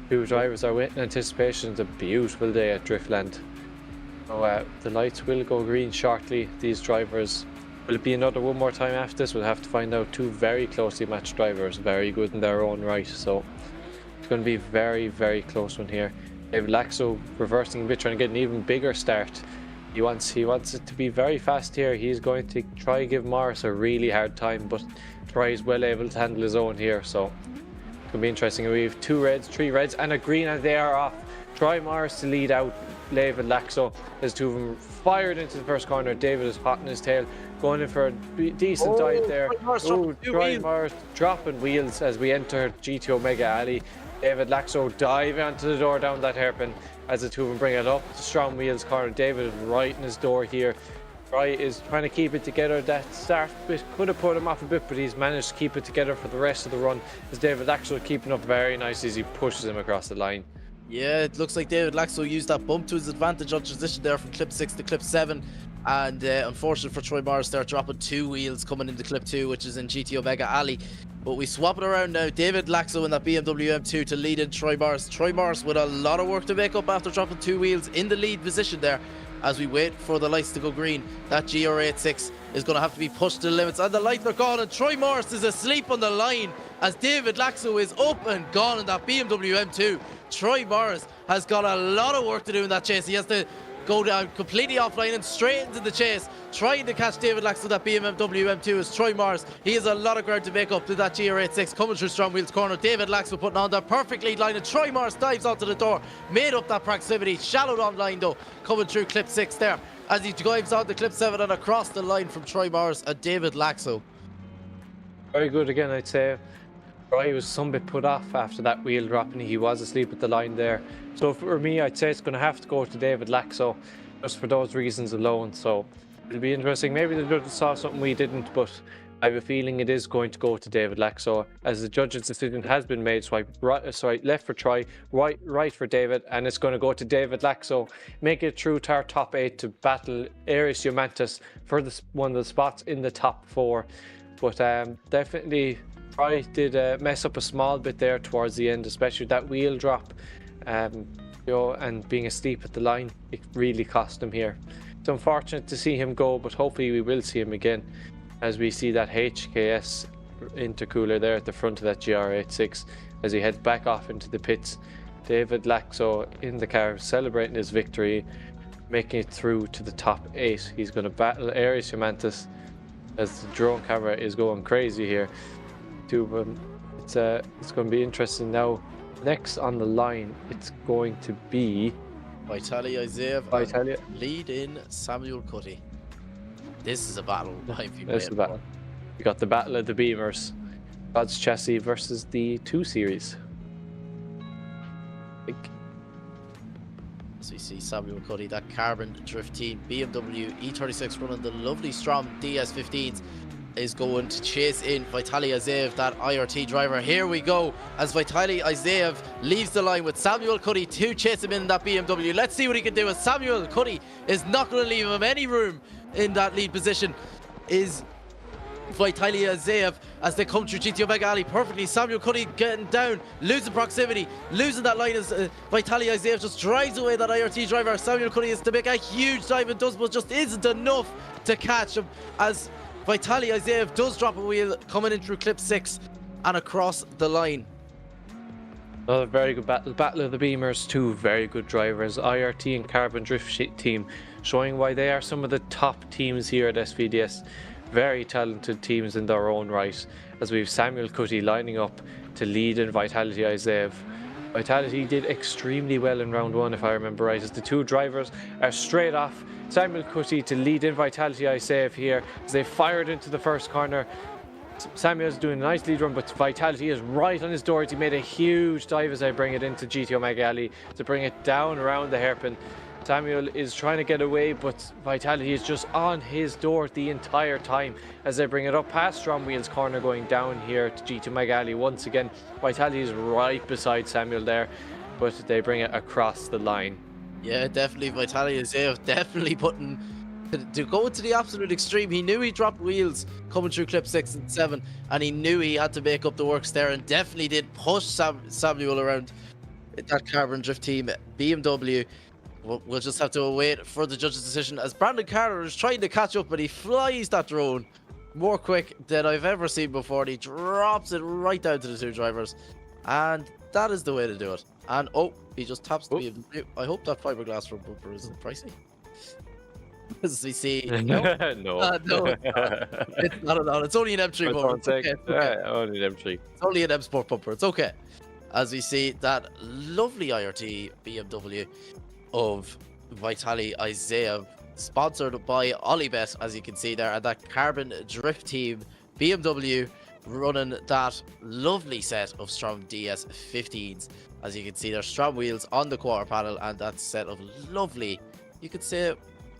Two drivers are waiting in anticipation. It's a beautiful day at Driftland. So the lights will go green shortly. These drivers. Will it be another one more time after this? We'll have to find out. Two very closely matched drivers, very good in their own right. So it's going to be a very, very close one here. David Laczkó reversing a bit, trying to get an even bigger start. He wants it to be very fast here. He's going to try and give Morris a really hard time, but Troy is well able to handle his own here. So it's going to be interesting. We have two reds, three reds, and a green, and they are off. Troy Morris to lead out David Laczkó as two of them fired into the first corner. David is hot in his tail, going in for a decent dive there. Troy Morris dropping wheels as we enter GT Omega Alley. David Laczkó diving onto the door down that hairpin as the two of them bring it up to Strom Wheels corner. David is right in his door here. Troy is trying to keep it together. That start bit could have put him off a bit, but he's managed to keep it together for the rest of the run as David Laczkó keeping up very nicely as he pushes him across the line. Yeah, it looks like David Laczkó used that bump to his advantage on transition there from clip 6 to clip 7. And unfortunate for Troy Morris, they're dropping two wheels coming into clip 2, which is in GT Omega Alley. But we swap it around now. David Laczkó in that BMW M2 to lead in Troy Morris. Troy Morris with a lot of work to make up after dropping two wheels in the lead position there. As we wait for the lights to go green, that GR86 is going to have to be pushed to the limits. And the lights are gone and Troy Morris is asleep on the line. as David Laczkó is up and gone in that BMW M2. Troy Morris has got a lot of work to do in that chase. He has to go down completely offline and straight into the chase, trying to catch David Laczkó, that BMW M2 is Troy Morris. He has a lot of ground to make up to that GR86 coming through Strom Wheels corner. David Laczkó putting on the perfect lead line, and Troy Morris dives onto the door, made up that proximity, shallowed on line though, coming through clip 6 there, as he dives on to clip 7 and across the line from Troy Morris and David Laczkó. Very good again, I'd say. Troy was some bit put off after that wheel drop, and he was asleep at the line there. So for me, I'd say it's going to have to go to David Laczkó, just for those reasons alone. So it'll be interesting. Maybe the judges saw something we didn't, but I have a feeling it is going to go to David Laczkó, as the judge's decision has been made. So left for Troy, right for David, and it's going to go to David Laczkó. Make it through to our top 8 to battle Aries Jomantas for one of the spots in the top 4. But definitely Troy did mess up a small bit there towards the end, especially that wheel drop, you know, and being asleep at the line. It really cost him here. It's unfortunate to see him go, but hopefully we will see him again, as we see that HKS intercooler there at the front of that GR86 as he heads back off into the pits. David Laczkó in the car celebrating his victory, making it through to the top 8. He's going to battle Aries Jomantas, as the drone camera is going crazy here. It's going to be interesting now. Next on the line, it's going to be Vitaly Isaev lead in Samuel Kuti. This is a battle. This is a battle. We got the battle of the Beamers, God's Chassis versus the 2 Series. So we see Samuel Kuti, that carbon drift team, BMW E36 running the lovely Strom DS15s, is going to chase in Vitaly Isaev, that IRT driver. Here we go, as Vitaly Isaev leaves the line with Samuel Kuti to chase him in that BMW. Let's see what he can do, as Samuel Kuti is not going to leave him any room in that lead position. Is Vitaly Isaev as they come through GTO Mega Alley perfectly. Samuel Kuti getting down, losing proximity, losing that line as Vitaly Isaev just drives away that IRT driver. Samuel Kuti is to make a huge dive and does, but just isn't enough to catch him, as Vitaly Isaev does drop a wheel coming in through clip 6 and across the line. Another very good battle of the Beamers. 2 very good drivers, IRT and Carbon Drift team, showing why they are some of the top teams here at SVDS. Very talented teams in their own right, as we have Samuel Kuti lining up to lead in Vitaly Isaev. Vitality did extremely well in round 1, if I remember right, as the 2 drivers are straight off. Samuel Kuti to lead in Vitaly Isaev here as they fired into the first corner. Samuel's doing a nice lead run, but Vitality is right on his doors. He made a huge dive as I bring it into GTO Mega Alley to bring it down around the hairpin. Samuel is trying to get away, but Vitality is just on his door the entire time as they bring it up past Strom Wheels corner, going down here to GTO Mega Alley once again. Vitality is right beside Samuel there, but they bring it across the line. Yeah, definitely Vitaly Isaev definitely putting to go to the absolute extreme. He knew he dropped wheels coming through clip 6 and 7, and he knew he had to make up the works there, and definitely did push Samuel around that carbon drift team BMW. We'll just have to await for the judge's decision, as Brandon Carter is trying to catch up, but he flies that drone more quick than I've ever seen before, and he drops it right down to the 2 drivers, and that is the way to do it. And oh, he just taps the BMW. I hope that fiberglass front bumper isn't pricey. As we see, no, no, no, it's not at all. It's only an M3 bumper. It's okay. Only an M3. It's only an M Sport bumper. It's okay. As we see that lovely IRT BMW of Vitaly Isaev, sponsored by Olibet, as you can see there, and that carbon drift team BMW running that lovely set of Strom DS15s. As you can see, there's Strom Wheels on the quarter panel, and that set of lovely, you could say,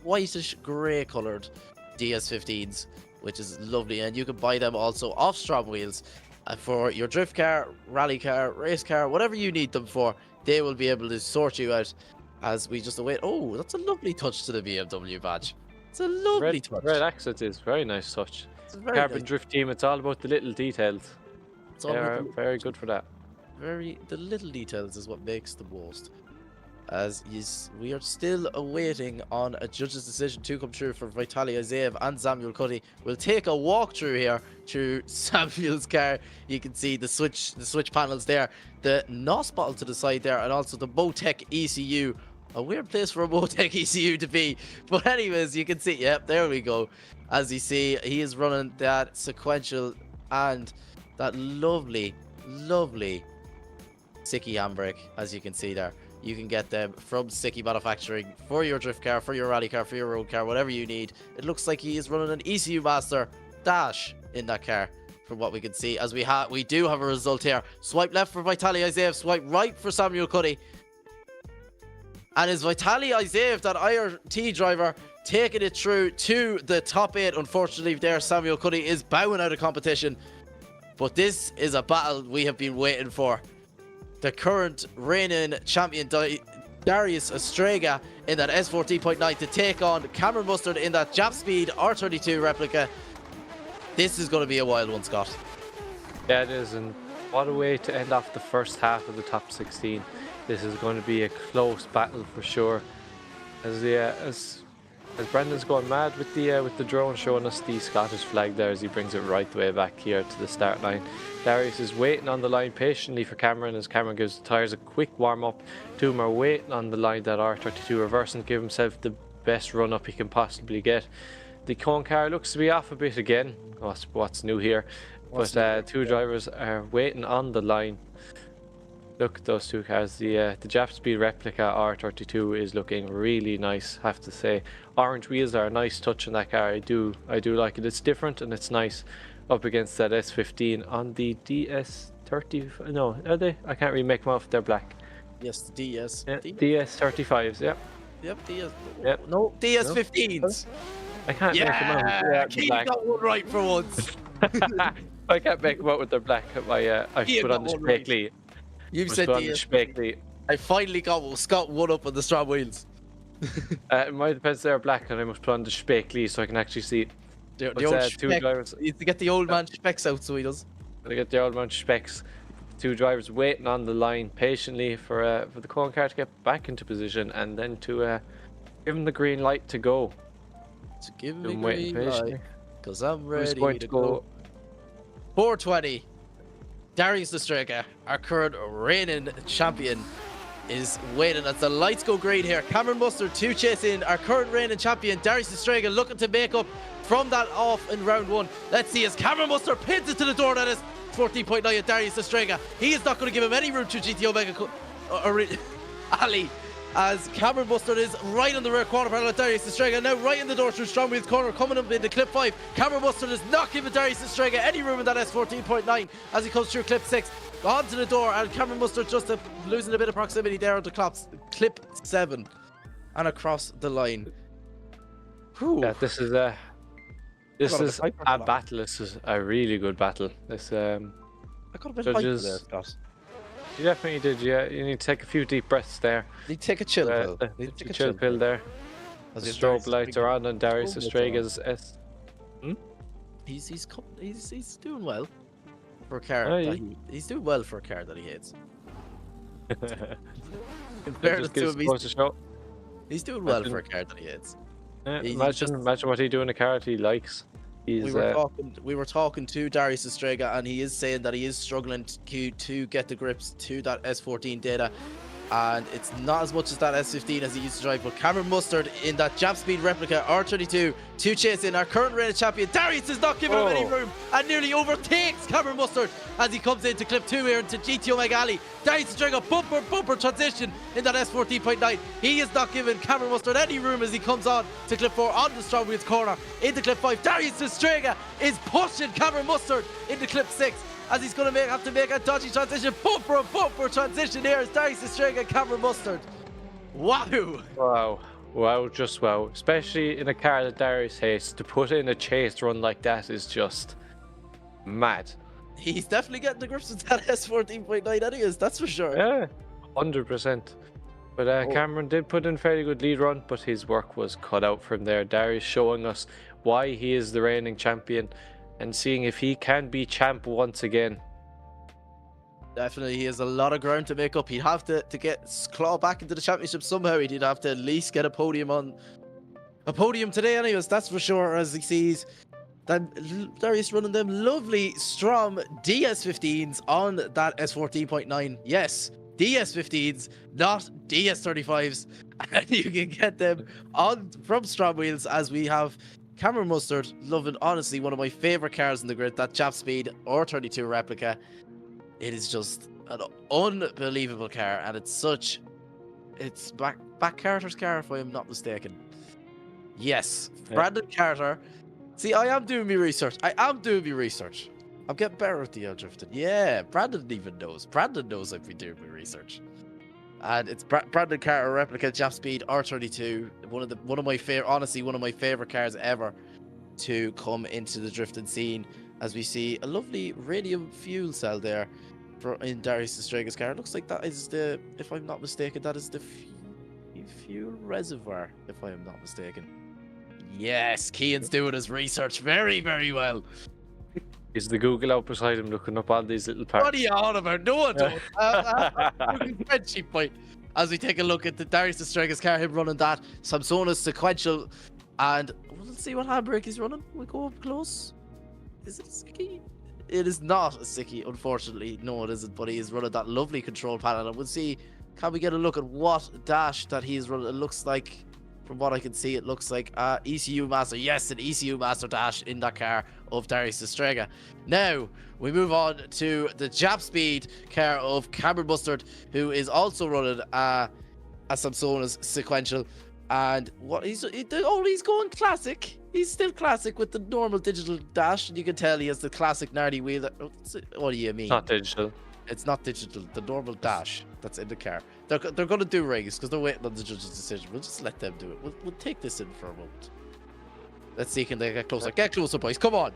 whitish grey coloured DS15s, which is lovely. And you can buy them also off Strom Wheels for your drift car, rally car, race car, whatever you need them for. They will be able to sort you out as we just await. Oh, that's a lovely touch to the BMW badge. It's a lovely touch. Red accent is very nice touch. Carbon nice. drift team, it's all about the little details. It's all They are very good for that. the little details is what makes the most. we are still awaiting on a judge's decision to come through for Vitaly Isaev and Samuel Kuti. We'll take a walk through here through Samuel's car. You can see the switch panels there, the NOS bottle to the side there, and also the Motec ECU. A weird place for a Motec ECU to be, but anyways, you can see, yep, there we go. As you see, he is running that sequential and that lovely Sikky handbrake, as you can see there. You can get them from Sikky Manufacturing for your drift car, for your rally car, for your road car, whatever you need. It looks like he is running an ECU Master Dash in that car, from what we can see. As we do have a result here. Swipe left for Vitaly Isaev, swipe right for Samuel Kuti. And is Vitaly Isaev, that IRT driver, taking it through to the top 8. Unfortunately, there Samuel Kuti is bowing out of competition. But this is a battle we have been waiting for. The current reigning champion Darius Streika in that S14.9 to take on Cameron Mustard in that Jap Speed R32 replica. This is going to be a wild one, Scott. Yeah, it is, and what a way to end off the first half of the top 16. This is going to be a close battle for sure. As Brendan's going mad with the drone, showing us the Scottish flag there as he brings it right the way back here to the start line. Darius is waiting on the line patiently for Cameron as Cameron gives the tyres a quick warm up. Two are waiting on the line, that R32 reversing, give himself the best run up he can possibly get. The cone car looks to be off a bit again. What's new here? But two drivers are waiting on the line. Look at those two cars. The Jap Speed replica R32 is looking really nice, have to say. Orange wheels are a nice touch in that car. I do like it. It's different and it's nice up against that S15 on the DS30. No, are they? I can't really make them out if they're black. Yes, the DS. Yeah, DS35s, yeah. Yep, DS. Yep. No, DS15s. I can't make them out. Yeah, Keith got one right for once. I can't make them out with their black. I put on the Speckly. You've said DS. I finally got one up on the Strom Wheels. It might depend they're black, and I must put on the Speckly so I can actually see. The old two drivers. You need to get the old man specs out, so he does. To get the old man specs. Two drivers waiting on the line patiently for the cone car to get back into position, and then to give him the green light to go. To give him the green light, because I'm ready to go. 420. Darius Streika, our current reigning champion, is waiting as the lights go green here. Cameron Mustard to chase in our current reigning champion Darius Streika, looking to make up from that off in round one. Let's see as Cameron Mustard pins it to the door. That is 14.9 at Darius Streika. He is not going to give him any room to GTO Mega Ali, as Cameron Mustard is right on the rear quarter panel of Darius Streika, now right in the door through Strom Wheels corner, coming up into clip 5. Cameron Mustard is not giving Darius Streika any room in that S14.9 as he comes through clip 6. Onto the door, and Cameron Mustard just losing a bit of proximity there on the clip 7 and across the line. Whew. Yeah, this is a battle. This is a really good battle. This I got a bit of hype there, Scott. You definitely did, yeah. You need to take a few deep breaths there. You need to take a chill pill. Need to take a chill pill there. The strobe lights are on Darius Streika's S. He's doing well for a car. He's doing well for a car that he hates. In fairness to him, he's doing well for a car that he hates. Imagine what he do in a car that he likes. We were talking to Darius Streika, and he is saying that he is struggling to get the grips to that S14 data, and it's not as much as that S15 as he used to drive. But Cameron Mustard in that Jap Speed replica R32 to chase in our current reigning champion. Darius is not giving him any room and nearly overtakes Cameron Mustard as he comes into clip 2 here into GTO Mega Ali. Darius Streika bumper transition in that S14.9. He is not giving Cameron Mustard any room as he comes on to clip 4 on the Strom Wheels corner into clip 5. Darius Streika is pushing Cameron Mustard into clip 6 as he's going to have to make a dodgy transition. Bumper transition here as Darius Streika and Cameron Mustard. Wow, just wow. Especially in a car that Darius hates, to put in a chase run like that is just mad. He's definitely getting the grips with that S14.9 anyways, that's for sure. Yeah, 100%. But Cameron did put in a fairly good lead run, but his work was cut out from there. Darius showing us why he is the reigning champion and seeing if he can be champ once again. Definitely, he has a lot of ground to make up. He'd have to get claw back into the championship somehow. He'd have to at least get a podium today, anyways. That's for sure. As he sees that Darius running them lovely Strom DS15s on that S14.9. Yes, DS15s, not DS35s, and you can get them on from Strom Wheels. As we have Cameron Mustard, loving, honestly, one of my favorite cars in the grid, that Jap Speed R32 replica. It is just an unbelievable car, and it's back Carter's car, if I am not mistaken. Yes, Brandon Carter. See, I am doing my research. I'm getting better at the drifting. Yeah, Brandon even knows. Brandon knows I've been doing my research. And it's Brandon Carter replica Jap Speed R32, one of my favorite cars ever to come into the drifting scene. As we see a lovely radium fuel cell there in Darius Streika's car. It looks like that is the, if I'm not mistaken, that is the fuel reservoir, if I am not mistaken. Yes, Kean's doing his research very, very well. Is the Google out beside him looking up all these little parts? What are you on about? No one does. Spreadsheet point. As we take a look at the Darius Streika's car, him running that Samsona's sequential, and let's see what handbrake he's running. We go up close. Is it a Sikky? It is not a Sikky, unfortunately. No, it isn't, but he is running that lovely control panel. And we'll see, can we get a look at what dash that he is running? It looks like, from what I can see, it looks like ECU Master. Yes, an ECU Master dash in that car of Darius Streika. Now, we move on to the Jap Speed car of Cameron Mustard, who is also running a Samsona's sequential. And what he's going classic. He's still classic with the normal digital dash, and you can tell he has the classic gnarly wheel. What do you mean? Not digital. It's not digital. The normal dash that's in the car. They're going to do rings because they're waiting on the judge's decision. We'll just let them do it. We'll take this in for a moment. Let's see, can they get closer? Get closer, boys. Come on.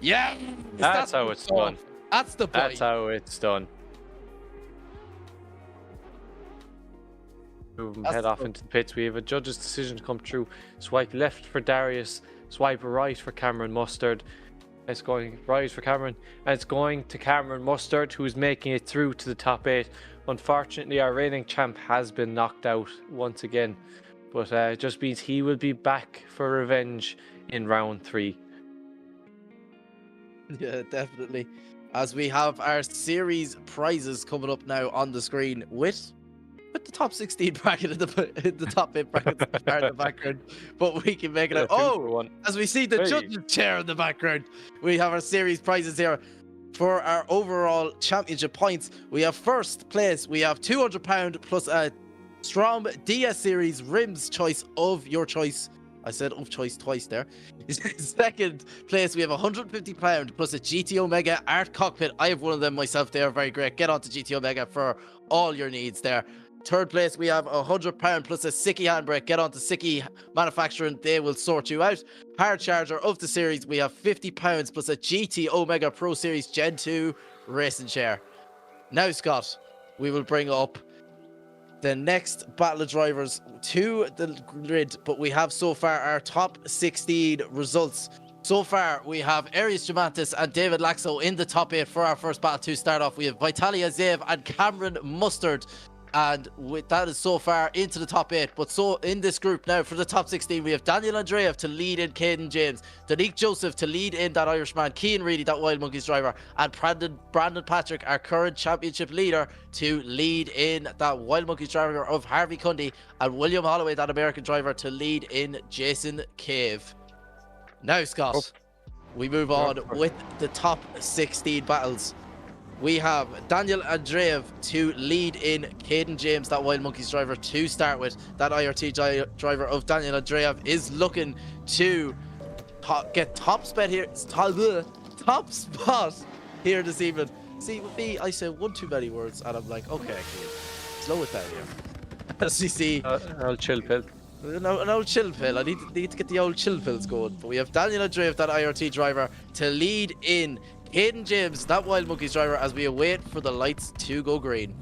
Yeah. That's how it's done. That's the point. That's how it's done. Head off into the pits. We have a judge's decision to come through. Swipe left for Darius, swipe right for Cameron Mustard. It's going right for Cameron, and it's going to Cameron Mustard, who is making it through to the top 8. Unfortunately, our reigning champ has been knocked out once again, but it just means he will be back for revenge in round 3. Yeah, definitely. As we have our series prizes coming up now on the screen with the top 16 bracket in the top 8 bracket in the background, but we can make it out. Oh, as we see the judge's chair in the background, we have our series prizes here. For our overall championship points, we have first place, we have £200 plus a Strom DS Series rims choice of your choice. I said of choice twice there. Second place, we have £150 plus a GT Omega Art Cockpit. I have one of them myself. They are very great. Get on to GT Omega for all your needs there. Third place, we have £100 plus a Sikky handbrake. Get on to Sikky Manufacturing. They will sort you out. Hard charger of the series, we have £50 plus a GT Omega Pro Series Gen 2 racing chair. Now, Scott, we will bring up the next battle of drivers to the grid, but we have so far our top 16 results. So far, we have Arias Jomantas and David Laczkó in the top 8 for our first battle to start off. We have Vitaly Isaev and Cameron Mustard. And that is so far into the top 8. But so in this group now for the top 16, we have Daniel Andreev to lead in Caden James, Danique Joseph to lead in that Irishman, Cian Reedy, that Wild Monkeys driver, and Brandon Patrick, our current championship leader, to lead in that Wild Monkeys driver of Harvey Cundy, and William Holloway, that American driver, to lead in Jason Cave. Now, Scott, we move on with the top 16 battles. We have Daniel Andreev to lead in Caden James, that Wild Monkeys driver, to start with. That IRT driver of Daniel Andreev is looking to get top spot here this evening. See, with me, I say one too many words, and I'm like, okay, cool. Slow it down here. As you see, an old chill pill. An old chill pill. I need to get the old chill pills going. But we have Daniel Andreev, that IRT driver, to lead in Caden James, that Wild Monkeys driver, as we await for the lights to go green.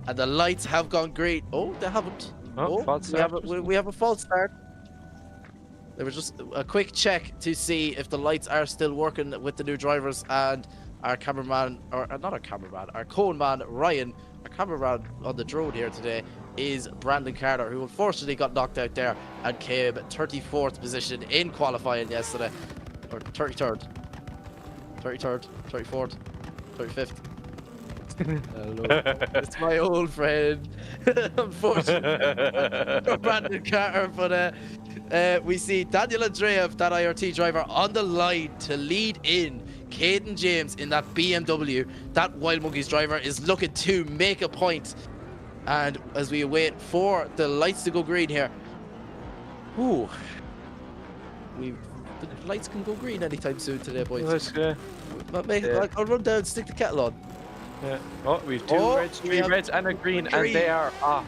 And the lights have gone green. Oh, they haven't. False start. We have a false start. There was just a quick check to see if the lights are still working with the new drivers, and our cameraman, or not our cameraman, our cone man Ryan. Our cameraman on the drone here today is Brandon Carter, who unfortunately got knocked out there and came 34th position in qualifying yesterday, or 33rd, 34th, 35th. Hello. It's my old friend, unfortunately, Brandon Carter. But we see Daniel Andreev, that IRT driver, on the line to lead in Caden James in that BMW. That Wild Monkeys driver is looking to make a point. And as we wait for the lights to go green here, ooh, the lights can go green anytime soon today, boys. But mate, I'll run down, stick the kettle on. Yeah. Oh, we've two reds, three reds, and a green, and they are off.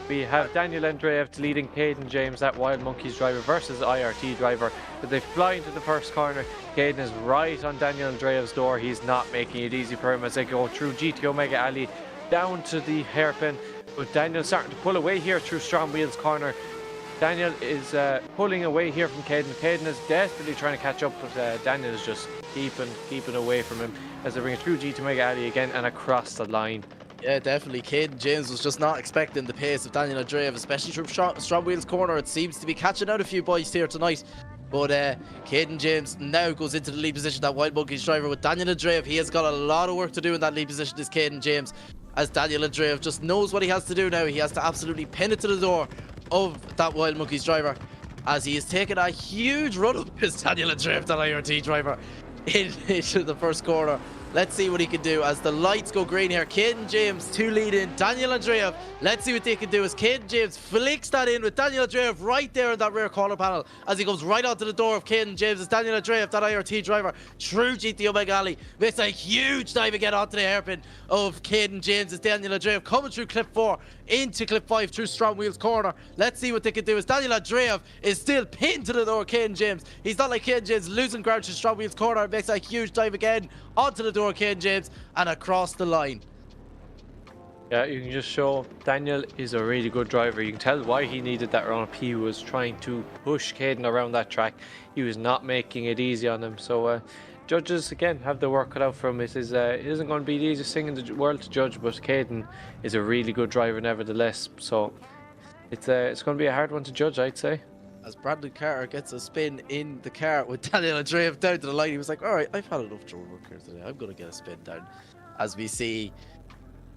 We have Daniel Andreev leading Caden James, that Wild Monkeys driver, versus IRT driver. But they fly into the first corner. Caden is right on Daniel Andreev's door. He's not making it easy for him as they go through GT Omega Alley down to the hairpin. But Daniel starting to pull away here through Strom Wheels corner. Daniel is pulling away here from Caden. Caden is desperately trying to catch up, but Daniel is just keeping away from him as they bring it through GT Omega Alley again and across the line. Yeah, definitely. Caden James was just not expecting the pace of Daniel Andreev, especially from Strom Wheels corner. It seems to be catching out a few boys here tonight. But Caden James now goes into the lead position, that Wild Monkeys driver with Daniel Andreev. He has got a lot of work to do in that lead position, this Caden James, as Daniel Andreev just knows what he has to do now. He has to absolutely pin it to the door of that Wild Monkeys driver, as he has taken a huge run up as Daniel Andreev, that IRT driver, into the first corner. Let's see what he can do as the lights go green here. Caden James to lead in Daniel Andreev. Let's see what they can do as Caden James flicks that in with Daniel Andreev right there in that rear corner panel as he goes right onto the door of Caden James. As Daniel Andreev, that IRT driver, through GT Omega Alley, makes a huge dive again onto the hairpin of Caden James as Daniel Andreev coming through clip 4 into clip 5 through Strom Wheels corner. Let's see what they can do as Daniel Andreev is still pinned to the door of Caden James. He's not like Caden James losing ground to Strom Wheels corner. Makes a huge dive again onto the door of Caden James and across the line. Yeah, you can just show Daniel is a really good driver. You can tell why he needed that run up. He was trying to push Caden around that track. He was not making it easy on him. So judges again have the work cut out for him. It isn't going to be the easiest thing in the world to judge, but Caden is a really good driver nevertheless. So it's going to be a hard one to judge, I'd say. As Brandon Carter gets a spin in the car with Daniel Andreev down to the line, he was like, all right, I've had enough drone work here today. I'm going to get a spin down. As we see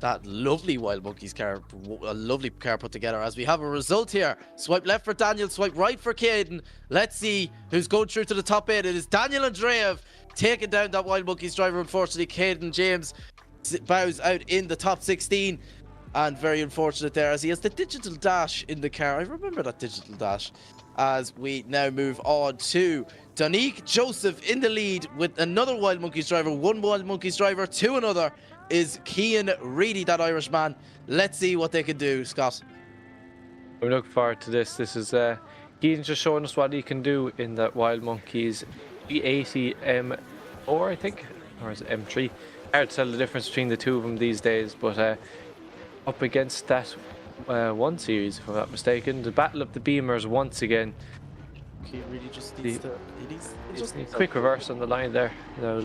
that lovely Wild Monkeys car, a lovely car put together, as we have a result here. Swipe left for Daniel, swipe right for Caden. Let's see who's going through to the top 8. It is Daniel Andreev taking down that Wild Monkeys driver. Unfortunately, Caden James bows out in the top 16. And very unfortunate there, as he has the digital dash in the car. I remember that digital dash. As we now move on to Donique Joseph in the lead with another Wild Monkeys driver. One Wild Monkeys driver to another is Cian Reedy, that Irishman. Let's see what they can do, Scott. I'm looking forward to this. This is Cian's just showing us what he can do in that Wild Monkeys E80 M4, I think, or is it M3? Hard to tell the difference between the two of them these days, but up against that 1 series, if I'm not mistaken, the Battle of the Beamers once again. He really just needs to. He just needs quick reverse on the line there. There you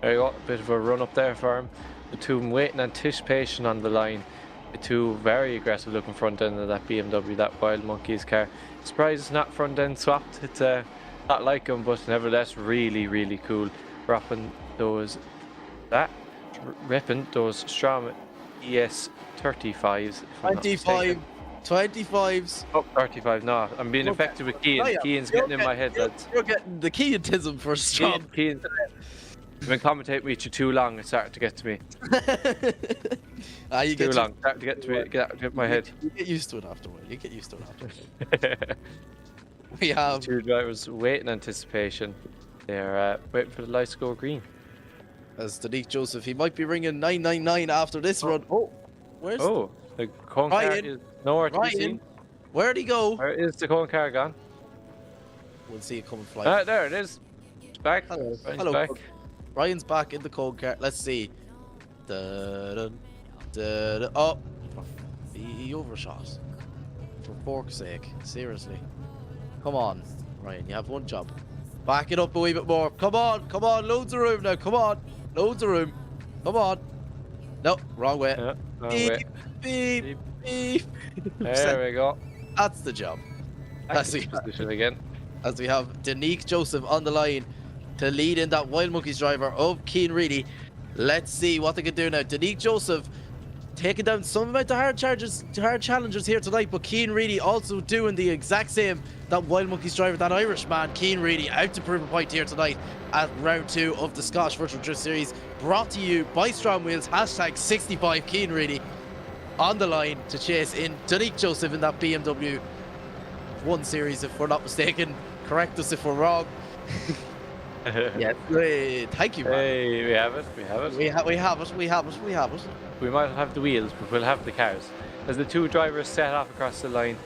go, a bit of a run up there for him. The two of them waiting anticipation on the line. The two very aggressive looking front end of that BMW, that Wild Monkeys car. Surprised it's not front end swapped. It's not like them, but nevertheless really cool. Ripping those Strom ES 35s. 25s. Oh, 35. No, I'm being affected with Cian. Cian's getting in my head, lads. You're getting the Cianism for Strom. Cian. You've been commentating with you too long. It's starting to get to me. You too long. Starting to get to me. Get my head. You get used to it afterward. We have two drivers waiting anticipation. They're waiting for the lights to go green. As Donique Joseph, he might be ringing 999 after this run. Where's the cone car is nowhere to be seen. Where'd he go? Where is the cone car gone? We'll see it coming flying. There it is. It's back. Hello. Back. Ryan's back in the cone car. Let's see. Oh, he overshot. For fork's sake, seriously. Come on, Ryan, you have one job. Back it up a wee bit more. Come on, loads of room now. Come on. Loads of room. Come on. No, wrong way. Yeah, wrong beep, way. beep, beep. There we go. That's the job. Active position again. As we have Danique Joseph on the line to lead in that Wild Monkeys driver of Cian Reedy. Let's see what they can do now. Danique Joseph taking down some amount of hard challengers here tonight, but Cian Reedy also doing the exact same. That Wild Monkeys driver, that Irish man, Cian Reedy, out to prove a point here tonight at round 2 of the Scottish Virtual Drift Series, brought to you by Strom Wheels, hashtag 65 Cian Reedy on the line to chase in Danique Joseph in that BMW 1 Series, if we're not mistaken. Correct us if we're wrong. Yes, thank you, man. Hey, we have it. We have it. We have it. We might not have the wheels, but we'll have the cars. As the two drivers set off across the line,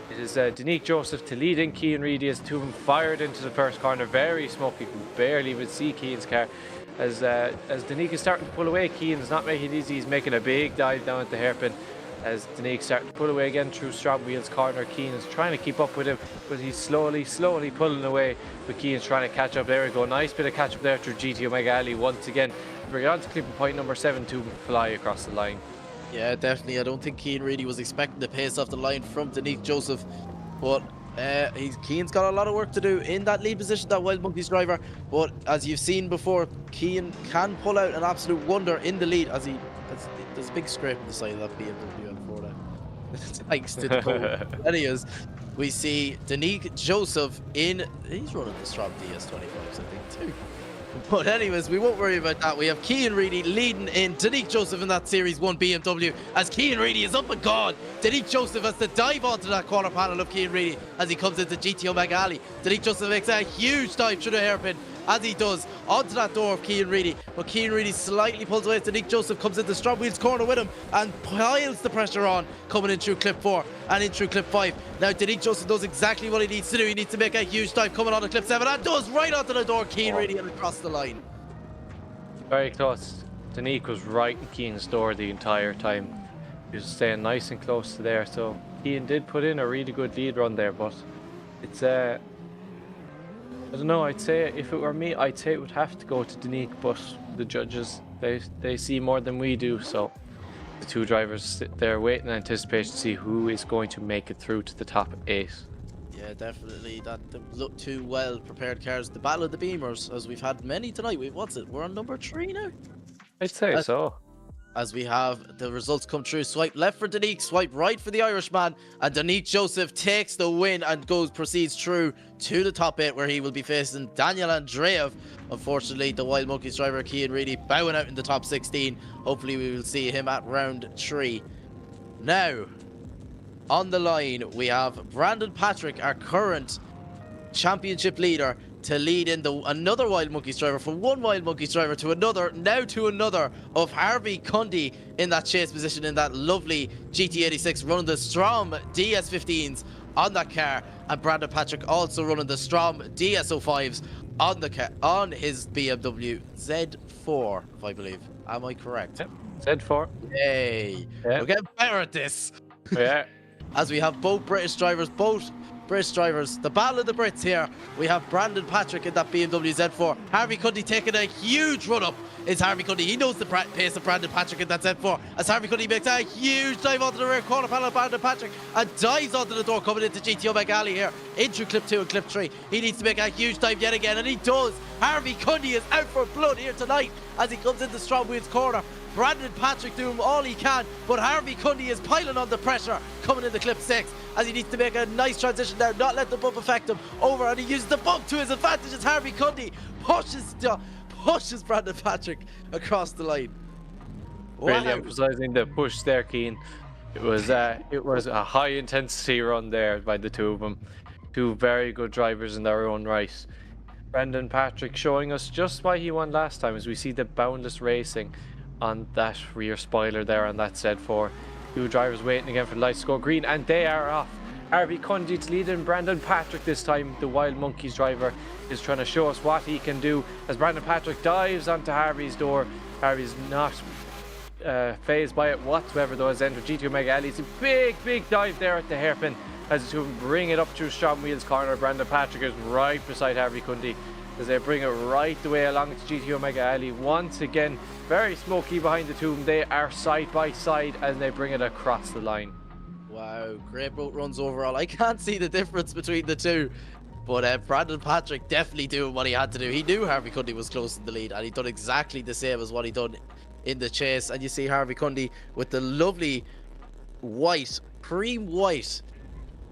it is Danique Joseph to lead in Cian Reedy as the two of them fired into the first corner. Very smoky, you can barely even see Cian's car. As Danique is starting to pull away, Cian's not making it easy. He's making a big dive down at the hairpin. As Danique starting to pull away again through Strom Wheels corner, Cian is trying to keep up with him, but he's slowly pulling away. But Cian's trying to catch up. There we go, nice bit of catch up there through GTO Mega Alley once again. We're on to clipping point number 7 to fly across the line. Yeah, definitely. I don't think Cian Reedy was expecting the pace off the line from Danique Joseph, but Cian's got a lot of work to do in that lead position, that Wild Monkeys driver. But as you've seen before, Cian can pull out an absolute wonder in the lead as there's a big scrape on the side of that BMW M4 now. Thanks to the code. Anyways, we see Danique Joseph he's running the Strom DS 25s, I think, too. But anyways, we won't worry about that. We have Cian Reedy leading in Danique Joseph in that Series 1 BMW as Cian Reedy is up and gone. Danique Joseph has to dive onto that corner panel of Cian Reedy as he comes into GTO Mega Alley. Danique Joseph makes a huge dive through the hairpin as he does onto that door of Cian Reedy. But Cian Reedy slightly pulls away. Danique Joseph comes into Strom Wheels corner with him and piles the pressure on, coming in through clip 4 and in through clip 5. Now Danique Joseph knows exactly what he needs to do. He needs to make a huge dive coming on to clip 7 and does right onto the door of Cian Reedy and across the line. Very close. Danique was right in Cian's door the entire time. He was staying nice and close to there, so Cian did put in a really good lead run there, but it's I don't know, I'd say if it were me, I'd say it would have to go to Danique, but the judges, they see more than we do, so the two drivers sit there waiting in anticipation to see who is going to make it through to the top 8. Yeah, definitely. That look two well prepared cars. The battle of the Beamers, as we've had many tonight. We're on number 3 now. I'd say so. As we have the results come through. Swipe left for Danique, swipe right for the Irishman, and Danique Joseph takes the win and proceeds through to the top 8, where he will be facing Daniel Andreev. Unfortunately, the Wild Monkeys driver Cian Reedy bowing out in the top 16. Hopefully we will see him at round 3. Now, on the line, we have Brandon Patrick, our current championship leader, to lead in another Wild Monkeys driver, from one Wild Monkeys driver to another, now to another, of Harvey Cundy in that chase position in that lovely GT86, running the Strom DS15s on that car, and Brandon Patrick also running the Strom DS05s on the car, on his BMW Z4, if I believe. Am I correct? Yep. Z4. Yay! Yep. We're getting better at this. Yeah. As we have both British drivers, the battle of the Brits here. We have Brandon Patrick in that BMW Z4. Harvey Cundy taking a huge run up. It's Harvey Cundy. He knows the pace of Brandon Patrick in that Z4. As Harvey Cundy makes a huge dive onto the rear corner panel of Brandon Patrick and dives onto the door coming into GTO Mega Alley here. Into clip 2 and clip 3. He needs to make a huge dive yet again, and he does. Harvey Cundy is out for blood here tonight as he comes into Strom Wheels corner. Brandon Patrick doing all he can, but Harvey Cundy is piling on the pressure coming into clip 6 as he needs to make a nice transition there, not let the bump affect him over, and he uses the bump to his advantage as Harvey Cundy pushes Brandon Patrick across the line. Really emphasizing the push there, Cian. It was a high intensity run there by the two of them. Two very good drivers in their own right. Brandon Patrick showing us just why he won last time, as we see the boundless racing on that rear spoiler there on that Z4. Two drivers waiting again for the lights to go green, and they are off. Harvey Cundy to lead in Brandon Patrick this time. The Wild Monkeys driver is trying to show us what he can do as Brandon Patrick dives onto Harvey's door. Harvey's not phased by it whatsoever, though, has entered GTO Mega Alley. It's a big dive there at the hairpin as the two of them bring it up to Strom Wheels corner. Brandon Patrick is right beside Harvey Cundy as they bring it right the way along to GT Omega Alley. Once again, very smoky behind the two of them. They are side by side and they bring it across the line. Wow, great boat runs overall. I can't see the difference between the two. But Brandon Patrick definitely doing what he had to do. He knew Harvey Cundy was close in the lead, and he done exactly the same as what he done in the chase. And you see Harvey Cundy with the lovely white, cream white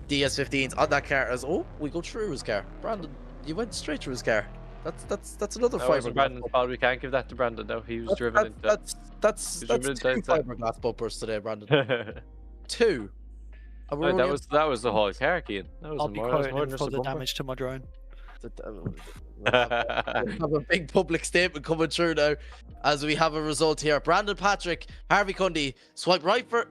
DS15s on that car. As we go through his car. Brandon, you went straight through his car. That's another fiberglass. Brandon's fault. We can't give that to Brandon now. He was driven into. That's two fiberglass bumpers today, Brandon. Two. No, that was the whole car, Keane. That was I'll be quoting for the damage to my drone. Have a big public statement coming through now as we have a result here. Brandon Patrick, Harvey Cundy, swipe right for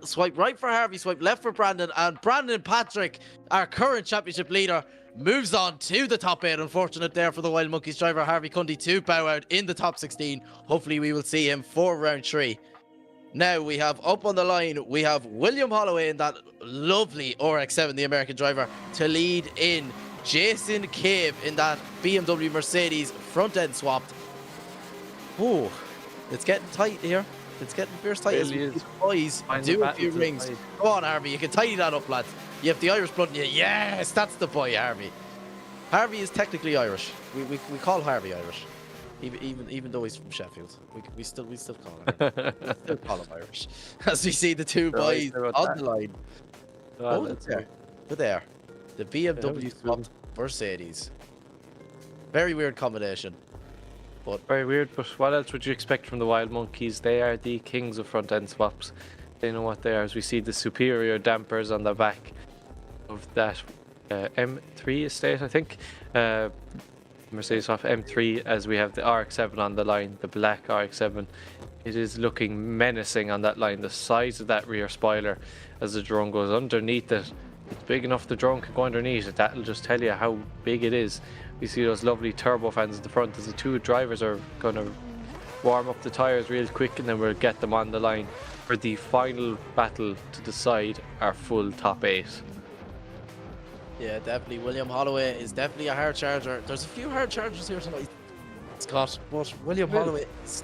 Harvey, swipe left for Brandon, and Brandon Patrick, our current championship leader, moves on to the top 8. Unfortunate there for the Wild Monkeys driver Harvey Cundy to bow out in the top 16. Hopefully we will see him for round 3. Now we have up on the line, we have William Holloway in that lovely RX-7, the American driver, to lead in Jason Cave in that BMW Mercedes front end swapped. Oh, it's getting tight here. It's getting fierce tight. Really is. Boys, do a few rings. Go on, Harvey, you can tidy that up, lads. You have the Irish blood in you. Yes, that's the boy, Harvey. Harvey is technically Irish. We call Harvey Irish. Even though he's from Sheffield, we still call him. We still call him Irish. As we see the two boys on the line. There. The BMW swapped Mercedes. Very weird combination. But very weird, but what else would you expect from the Wild Monkeys? They are the kings of front end swaps. They know what they are, as we see the superior dampers on the back of that M3 estate, I think. Mercedes off M3, as we have the RX-7 on the line, the black RX-7. It is looking menacing on that line. The size of that rear spoiler as the drone goes underneath it, it's big enough the drone can go underneath it. That'll just tell you how big it is. We see those lovely turbo fans at the front as the two drivers are going to warm up the tyres real quick, and then we'll get them on the line for the final battle to decide our full top 8. yeah, definitely. William Holloway is definitely a hard charger. There's a few hard chargers here tonight, Scott, but William Holloway is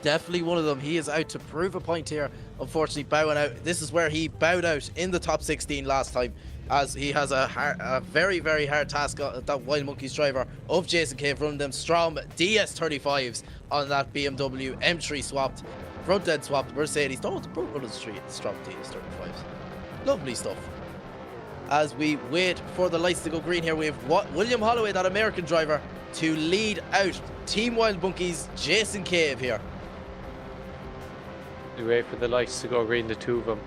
definitely one of them. He is out to prove a point here, unfortunately bowing out. This is where he bowed out in the top 16 last time, as he has a very, very hard task, that Wild Monkeys driver of Jason Cave, running them Strom DS35s on that BMW M3 swapped, front end swapped Mercedes. Don't run the street, Strom DS35s. Lovely stuff. As we wait for the lights to go green here, we have William Holloway, that American driver, to lead out Team Wild Monkeys Jason Cave here. We wait for the lights to go green, the two of them.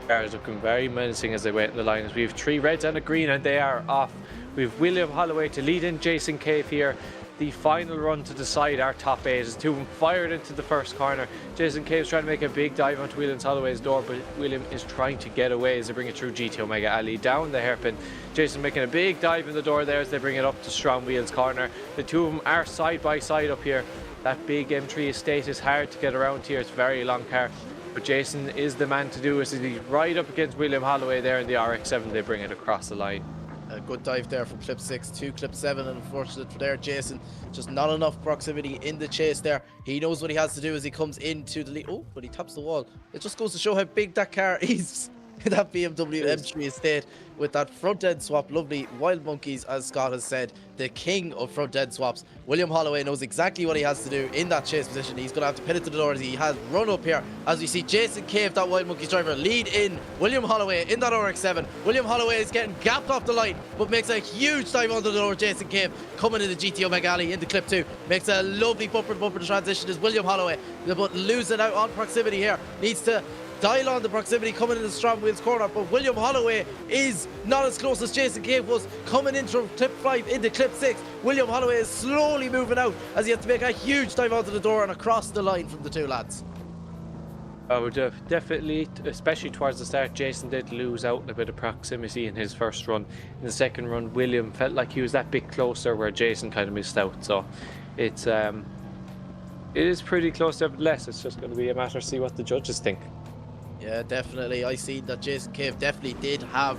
Cars looking very menacing as they wait in the line. As we have 3 reds and a green, and they are off. We have William Holloway to lead in Jason Cave here. The final run to decide our top 8 as two of them fired into the first corner. Jason Cave's trying to make a big dive onto William Holloway's door, but William is trying to get away as they bring it through GT Omega Alley down the hairpin. Jason making a big dive in the door there as they bring it up to Strom Wheels corner. The two of them are side by side up here. That big M3 estate is hard to get around here. It's a very long car, but Jason is the man to do it. He's right up against William Holloway there in the RX-7. They bring it across the line. A good dive there from clip 6 to clip 7, and unfortunate for there, Jason just not enough proximity in the chase there. He knows what he has to do as he comes into the lead. Oh, but he taps the wall. It just goes to show how big that car is. That BMW M3 estate with that front end swap. Lovely. Wild Monkeys, as Scott has said, the king of front end swaps. William Holloway knows exactly what he has to do in that chase position. He's going to have to pin it to the door as he has run up here. As we see Jason Cave, that Wild Monkeys driver, lead in William Holloway in that RX-7. William Holloway is getting gapped off the line, but makes a huge dive onto the door. Jason Cave coming into GT Omega Alley into clip 2. Makes a lovely bumper transition as William Holloway, but losing out on proximity here. Needs to dial on the proximity coming into the Strom Wheels corner, but William Holloway is not as close as Jason Cave was coming in from clip 5 into clip 6. William Holloway is slowly moving out as he has to make a huge dive onto the door and across the line from the two lads. I would definitely, especially towards the start, Jason did lose out a bit of proximity in his first run. In the second run, William felt like he was that bit closer where Jason kind of missed out. So it is pretty close nevertheless. It's just going to be a matter to see what the judges think. Yeah, definitely. I see that Jason Cave definitely did have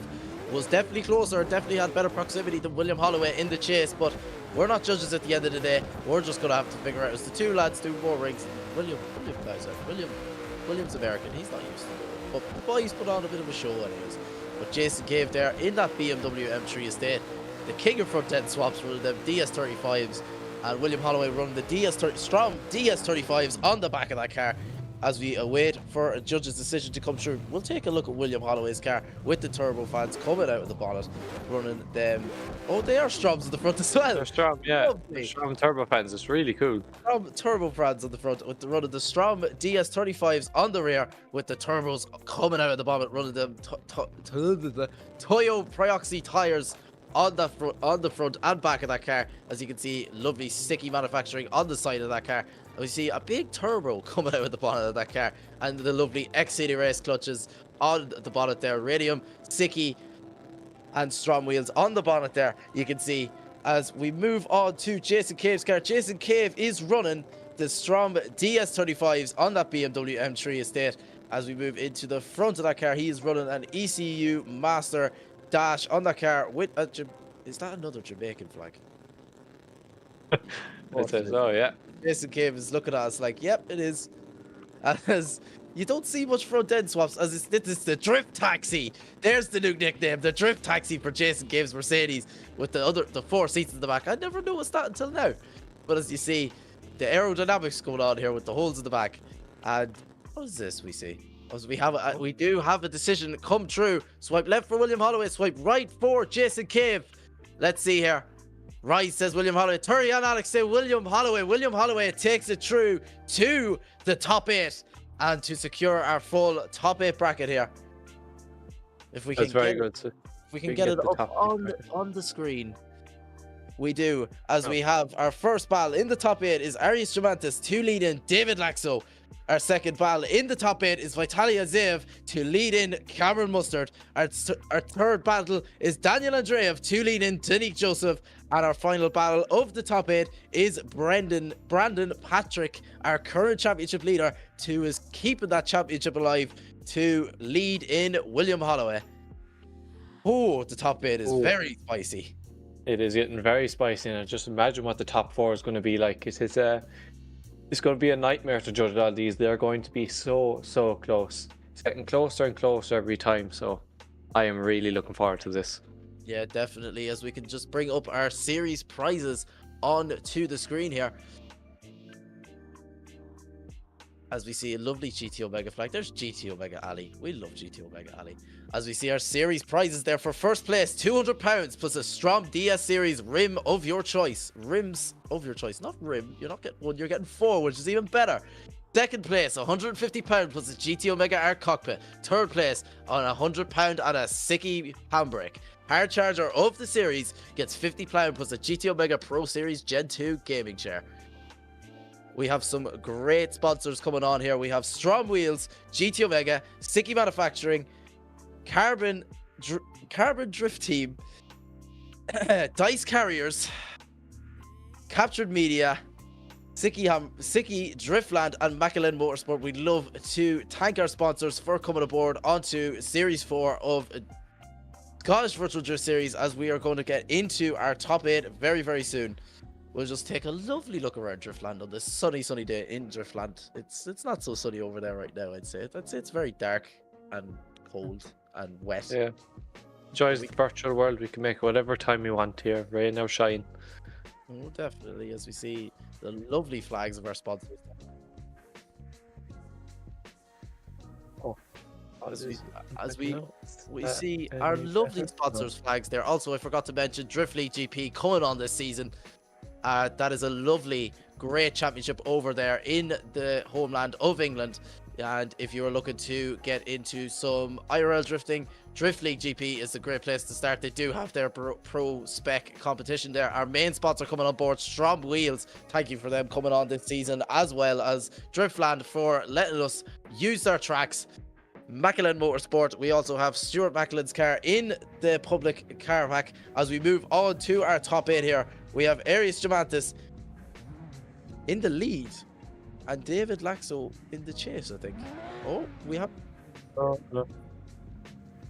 was definitely closer, definitely had better proximity than William Holloway in the chase, but we're not judges at the end of the day. We're just going to have to figure out as the two lads do more rings. William's American, he's not used to it. But the boys put on a bit of a show anyways. But Jason Cave there in that BMW M3 estate, the king of front end swaps running them DS35s, and William Holloway running the Strom DS35s on the back of that car as we await for a judge's decision to come through. We'll take a look at William Holloway's car with the turbo fans coming out of the bonnet, running them. Oh, they are Stroms at the front as well. They're Strom, yeah. Lovely. Strom turbo fans. It's really cool. Strom turbo fans on the front with the running the Strom DS35s on the rear with the turbos coming out of the bonnet, running them Toyo Prioxy tires on the front and back of that car. As you can see, lovely Sikky Manufacturing on the side of that car. And we see a big turbo coming out of the bonnet of that car, and the lovely X-City race clutches on the bonnet there. Radium, Sikky, and Strom Wheels on the bonnet there. You can see as we move on to Jason Cave's car. Jason Cave is running the Strom DS35s on that BMW M3 estate. As we move into the front of that car, he is running an ECU Master Dash on that car with a... Is that another Jamaican flag? It says, oh yeah. Jason Cave is looking at us like, yep, it is. As you don't see much front end swaps, as it's the Drift Taxi. There's the new nickname, the Drift Taxi for Jason Cave's Mercedes with the 4 seats in the back. I never noticed that until now. But as you see, the aerodynamics going on here with the holes in the back. And what is this we see? As we do have a decision come true. Swipe left for William Holloway, swipe right for Jason Cave. Let's see here. Right, says William Holloway. Terry and Alex say William Holloway. William Holloway takes it through to the top 8 and to secure our full top 8 bracket here. If we can That's very good. if we can get it up on the screen. We do, as we have our first battle in the top 8 is Arias Jomantas to lead in David Laczkó. Our second battle in the top 8 is Vitaly Isaev to lead in Cameron Mustard. Our third battle is Daniel Andreev to lead in Danique Joseph. And our final battle of the top 8 is Brandon Patrick, our current championship leader, who is keeping that championship alive to lead in William Holloway. Oh, the top 8 is very spicy. It is getting very spicy, and just imagine what the top 4 is going to be like. It's going to be a nightmare to judge all these. They're going to be so close. It's getting closer and closer every time, so I am really looking forward to this. Yeah, definitely, as we can just bring up our series prizes onto the screen here. As we see a lovely GT Omega flag. There's GT Omega Ali. We love GT Omega Ali. As we see our series prizes there for first place, £200 plus a Strom DS Series rim of your choice. Rims of your choice, not rim. You're not getting 1, you're getting 4, which is even better. Second place, £150 plus a GT Omega Art cockpit. Third place on £100 and a Sikky handbrake. Hard charger of the series gets £50 plus a GT Omega Pro Series Gen 2 gaming chair. We have some great sponsors coming on here. We have Strom Wheels, GT Omega, Sikky Manufacturing, Carbon Drift Team, Dyce Carriers, Kaptured Media, Sikky Driftland, and Mclellan Motorsport. We'd love to thank our sponsors for coming aboard onto Series 4 of Scottish Virtual Drift Series, as we are going to get into our top 8 very soon. We'll just take a lovely look around Driftland on this sunny day in Driftland. It's not so sunny over there right now, I'd say. It's very dark and cold and wet. Yeah. Enjoy the virtual world. We can make whatever time we want here, rain or shine. Oh, definitely, as we see the lovely flags of our sponsors. As we see our lovely sponsors flags there. Also, I forgot to mention Drift League GP coming on this season. That is a lovely, great championship over there in the homeland of England. And if you are looking to get into some IRL drifting, Drift League GP is a great place to start. They do have their pro spec competition there. Our main sponsor coming on board, Strom Wheels. Thank you for them coming on this season, as well as Driftland for letting us use their tracks. Mclellan Motorsport. We also have Stuart Mclellan's car in the public car pack. As we move on to our top 8 here, we have Arias Jomantas in the lead and David Laczkó in the chase, I think. Oh, we have... Oh, no.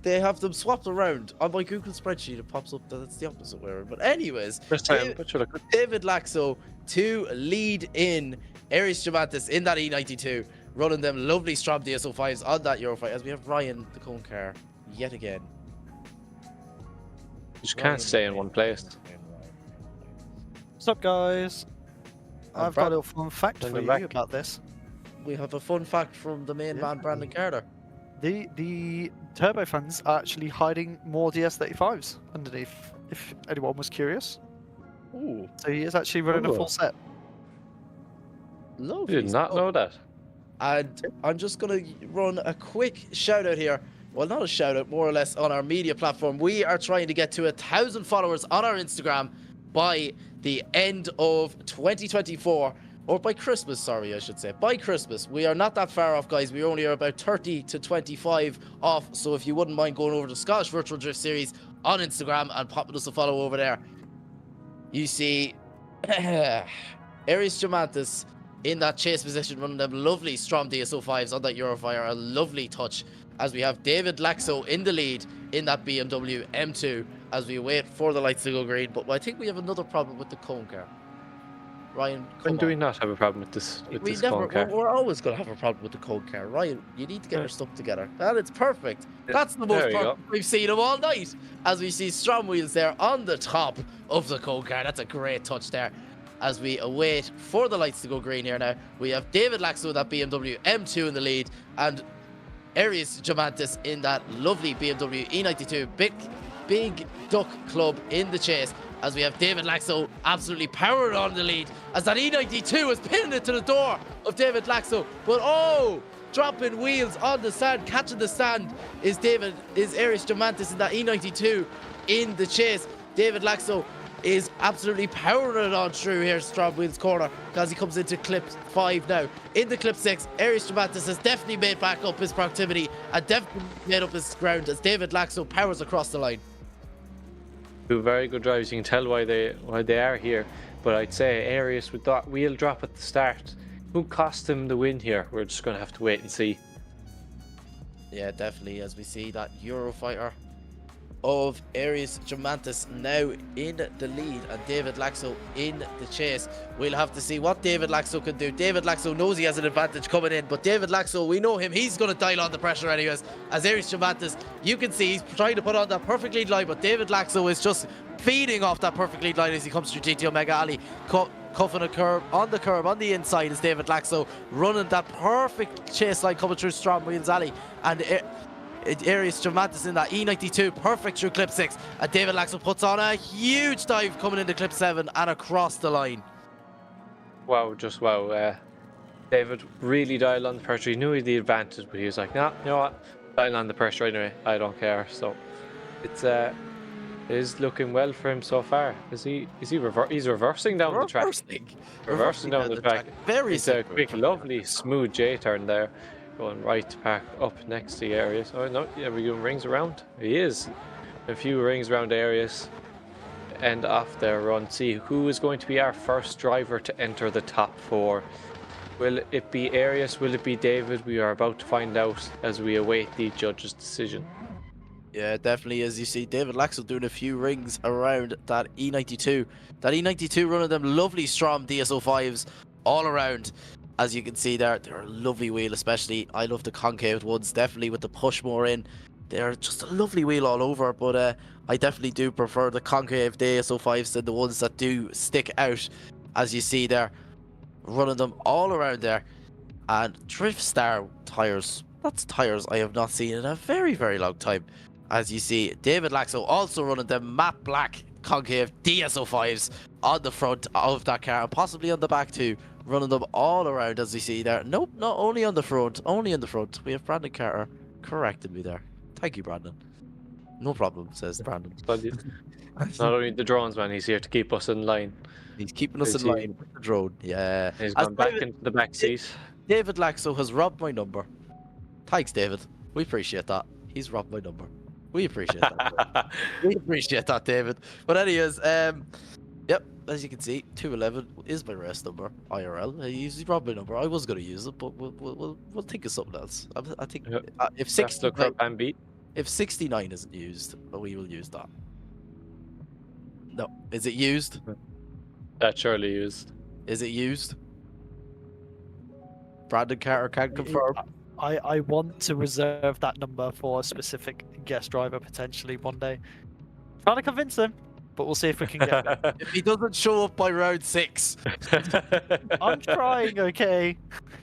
they have them swapped around. On my Google spreadsheet, it pops up that it's the opposite way. But anyways, First time, but sure, look. David Laczkó to lead in Aries Jomantas in that E92, running them lovely Strom DSO5s on that Eurofight, as we have Ryan, the cone car, yet again. Just can't stay in one place. What's up, guys? I've got a little fun fact Bring for them you back. about this. We have a fun fact from the main man, Brandon Carter. The turbo fans are actually hiding more DS35s underneath, if anyone was curious. Ooh, So he is actually running a Ooh. full set. lovely. I did not stuff. know that. And I'm just going to run a quick shout out here. Well, not a shout out, more or less, on our media platform. We are trying to get to 1,000 followers on our Instagram by the end of 2024. Or by Christmas, sorry, I should say. By Christmas. We are not that far off, guys. We only are about 30 to 25 off. So if you wouldn't mind going over to Scottish Virtual Drift Series on Instagram and popping us a follow over there. You see Aries Jomantas in that chase position, running them lovely Strom DSO5s on that Eurofire. A lovely touch, as we have David Laczkó in the lead in that BMW M2 as we wait for the lights to go green. But I think we have another problem with the cone car. Ryan, When come do we on. not have a problem with this? With We this never, cone car? we're always going to have a problem with the cone car. Ryan, you need to get your stuff together. And it's perfect. That's the most There you go. perfect we've seen him all night. As we see Strom Wheels there on the top of the cone car. That's a great touch there. As we await for the lights to go green here now, we have David Laczkó with that BMW M2 in the lead, and Aries Jomantas in that lovely BMW E92 big duck club in the chase, as we have David Laczkó absolutely powering on the lead, as that E92 is pinning it to the door of David Laczkó. But oh, dropping wheels on the sand, catching the sand is Aries Jomantas in that E92 in the chase. David Laczkó is absolutely powering it on through here, Strom Wheels corner, because he comes into clip 5 now. In the clip 6, Aries Jomantas has definitely made back up his proximity and definitely made up his ground as David Laczkó powers across the line. Two very good drivers. You can tell why they are here. But I'd say Arius with that wheel drop at the start, who cost him the win here? We're just going to have to wait and see. Yeah, definitely, as we see that Eurofighter of Aries Jomantas now in the lead and David Laczkó in the chase. We'll have to see what David Laczkó can do. David Laczkó knows he has an advantage coming in, but David Laczkó, we know him, he's going to dial on the pressure anyways. As Aries Jomantas, you can see he's trying to put on that perfect lead line, but David Laczkó is just feeding off that perfect lead line as he comes through GTO Mega Alley, cuffing a curb on the inside, as David Laczkó running that perfect chase line coming through Strom Wheels Alley, and Aries Jomantas in that E92 perfect through clip 6, and David Laczkó puts on a huge dive coming into clip 7 and across the line. Wow, just wow. David really dialed on the pressure. He knew he had the advantage, but he was like, no, you know what? Dial on the pressure anyway. I don't care. So it is looking well for him so far. He's reversing down the track. Reversing down the track. Very It's a simple. quick, lovely, smooth J turn there. Going right to park up next to the areas. Oh no, yeah, we're doing rings around. He is. A few rings around areas. And off their run. See who is going to be our first driver to enter the top 4. Will it be Arius? Will it be David? We are about to find out as we await the judge's decision. Yeah, definitely. As you see, David Laczkó doing a few rings around that E92. That E92 running them lovely Strom DSO5s all around. As you can see there, they're a lovely wheel, especially. I love the concave ones, definitely with the push more in. They're just a lovely wheel all over, but I definitely do prefer the concave DSO5s than the ones that do stick out, as you see there. Running them all around there. And Driftstar tires. That's tires I have not seen in a very, very long time. As you see, David Laczkó also running the matte black concave DSO5s on the front of that car, and possibly on the back too. Running them all around, as we see there. Nope, not only on the front, only in the front. We have Brandon Carter corrected me there. Thank you, Brandon. No problem, says Brandon. But not only the drones, man, he's here to keep us in line. He's keeping us Is in he? line with the drone. Yeah. He's As gone back David- into the back seat. David Laczkó has robbed my number. Thanks, David. We appreciate that. He's robbed my number. We appreciate that. We appreciate that, David. But anyways, yep, as you can see, 211 is my race number, IRL. He's robbed my number. I was going to use it, but we'll think of something else. I think Yep. if Let's look 16, for Plan B. If 69 isn't used, we will use that. No, is it used? That's surely used. Is it used? Brandon Carter can confirm. I want to reserve that number for a specific guest driver potentially one day. Trying to convince him, but we'll see if we can get it. If he doesn't show up by round 6, I'm trying, okay?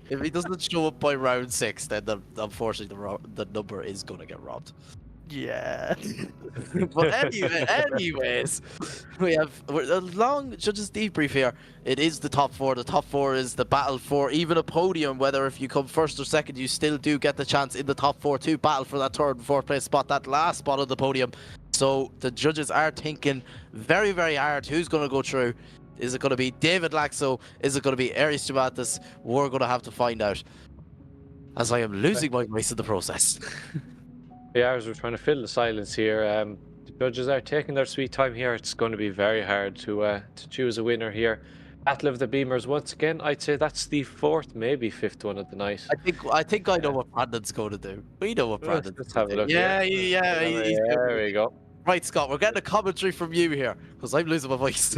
if he doesn't show up by round 6, then unfortunately the number is gonna get robbed. Yeah. But anyways, we have a long judges debrief here. It is the top 4. The top 4 is the battle for even a podium. Whether if you come first or second, you still do get the chance in the top 4 to battle for that 3rd and 4th place spot, that last spot on the podium. So the judges are thinking very, very hard who's going to go through. Is it going to be David Laczkó? Is it going to be Aries Jomantas? We're going to have to find out, as I am losing my voice in the process. Yeah, as we're trying to fill the silence here, the judges are taking their sweet time here. It's going to be very hard to choose a winner here. Battle of the Beamers once again. I'd say that's the 4th, maybe 5th one of the night. I think I know what Brandon's going to do. We know what Brandon's Let's going have to a do. look. Yeah. There we go. Right, Scott, we're getting a commentary from you here, because I'm losing my voice.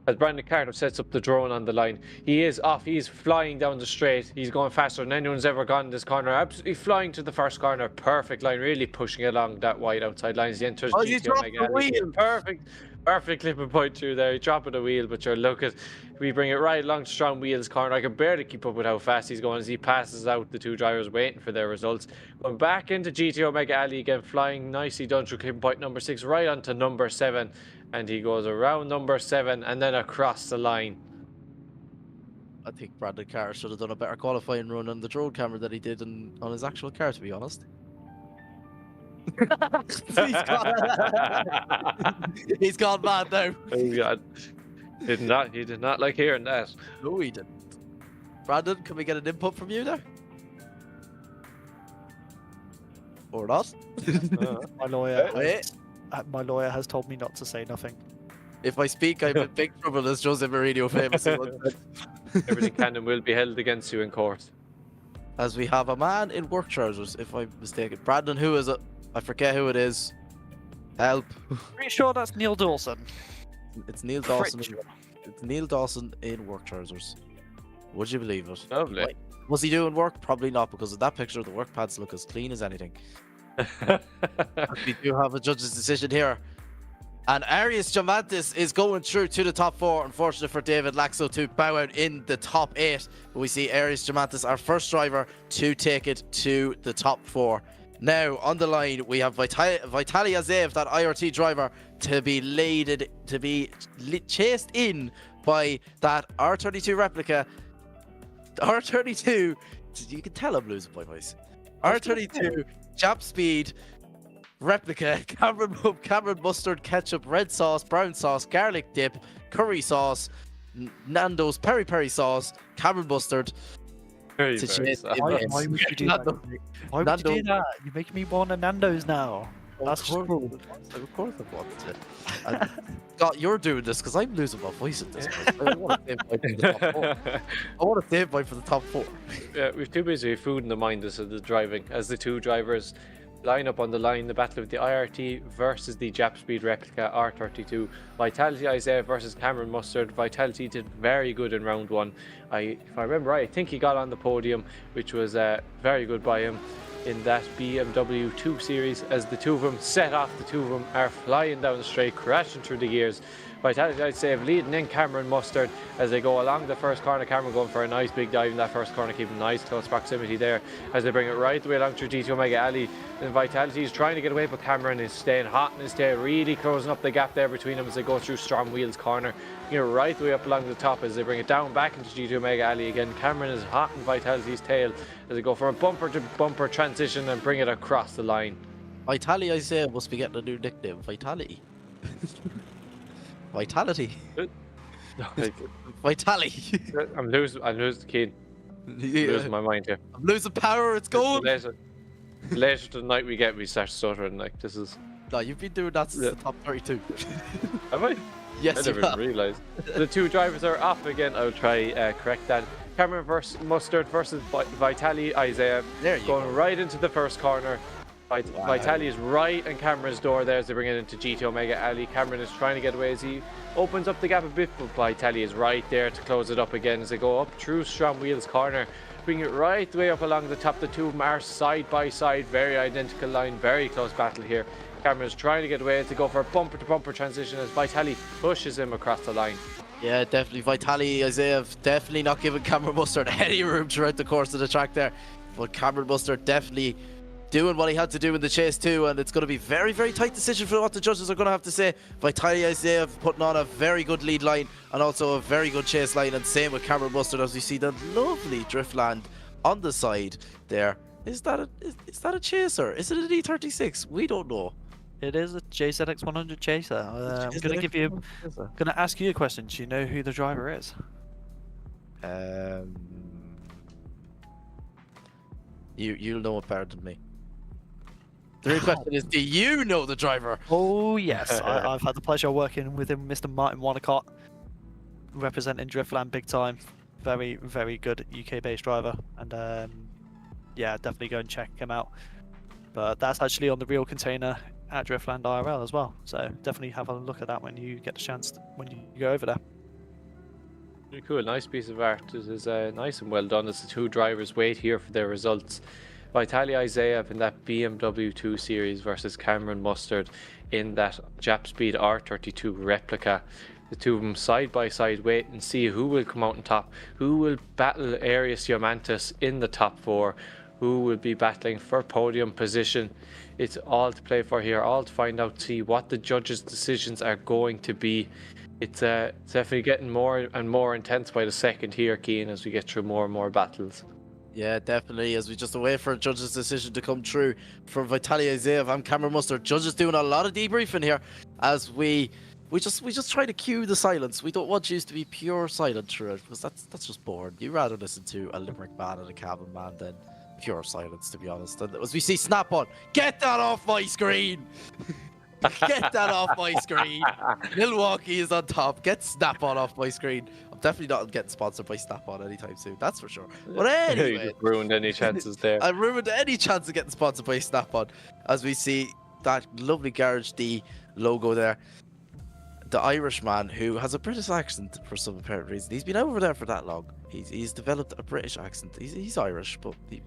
As Brandon Carter sets up the drone on the line, he is off. He's flying down the straight. He's going faster than anyone's ever gone in this corner. Absolutely flying to the first corner. Perfect line, really pushing it along that wide outside line as he enters he GTO dropped Mega the Alley. wheel. Perfect clipping point through there. He dropped the wheel, but look at, we bring it right along to Strom Wheels corner. I can barely keep up with how fast he's going as he passes out the 2 drivers waiting for their results. Going back into GTO Mega Alley again, flying nicely down through clipping point number 6, right onto number 7. And he goes around number 7 and then across the line. I think Brandon Carter should have done a better qualifying run on the drone camera than he did on his actual car, to be honest. He's gone mad now. Oh God. He did not like hearing that. No, he didn't. Brandon, can we get an input from you there? Or not? My lawyer has told me not to say nothing. If I speak, I'm in big trouble, as Jose Mourinho famously once said. Everything can and will be held against you in court. As we have a man in work trousers, if I'm mistaken. Brandon, who is it? I forget who it is. Help. Pretty sure that's Neil Dawson. It's Neil Dawson. It's Neil Dawson in work trousers. Would you believe it? Lovely. Like, was he doing work? Probably not, because of that picture, the work pads look as clean as anything. We do have a judge's decision here. And Aries Jomantas is going through to the top 4. Unfortunate for David Laczkó to bow out in the top 8. But we see Aries Jomantas, our first driver, to take it to the top 4. Now, on the line, we have Vitaly Isaev, that IRT driver, to be chased in by that R32 replica. R32, you can tell I'm losing my voice. R32 Jap Speed replica, Cameron mustard, ketchup, red sauce, brown sauce, garlic dip, curry sauce, Nando's peri peri sauce, Cameron mustard. Very Why would you do that? Why would you do that? You're making me want a Nando's now. That's cruel. Of course I wanted it. And Scott, you're doing this because I'm losing my voice at this point. I want to save mine for the top 4. I want to save mine for the top 4. Yeah, we're too busy food in the mind as the driving, as the 2 drivers line up on the line, the battle of the IRT versus the Jap Speed replica R32. Vitaly Isaev versus Cameron Mustard. Vitality did very good in round 1. If I remember right, I think he got on the podium, which was very good by him in that BMW 2 Series, as the 2 of them set off. The 2 of them are flying down the straight, crashing through the gears. Vitality Isaev leading in Cameron Mustard as they go along the first corner. Cameron going for a nice big dive in that first corner, keeping nice close proximity there as they bring it right the way along through GTO Mega Alley. And Vitality is trying to get away, but Cameron is staying hot in his tail, really closing up the gap there between them as they go through Strom Wheels corner. Right the way up along the top as they bring it down back into GTO Mega Alley again. Cameron is hot in Vitality's tail as they go for a bumper to bumper transition and bring it across the line. Vitaly Isaev must be getting a new nickname, Vitality. Vitality. Vitaly. I'm losing the key. Losing my mind here. I'm losing power, it's gone. Later tonight we start stuttering, like this is... No, you've been doing that since the top 32. Have I? I Yes, you never even have. realised. The two drivers are off again. I'll try correct that. Cameron Mustard versus Vitaly Isaev. There you Going go. right into the first corner. Vitaly is right in Cameron's door there as they bring it into GT Omega Alley. Cameron is trying to get away as he opens up the gap a bit, but Vitaly is right there to close it up again as they go up through Strom Wheels corner. Bring it right the way up along the top. The two of them are side by side, very identical line, very close battle here. Cameron's trying to get away to go for a bumper to bumper transition as Vitaly pushes him across the line. Yeah, definitely. Vitaly Isaev definitely not giving Cameron Mustard any room throughout the course of the track there. But Cameron Mustard definitely doing what he had to do in the chase too, and it's going to be very, very tight decision for what the judges are going to have to say. Vitaly Isaev putting on a very good lead line and also a very good chase line, and same with Cameron Mustard as we see the lovely Driftland on the side there. Is that a chaser? Is it an E36? We don't know. It is a JZX 100 chaser. I'm gonna ask you a question. Do you know who the driver is? You'll know it better than me. The real question is, do you know the driver? Oh yes, I've had the pleasure of working with him, Mr. Martin Wanacott, representing Driftland big time. Very, very good UK-based driver, and yeah, definitely go and check him out. But that's actually on the real container at Driftland IRL as well, so definitely have a look at that when you get the chance when you go over there. Very cool, nice piece of art. It is nice and well done as the two drivers wait here for their results. Vitaly Isaev in that BMW 2 Series versus Cameron Mustard in that Jap Speed R32 replica. The two of them side by side wait and see who will come out on top, who will battle Arius Jomantas in the top four, who will be battling for podium position. It's all to play for here, all to find out, see what the judges' decisions are going to be. It's definitely getting more and more intense by the second here, Cian, as we get through more and more battles. Yeah, definitely. As we just wait for a judge's decision to come true from Vitaly Isaev and Cameron Mustard. Judges doing a lot of debriefing here as we just try to cue the silence. We don't want you to be pure silent through it because that's just boring. You'd rather listen to a Limerick man and a cabin man than pure silence, to be honest. And as we see Snap on, get that off my screen. Get that off my screen. Milwaukee is on top. Get Snap on off my screen. I'm definitely not getting sponsored by Snap on anytime soon. That's for sure. But anyway, You just ruined any chances there. I ruined any chance of getting sponsored by Snap on as we see that lovely Garage D logo there. The Irishman who has a British accent for some apparent reason. He's been over there for that long. He's developed a British accent. He's Irish, but the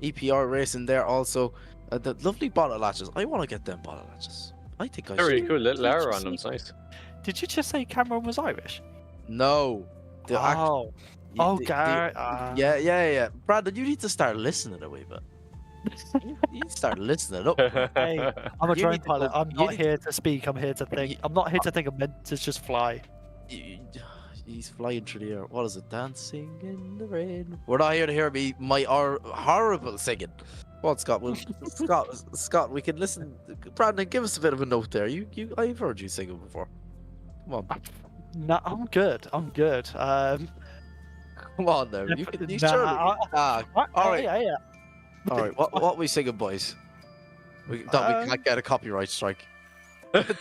EPR racing there also. The lovely bonnet latches. I want to get them bonnet latches. I think I They're really should. cool, little arrow on them, it's nice. Did you just say Cameron was Irish? No. Oh, Garrett. Yeah. Brandon, you need to start listening a wee bit. You need to start listening up. Hey, I'm a You drone need to pilot. go- I'm you not need here to speak. I'm here to think. I'm not here to think. I'm meant to just fly. He's flying through the air. What is it? Dancing in the rain. We're not here to hear me. My horrible singing. Well, Scott, Scott, we can listen. Brandon, give us a bit of a note there. I've heard you singing before. Come on, No, I'm good. I'm good. come on now. You Nah, surely. all right. Yeah. All right. What we singing, boys? We can't get a copyright strike.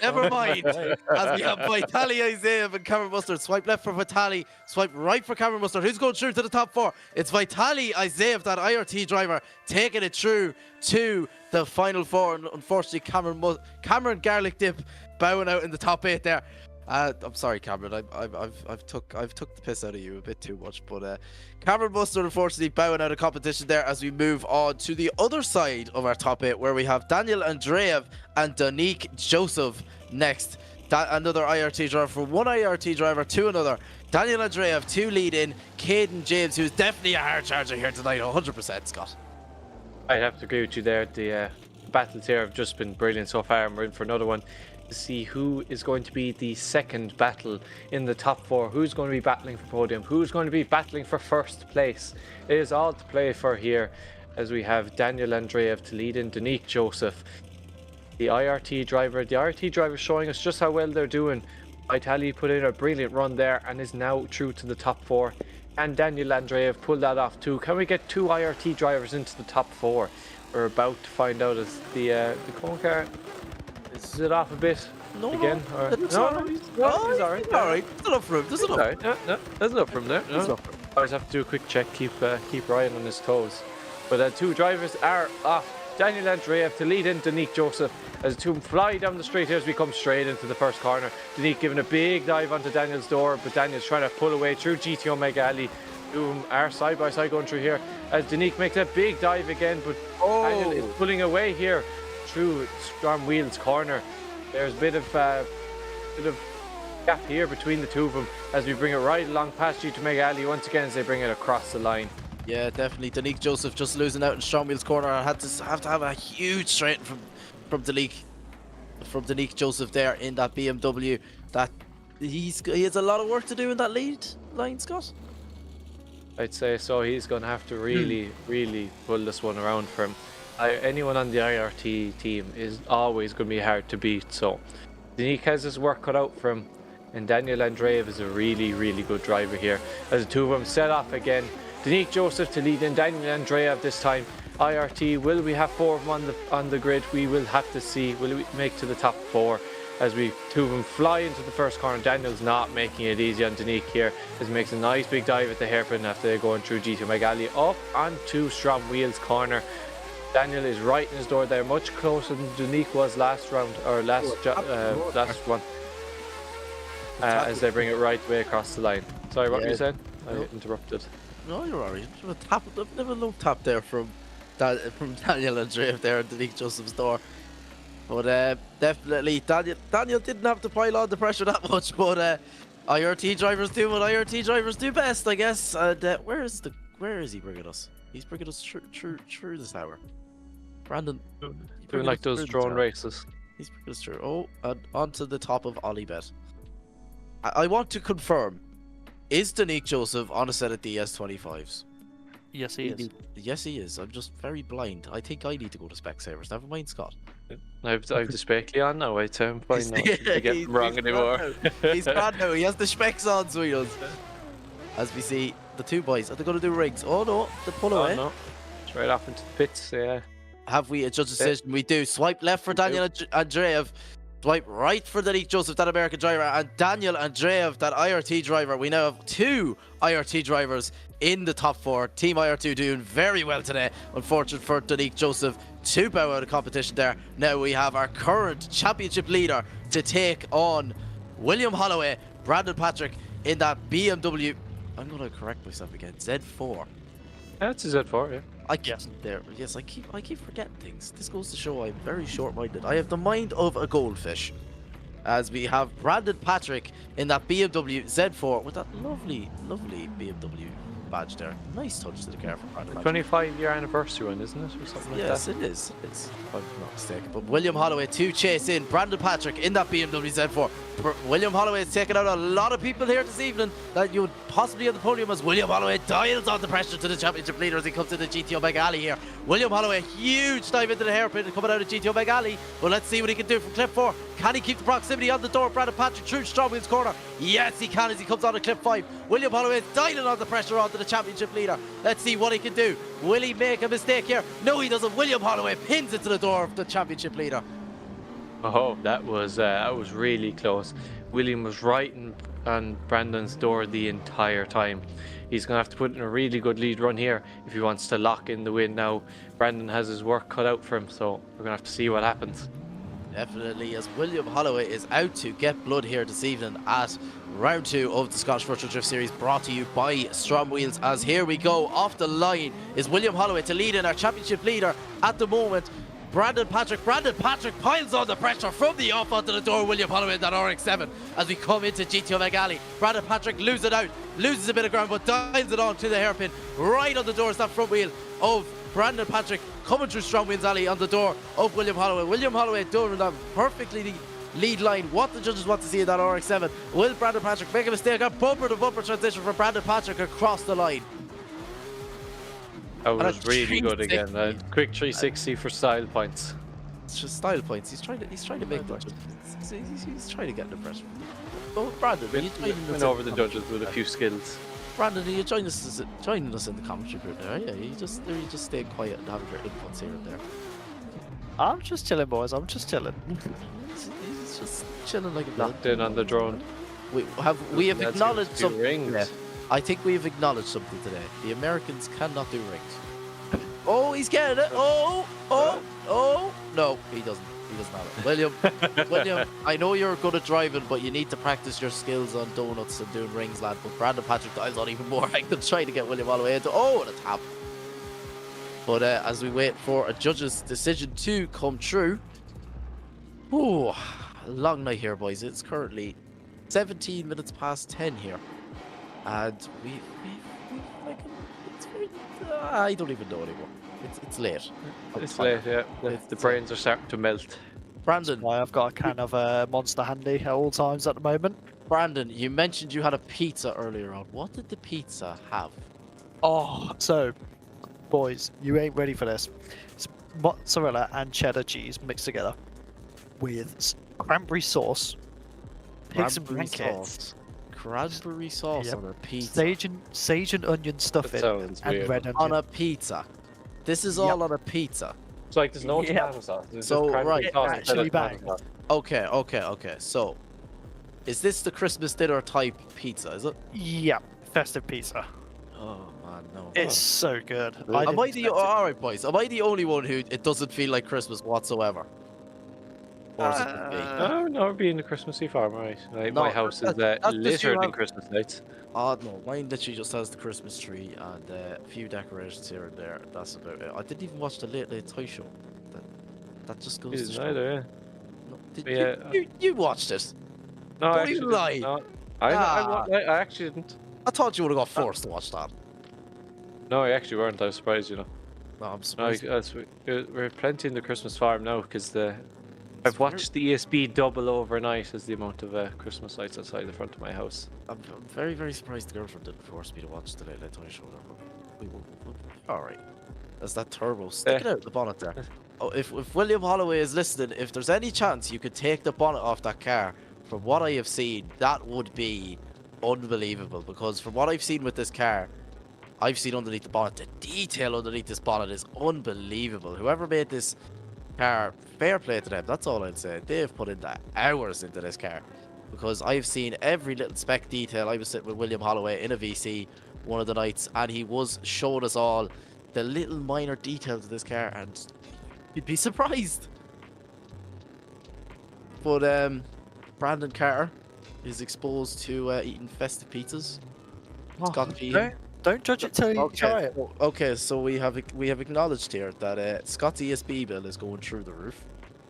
Never mind. As we have Vitaly Isaev and Cameron Mustard. Swipe left for Vitaly. Swipe right for Cameron Mustard. Who's going through to the top four? It's Vitaly Isaev, that IRT driver, taking it through to the final four. And unfortunately, Cameron Garlic Dip bowing out in the top 8 there. I'm sorry, Cameron. I've took the piss out of you a bit too much, but Cameron Mustard unfortunately bowing out of competition there as we move on to the other side of our top 8, where we have Daniel Andreev and Donique Joseph next. Another IRT driver from one IRT driver to another. Daniel Andreev 2 lead in. Caden James, who's definitely a hard charger here tonight, 100%. Scott. I'd have to agree with you there. The battles here have just been brilliant so far, and we're in for another one to see who is going to be the second battle in the top 4. Who's going to be battling for podium? Who's going to be battling for first place? It is all to play for here as we have Daniel Andreev to lead in, Donique Joseph, the IRT driver showing us just how well they're doing. Vitaly put in a brilliant run there and is now through to the top 4. And Daniel Andreev pulled that off too. Can we get 2 IRT drivers into the top 4? We're about to find out as the cone car is it off a bit. No, again. no. Or... It's No, all no, right. he's No, alright. He's alright. There's enough room. There's enough. Alright, no, there's enough from there. There's No. enough room. Always have to do a quick check, keep Ryan on his toes. But two drivers are off. Daniel Andreev to lead in Danique Joseph as the two fly down the straight here as we come straight into the first corner. Danique giving a big dive onto Daniel's door, but Daniel's trying to pull away through GTO Mega Alley. Two are side by side going through here as Danique makes a big dive again, but Daniel is pulling away here through Strom Wheels corner. There's a bit of gap here between the two of them as we bring it right along past GTO Mega Alley once again as they bring it across the line. Yeah, definitely. Danique Joseph just losing out in Strom Wheels corner. I have to have a huge straight from Danique Joseph there in that BMW. That he has a lot of work to do in that lead line, Scott. I'd say so. He's going to have to really pull this one around for him. Anyone on the IRT team is always going to be hard to beat. So Danique has his work cut out for him, and Daniel Andreev is a really good driver here. As the two of them set off again. Danique Joseph to lead in Daniel Andreev this time. IRT, will we have four of them on the grid? We will have to see. Will we make to the top four as two of them fly into the first corner? Daniel's not making it easy on Danique here as he makes a nice big dive at the hairpin after going through GTO Mega Alley up onto Strom Wheels corner. Daniel is right in his door there, much closer than Danique was last round, or last one. As they bring it right way across the line. Sorry, what were you saying? I interrupted. No, you're alright. I've never looked tap there from Daniel Andreev there at Danique Joseph's door. But definitely, Daniel didn't have to pile on the pressure that much, but IRT drivers do what IRT drivers do best, I guess. Where is he bringing us? He's bringing us through this hour. Brandon, Doing like those drone races. He's bringing us through. Oh, and onto the top of Olibet. I want to confirm, is Danique Joseph on a set of DS25s? Yes, he is. Yes, he is. I'm just very blind. I think I need to go to Specsavers. Never mind, Scott. I've the Specky on now. I'm fine now. I get them wrong anymore. He's bad now. He has the specs on, so he does. As we see, the two boys, are they going to do rigs? Oh no, the pull away. No. Straight off into the pits, yeah. Have we a judge decision? We do. Swipe left for Daniel Andreev. Swipe right for Danique Joseph, that American driver, and Daniel Andreev, that IRT driver. We now have two IRT drivers in the top four. Team IR2 doing very well today. Unfortunate for Danique Joseph to bow out of competition there. Now we have our current championship leader to take on William Holloway, Brandon Patrick in that BMW. I'm going to correct myself again. Z4. Yeah, it's a Z4, yeah. I keep forgetting things. This goes to show I'm very short-minded. I have the mind of a goldfish. As we have Brandon Patrick in that BMW Z4 with that lovely BMW badge there. Nice touch to the car from Brandon Patrick. 25-year anniversary one, isn't it? Or something like that? Yes, it is. It's, if I'm not mistaken. But William Holloway to chase in Brandon Patrick in that BMW Z4. William Holloway has taken out a lot of people here this evening that you would possibly on the podium as William Holloway dials on the pressure to the championship leader as he comes into the GTO Mega Alley here. William Holloway, huge dive into the hairpin coming out of GTO Mega Alley. But let's see what he can do from clip 4. Can he keep the proximity on the door of Brandon Patrick through Strom Wheels corner? Yes, he can as he comes on to clip 5. William Holloway is dialing on the pressure onto the championship leader. Let's see what he can do. Will he make a mistake here? No, he doesn't. William Holloway pins it to the door of the championship leader. Oh, that was really close. William was right on Brandon's door the entire time. He's going to have to put in a really good lead run here if he wants to lock in the win now. Brandon has his work cut out for him, so we're going to have to see what happens. Definitely, as William Holloway is out to get blood here this evening at round 2 of the Scottish Virtual Drift Series, brought to you by Strom Wheels. As here we go, off the line is William Holloway to lead in our championship leader at the moment. Brandon Patrick piles on the pressure from the off onto the door. William Holloway in that RX-7 as we come into GTO Mega Alley. Brandon Patrick loses a bit of ground, but dials it on to the hairpin right on the door. Is that front wheel of Brandon Patrick coming through Strom Wheels Alley on the door of William Holloway. William Holloway doing that perfectly lead line. What the judges want to see in that RX-7. Will Brandon Patrick make a mistake? A bumper to bumper transition for Brandon Patrick across the line. That was really good again. A quick 360 for style points. It's just style points. He's trying to make them. He's trying to get the pressure. Oh, Brandon, are you went over the judges with a few skills. Brandon, are you joining us in the commentary group there? Yeah, you just staying quiet and having your inputs here and there. I'm just chilling, boys. I'm just chilling. He's just chilling like a Locked in on the drone. We have acknowledged some something. rings. Yeah. I think we have acknowledged something today. The Americans cannot do rings. Oh, he's getting it. Oh. No, he doesn't. He doesn't have it. William, I know you're good at driving, but you need to practice your skills on donuts and doing rings, lad. But Brandon Patrick dials on even more. I could try to get William Holloway into. Oh, and a tap. But as we wait for a judge's decision to come true. Oh, a long night here, boys. It's currently 17 minutes past 10 here. And we like, it's very, I don't even know anymore. It's late. It's late, yeah. The brains are starting to melt. Brandon. Why I've got a can of Monster handy at all times at the moment. Brandon, you mentioned you had a pizza earlier on. What did the pizza have? Oh, so, boys, you ain't ready for this. It's mozzarella and cheddar cheese mixed together with cranberry sauce, pigs and blankets, Cranberry sauce on a pizza. sage and onion stuffing, sounds and weird. red onion. On a pizza. This is all on a pizza. It's like there's no Yeah. tomato sauce. There's So, just cranberry right, sauce it instead of actually tomato bangs. sauce. Okay. So, is this the Christmas dinner type pizza? Is it? Yeah, festive pizza. Oh man, no. It's so good. Am I didn't the expect it. all right, boys? Am I the only one who it doesn't feel like Christmas whatsoever? Or is it just me? No, we're being a Christmassy farm, right? Like, No, my house is that's just you littered in have- Christmas lights. Oh no, mine literally just has the Christmas tree and a few decorations here and there. That's about it. I didn't even watch the Late Late Toy Show. That just goes to Isn't show. either, yeah. No, did Yeah. you watched it? No, Don't I actually even didn't. lie. No, Ah. I actually didn't. I thought you would have got forced to watch that. No, I actually weren't. I was surprised, you know. No, I'm No, surprised. we're plenty in the Christmas farm now because I've very- watched the ESB double overnight as the amount of Christmas lights outside the front of my house. I'm very, very surprised the girlfriend didn't force me to watch the Late Late Toy Show. Alright. There's that turbo. Stick it out the bonnet there. Oh, if William Holloway is listening, if there's any chance you could take the bonnet off that car, from what I have seen, that would be unbelievable. Because from what I've seen with this car, I've seen underneath the bonnet, the detail underneath this bonnet is unbelievable. Whoever made this car, fair play to them. That's all I'd say. They've put in the hours into this car. Because I've seen every little spec detail. I was sitting with William Holloway in a VC one of the nights, and he was showing us all the little minor details of this car, and you'd be surprised. But Brandon Carter is exposed to eating festive pizzas. Scott G. Don't judge it till you try it. Okay, so we have acknowledged here that Scott's ESB bill is going through the roof.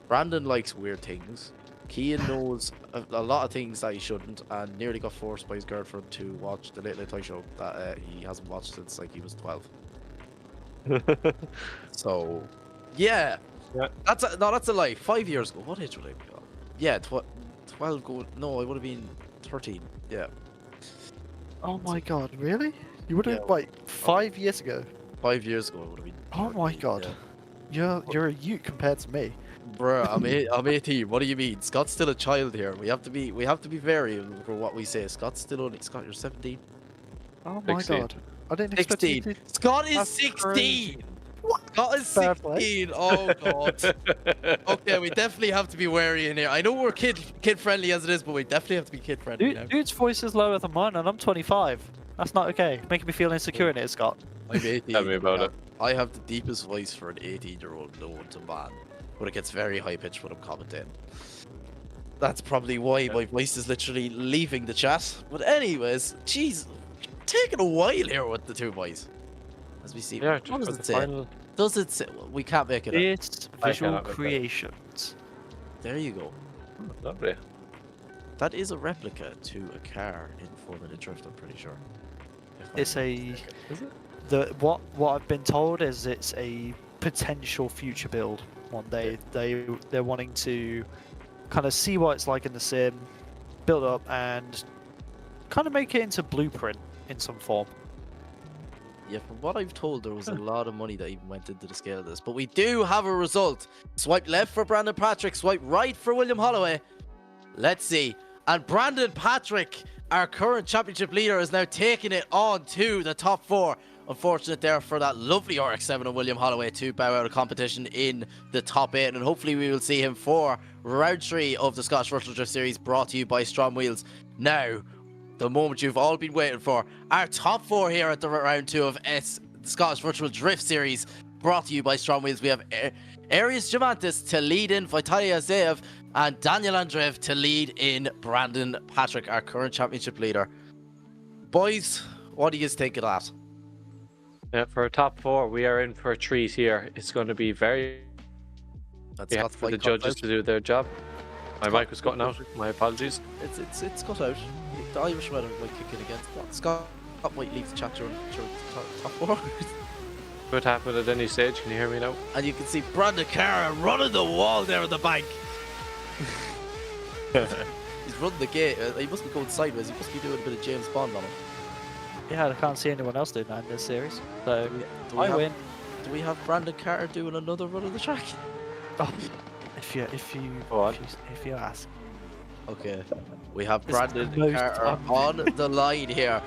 Brandon likes weird things. Kean knows a lot of things that he shouldn't, and nearly got forced by his girlfriend to watch the Late Late Toy Show that he hasn't watched since like he was 12. So, yeah, that's a lie. 5 years ago, what age would I be? Yeah, 12 go. No, I would have been 13. Yeah. Oh my god, really? You would have Yeah. like 5 years ago. 5 years ago, I would have been. Oh my 13, god. yeah. You're a youth compared to me. Bruh, I'm 18. What do you mean? Scott's still a child here. We have to be variable for what we say. Scott's still only. Scott, you're 17. Oh my 16. god. I didn't expect you 16. to... Scott is That's 16. crazy. Scott is Fair play. 16. Oh god. Okay, we definitely have to be wary in here. I know we're kid friendly as it is, but we definitely have to be kid friendly now. Dude's voice is lower than mine, and I'm 25. That's not okay. Making me feel insecure in it, Scott. I'm 18. Tell me about it. I have the deepest voice for an 18-year-old known to man, but it gets very high pitched when I'm commentating. That's probably why my voice is literally leaving the chat. But anyways, jeez, taking a while here with the two boys. As we see, Yeah, what does for it the say? final. Does it say? Well, we can't make it up. It's I visual cannot make that. creations. There you go. Lovely. That is a replica to a car in 4-minute drift, I'm pretty sure. It's a... Is it? What I've been told is it's a potential future build one day. They're wanting to kind of see what it's like in the sim, build up, and kind of make it into blueprint in some form. Yeah, from what I've told, there was a lot of money that even went into the scale of this. But we do have a result. Swipe left for Brandon Patrick, swipe right for William Holloway. Let's see. And Brandon Patrick, our current championship leader, is now taking it on to the top four. Unfortunate there for that lovely RX-7 of William Holloway to bow out of competition in the top 8, and hopefully we will see him for round 3 of the Scottish Virtual Drift Series, brought to you by Strom Wheels. Now, the moment you've all been waiting for, our top 4 here at the round 2 of the Scottish Virtual Drift Series, brought to you by Strom Wheels. We have Arius Jomantas to lead in Vitaly Isaev, and Daniel Andreev to lead in Brandon Patrick, our current championship leader. Boys, what do you think of that? Yeah, for a top 4, we are in for a treat here. It's going to be very for the judges to do their job. My mic was cutting out. My apologies. It's cut out. The Irish weather might kick in again. Scott might leave the chat during top 4. Could happen at any stage. Can you hear me now? And you can see Brandon Carr running the wall there at the bank. He's running the gate. He must be going sideways. He must be doing a bit of James Bond on him. Yeah, I can't see anyone else doing that in this series. So I win. Do we have Brandon Carter doing another run of the track? Oh, if you ask. Okay, we have This is Brandon the most Carter on the line here,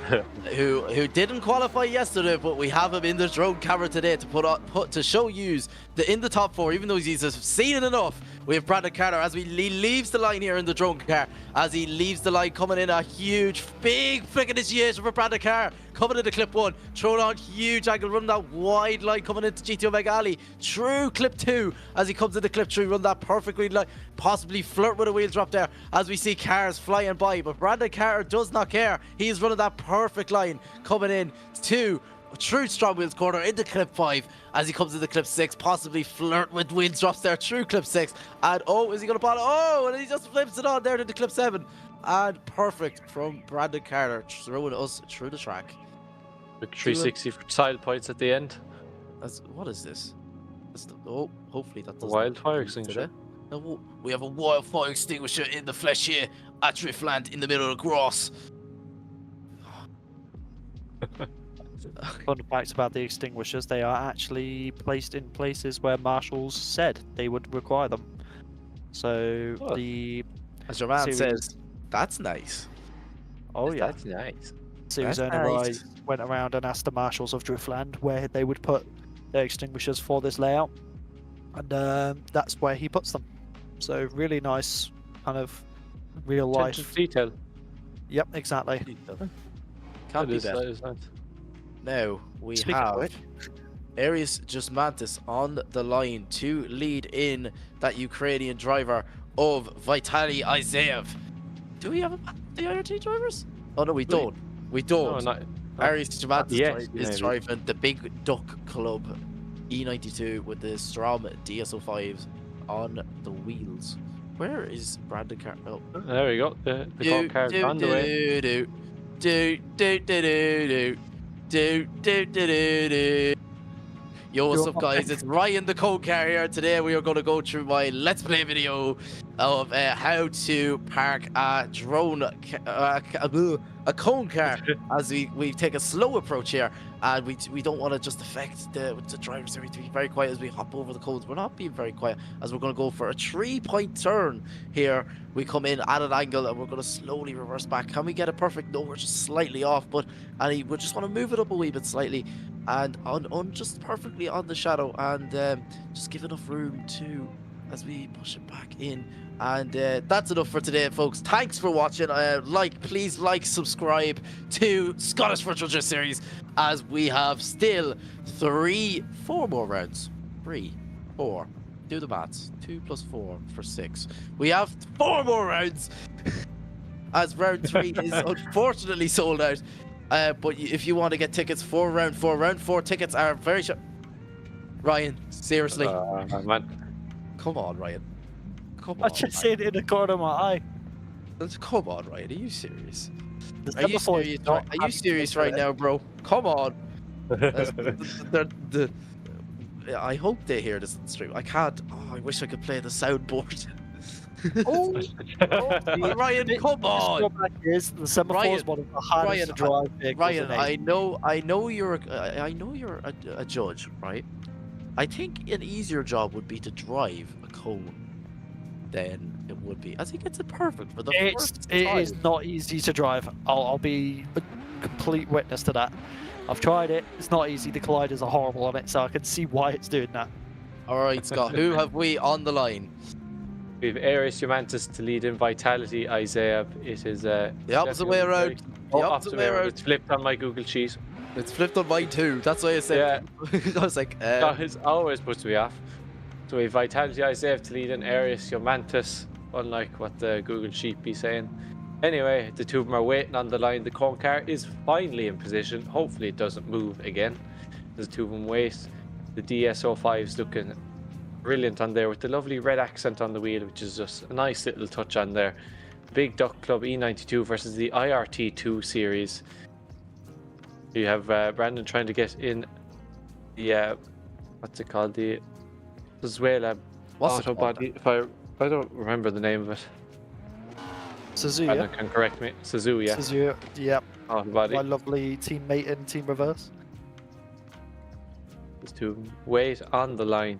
who didn't qualify yesterday, but we have him in the drone camera today to to show you in the top 4, even though he's seen it enough. We have Brandon Carter as he leaves the line here in the drone car. As he leaves the line, coming in a huge, big flick initiation for Brandon Carter. Coming into clip 1, throwing on huge angle, running that wide line, coming into GT Omega Alley. True clip 2, as he comes into clip 3, run that perfect green line, possibly flirt with a wheel drop there, as we see cars flying by. But Brandon Carter does not care. He is running that perfect line, coming in to true Strom Wheels corner into clip 5, as he comes into clip 6, possibly flirt with wheel drops there through clip 6, and oh, is he going to bottle? Oh, and he just flips it on there into clip 7, and perfect from Brandon Carter, throwing us through the track. 360 for side points at the end. What is this? Hopefully that doesn't. Wildfire extinguisher. No, we have a wildfire extinguisher in the flesh here at Driftland in the middle of the grass. Fun facts about the extinguishers: they are actually placed in places where marshals said they would require them. So as your man says, that's nice. Oh yeah, that's nice. Series owner I went around and asked the marshals of Driftland where they would put their extinguishers for this layout, and that's where he puts them. So really nice, kind of real life detail. Yep, exactly. Can't be better. Now we have Arius Jomantas on the line to lead in that Ukrainian driver of Vitaly Isaev. Do we have the other 2 drivers? Oh no, we don't. We don't. No, Arius Jomantas is maybe. driving the Big Duck Club E92 with the Strom DSO5s on the wheels. Where is Brandon Carter? Oh. There we go. The car's on the way. Yo, what's up, guys? It's Ryan the Cone Car here. Today we are going to go through my Let's Play video of how to park a cone car, as we take a slow approach here, and we don't want to just affect the drivers. We need to be very quiet as we hop over the cones. We're not being very quiet, as we're going to go for a 3-point turn here. We come in at an angle and we're going to slowly reverse back. Can we get it perfect? No, we're just slightly off, and we just want to move it up a wee bit slightly, and on just perfectly on the shadow, and just give enough room to as we push it back in. And that's enough for today, folks. Thanks for watching. Please like, subscribe to Scottish Virtual Drift Series, as we have still 4 more rounds. 3, 4. Do the maths. 2 plus 4 for 6. We have 4 more rounds, as round 3 is unfortunately sold out. But if you want to get tickets for round 4 tickets are very short. Ryan, seriously. Man. Come on, Ryan. I just see it in the corner of my eye. Come on, Ryan. Are you serious? Are you serious right now, bro? Come on. I hope they hear this on the stream. I can't. Oh, I wish I could play the soundboard. Ryan, come on. The semaphore is one of the hardest to drive vehicles. Ryan, I know you're a judge, right? I think an easier job would be to drive a cone than it would be, as he gets it perfect for the first time. It is not easy to drive. I'll be complete witness to that. I've tried it. It's not easy. The colliders are horrible on it, so I can see why it's doing that. All right, Scott. Who have we on the line? We have Ares Jomantas to lead in Vitality, Isaev. It is The opposite way around. The opposite way around. It's flipped on my Google sheet. It's flipped on mine too. That's why I said. Yeah. I was like, That is always supposed to be off. So we have Vitality, Isaev to lead in Ares Jomantas, unlike what the Google sheet be saying. Anyway, the two of them are waiting on the line. The cone car is finally in position. Hopefully it doesn't move again. The two of them wait. The DSO5 is looking brilliant on there with the lovely red accent on the wheel, which is just a nice little touch on there. Big Duck Club E92 versus the IRT2 series. You have Brandon trying to get in the what's it called, the Venezuela auto body. If I don't remember the name of it. Suzuya. Brandon can correct me. Suzuya. Suzuya, yep. Auto body. My lovely teammate in Team Reverse. Just to wait on the line,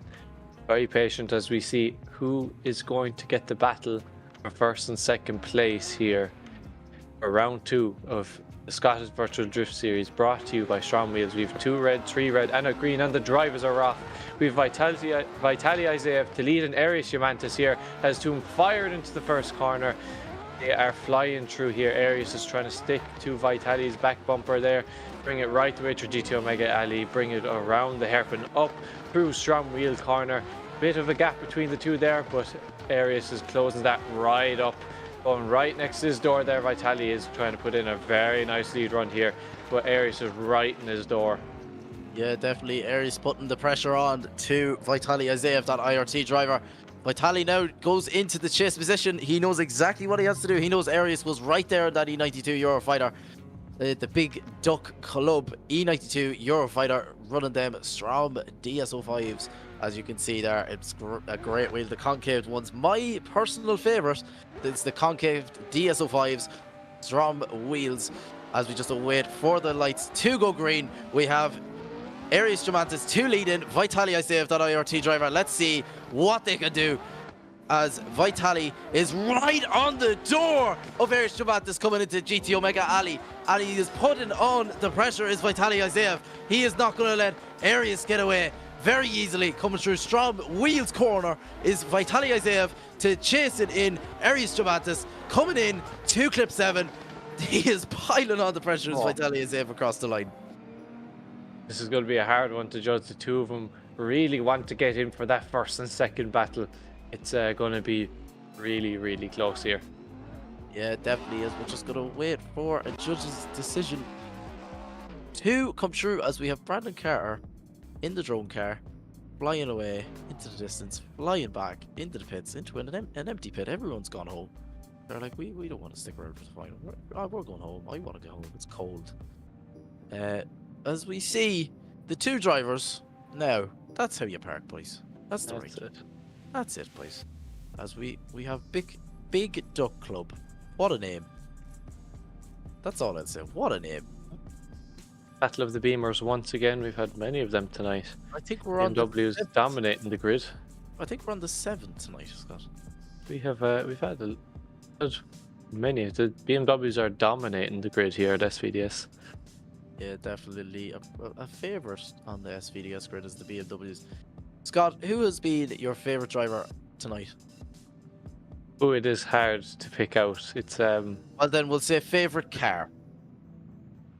very patient as we see who is going to get the battle for first and second place here for round 2 of the Scottish Virtual Drift Series, brought to you by Strom Wheels. We have 2 red, 3 red and a green, and the drivers are off. We have Vitality Isaev to lead, and Ares Jomantas here has to fired into the first corner. They are flying through here. Ares is trying to stick to Vitality's back bumper there, bring it right the way through GT Omega Alley, bring it around the hairpin up through Strom Wheel corner. Bit of a gap between the two there, but Ares is closing that right up, going right next to his door there. Vitality is trying to put in a very nice lead run here, but Ares is right in his door. Yeah, definitely. Ares putting the pressure on to Vitality Isaev, that IRT driver. Vitality now goes into the chase position. He knows exactly what he has to do. He knows Ares was right there in that E92 Eurofighter. The Big Duck Club E92 Eurofighter running them Strom DSO5s. As you can see there, it's a great wheel. The concaved ones, my personal favorite, it's the concaved DSO5s Strom Wheels. As we just await for the lights to go green, we have Ares Jomantas to lead in, Vitality Isaev, that IRT driver. Let's see what they can do, as Vitality is right on the door of Ares Jomantas coming into GT Omega Alley. And he is putting on the pressure, is Vitality Isaev. He is not going to let Ares get away very easily. Coming through Strom Wheels corner is Vitality Isaev to chase it in. Ares Jomantas coming in to clip 7. He is piling on the pressure as Vitality Isaev across the line. This is going to be a hard one to judge. The two of them really want to get in for that first and second battle. It's going to be really, really close here. Yeah, it definitely is. We're just going to wait for a judge's decision to come through, as we have Brandon Carter in the drone car, flying away into the distance, flying back into the pits, into an empty pit. Everyone's gone home. They're like, we don't want to stick around for the final. We're going home. I want to go home. It's cold. As we see the two drivers now, that's how you park, boys. That's the right. That's it, boys. As we have Big Duck Club. What a name. That's all I'd say. What a name. Battle of the Beamers once again. We've had many of them tonight. I think we're on MW's dominating the grid. I think we're on the 7th tonight, Scott. We have we've had many. The BMWs are dominating the grid here at SVDS. Yeah, definitely a favourite on the SVDS grid is the BMWs. Scott, who has been your favourite driver tonight? Oh, it is hard to pick out. It's Well, then we'll say favourite car.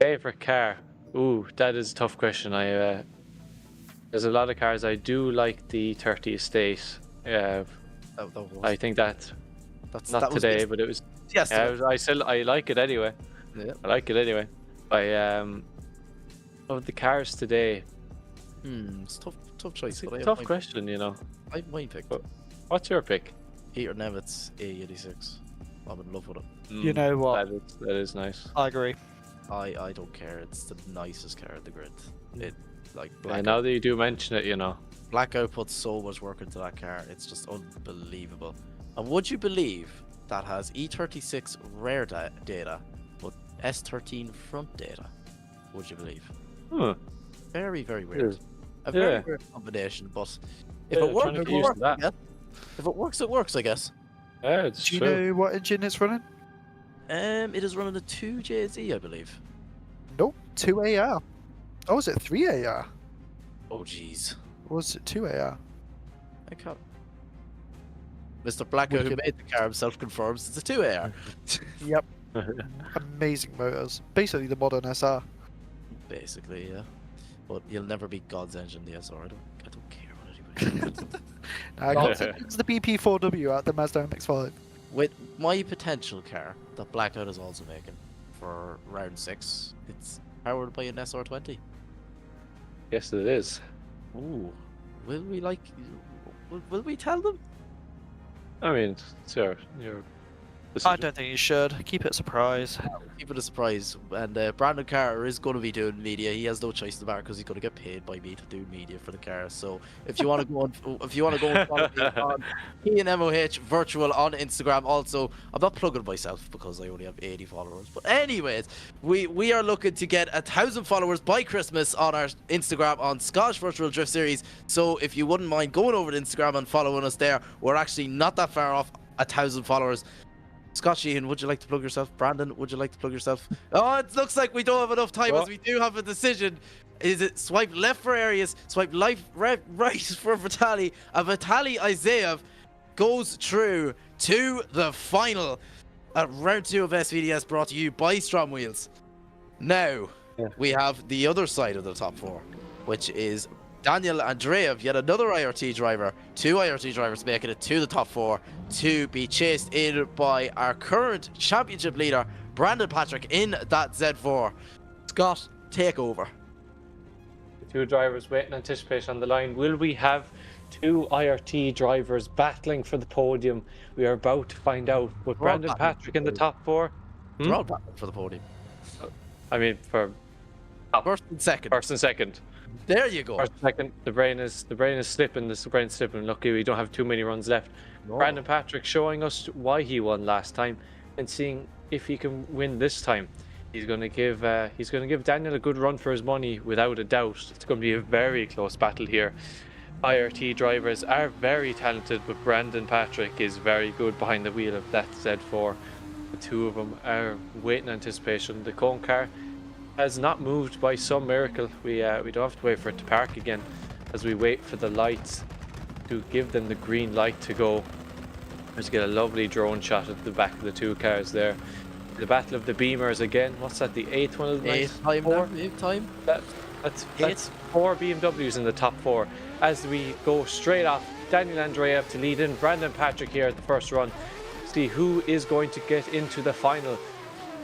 Favorite car. Ooh, that is a tough question. There's a lot of cars. I do like the 30 Estate. I think that's not today, but it was. Yes. I like it anyway. Yeah. I like it anyway. Of the cars today. It's tough choice. It's a tough question, you know. I have mine picked. What's your pick? Peter Nemeth's A86. I'm in love with it. You know what? That is nice. I agree. I don't care. It's the nicest car in the grid. It now that you do mention it, you know. Blackout puts so much work into that car. It's just unbelievable. And would you believe that has E36 rear data, but S13 front data? Would you believe? Very, very weird. A very weird combination, but if it works, it works. If it works, it works, I guess. Yeah, it's true. Do you know what engine it's running? It is running a 2JZ, I believe. Nope, 2 AR. Oh, was it 3 AR? Oh, jeez. Or was it 2 AR? I can't. Mr. Blacko, who made the car himself, confirms it's a 2AR. Yep. Amazing motors. Basically the modern SR. Basically, yeah. But you'll never beat God's engine, the SR. I don't care what anybody says. It's the BP4W at the Mazda MX-5. With my potential car that Blackout is also making for round 6, it's powered by an SR20. Yes, it is. Ooh. Will we tell them? I mean, sir, I don't think you should. Keep it a surprise. Keep it a surprise. And Brandon Carter is going to be doing media. He has no choice in the matter because he's going to get paid by me to do media for the car. So if you want to go and follow me on PNMOH Virtual on Instagram. Also, I'm not plugging myself because I only have 80 followers. But anyways, we are looking to get 1,000 followers by Christmas on our Instagram on Scottish Virtual Drift Series. So if you wouldn't mind going over to Instagram and following us there, we're actually not that far off 1,000 followers. Scott Sheehan, would you like to plug yourself? Brandon, would you like to plug yourself? Oh, it looks like we don't have enough time as we do have a decision. Is it swipe left for Arias, swipe right for Vitaly, and Vitaly Isaev goes through to the final at round 2 of SVDS, brought to you by Strom Wheels. Now, we have the other side of the top 4, which is Daniel Andreev, yet another IRT driver. 2 IRT drivers making it to the top 4 to be chased in by our current championship leader, Brandon Patrick, in that Z4. Scott, take over. The 2 drivers waiting in anticipation on the line. Will we have 2 IRT drivers battling for the podium? We are about to find out. With Brandon Patrick in the top 4. They're all battling for the podium. I mean, for first and second. First and second. There you go. First and second. The brain is slipping. The brain's slipping. Lucky we don't have too many runs left. No. Brandon Patrick showing us why he won last time and seeing if he can win this time. He's going to give Daniel a good run for his money without a doubt. It's going to be a very close battle here. IRT drivers are very talented, but Brandon Patrick is very good behind the wheel of that Z4. The 2 of them are waiting in anticipation. The cone car has not moved by some miracle. We don't have to wait for it to park again as we wait for the lights to give them the green light to go. Let's get a lovely drone shot at the back of the 2 cars there. The battle of the beamers again. What's that, the 8th one of the night? 8th time? That's 4 BMWs in the top 4 as we go straight off. Daniel Andreev to lead in, Brandon Patrick here at the first run. See who is going to get into the final.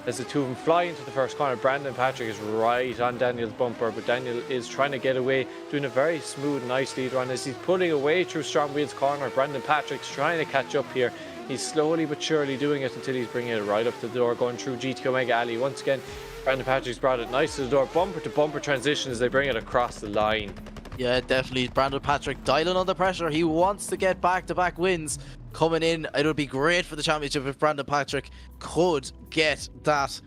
As the 2 of them fly into the first corner, Brandon Patrick is right on Daniel's bumper, but Daniel is trying to get away, doing a very smooth, nice lead run as he's pulling away through Strom Wheels' corner. Brandon Patrick's trying to catch up here. He's slowly but surely doing it until he's bringing it right up to the door, going through GT Omega Alley. Once again, Brandon Patrick's brought it nice to the door, bumper to bumper transition as they bring it across the line. Yeah, definitely. Brandon Patrick dialing under pressure. He wants to get back-to-back wins coming in. It would be great for the championship if Brandon Patrick could get that.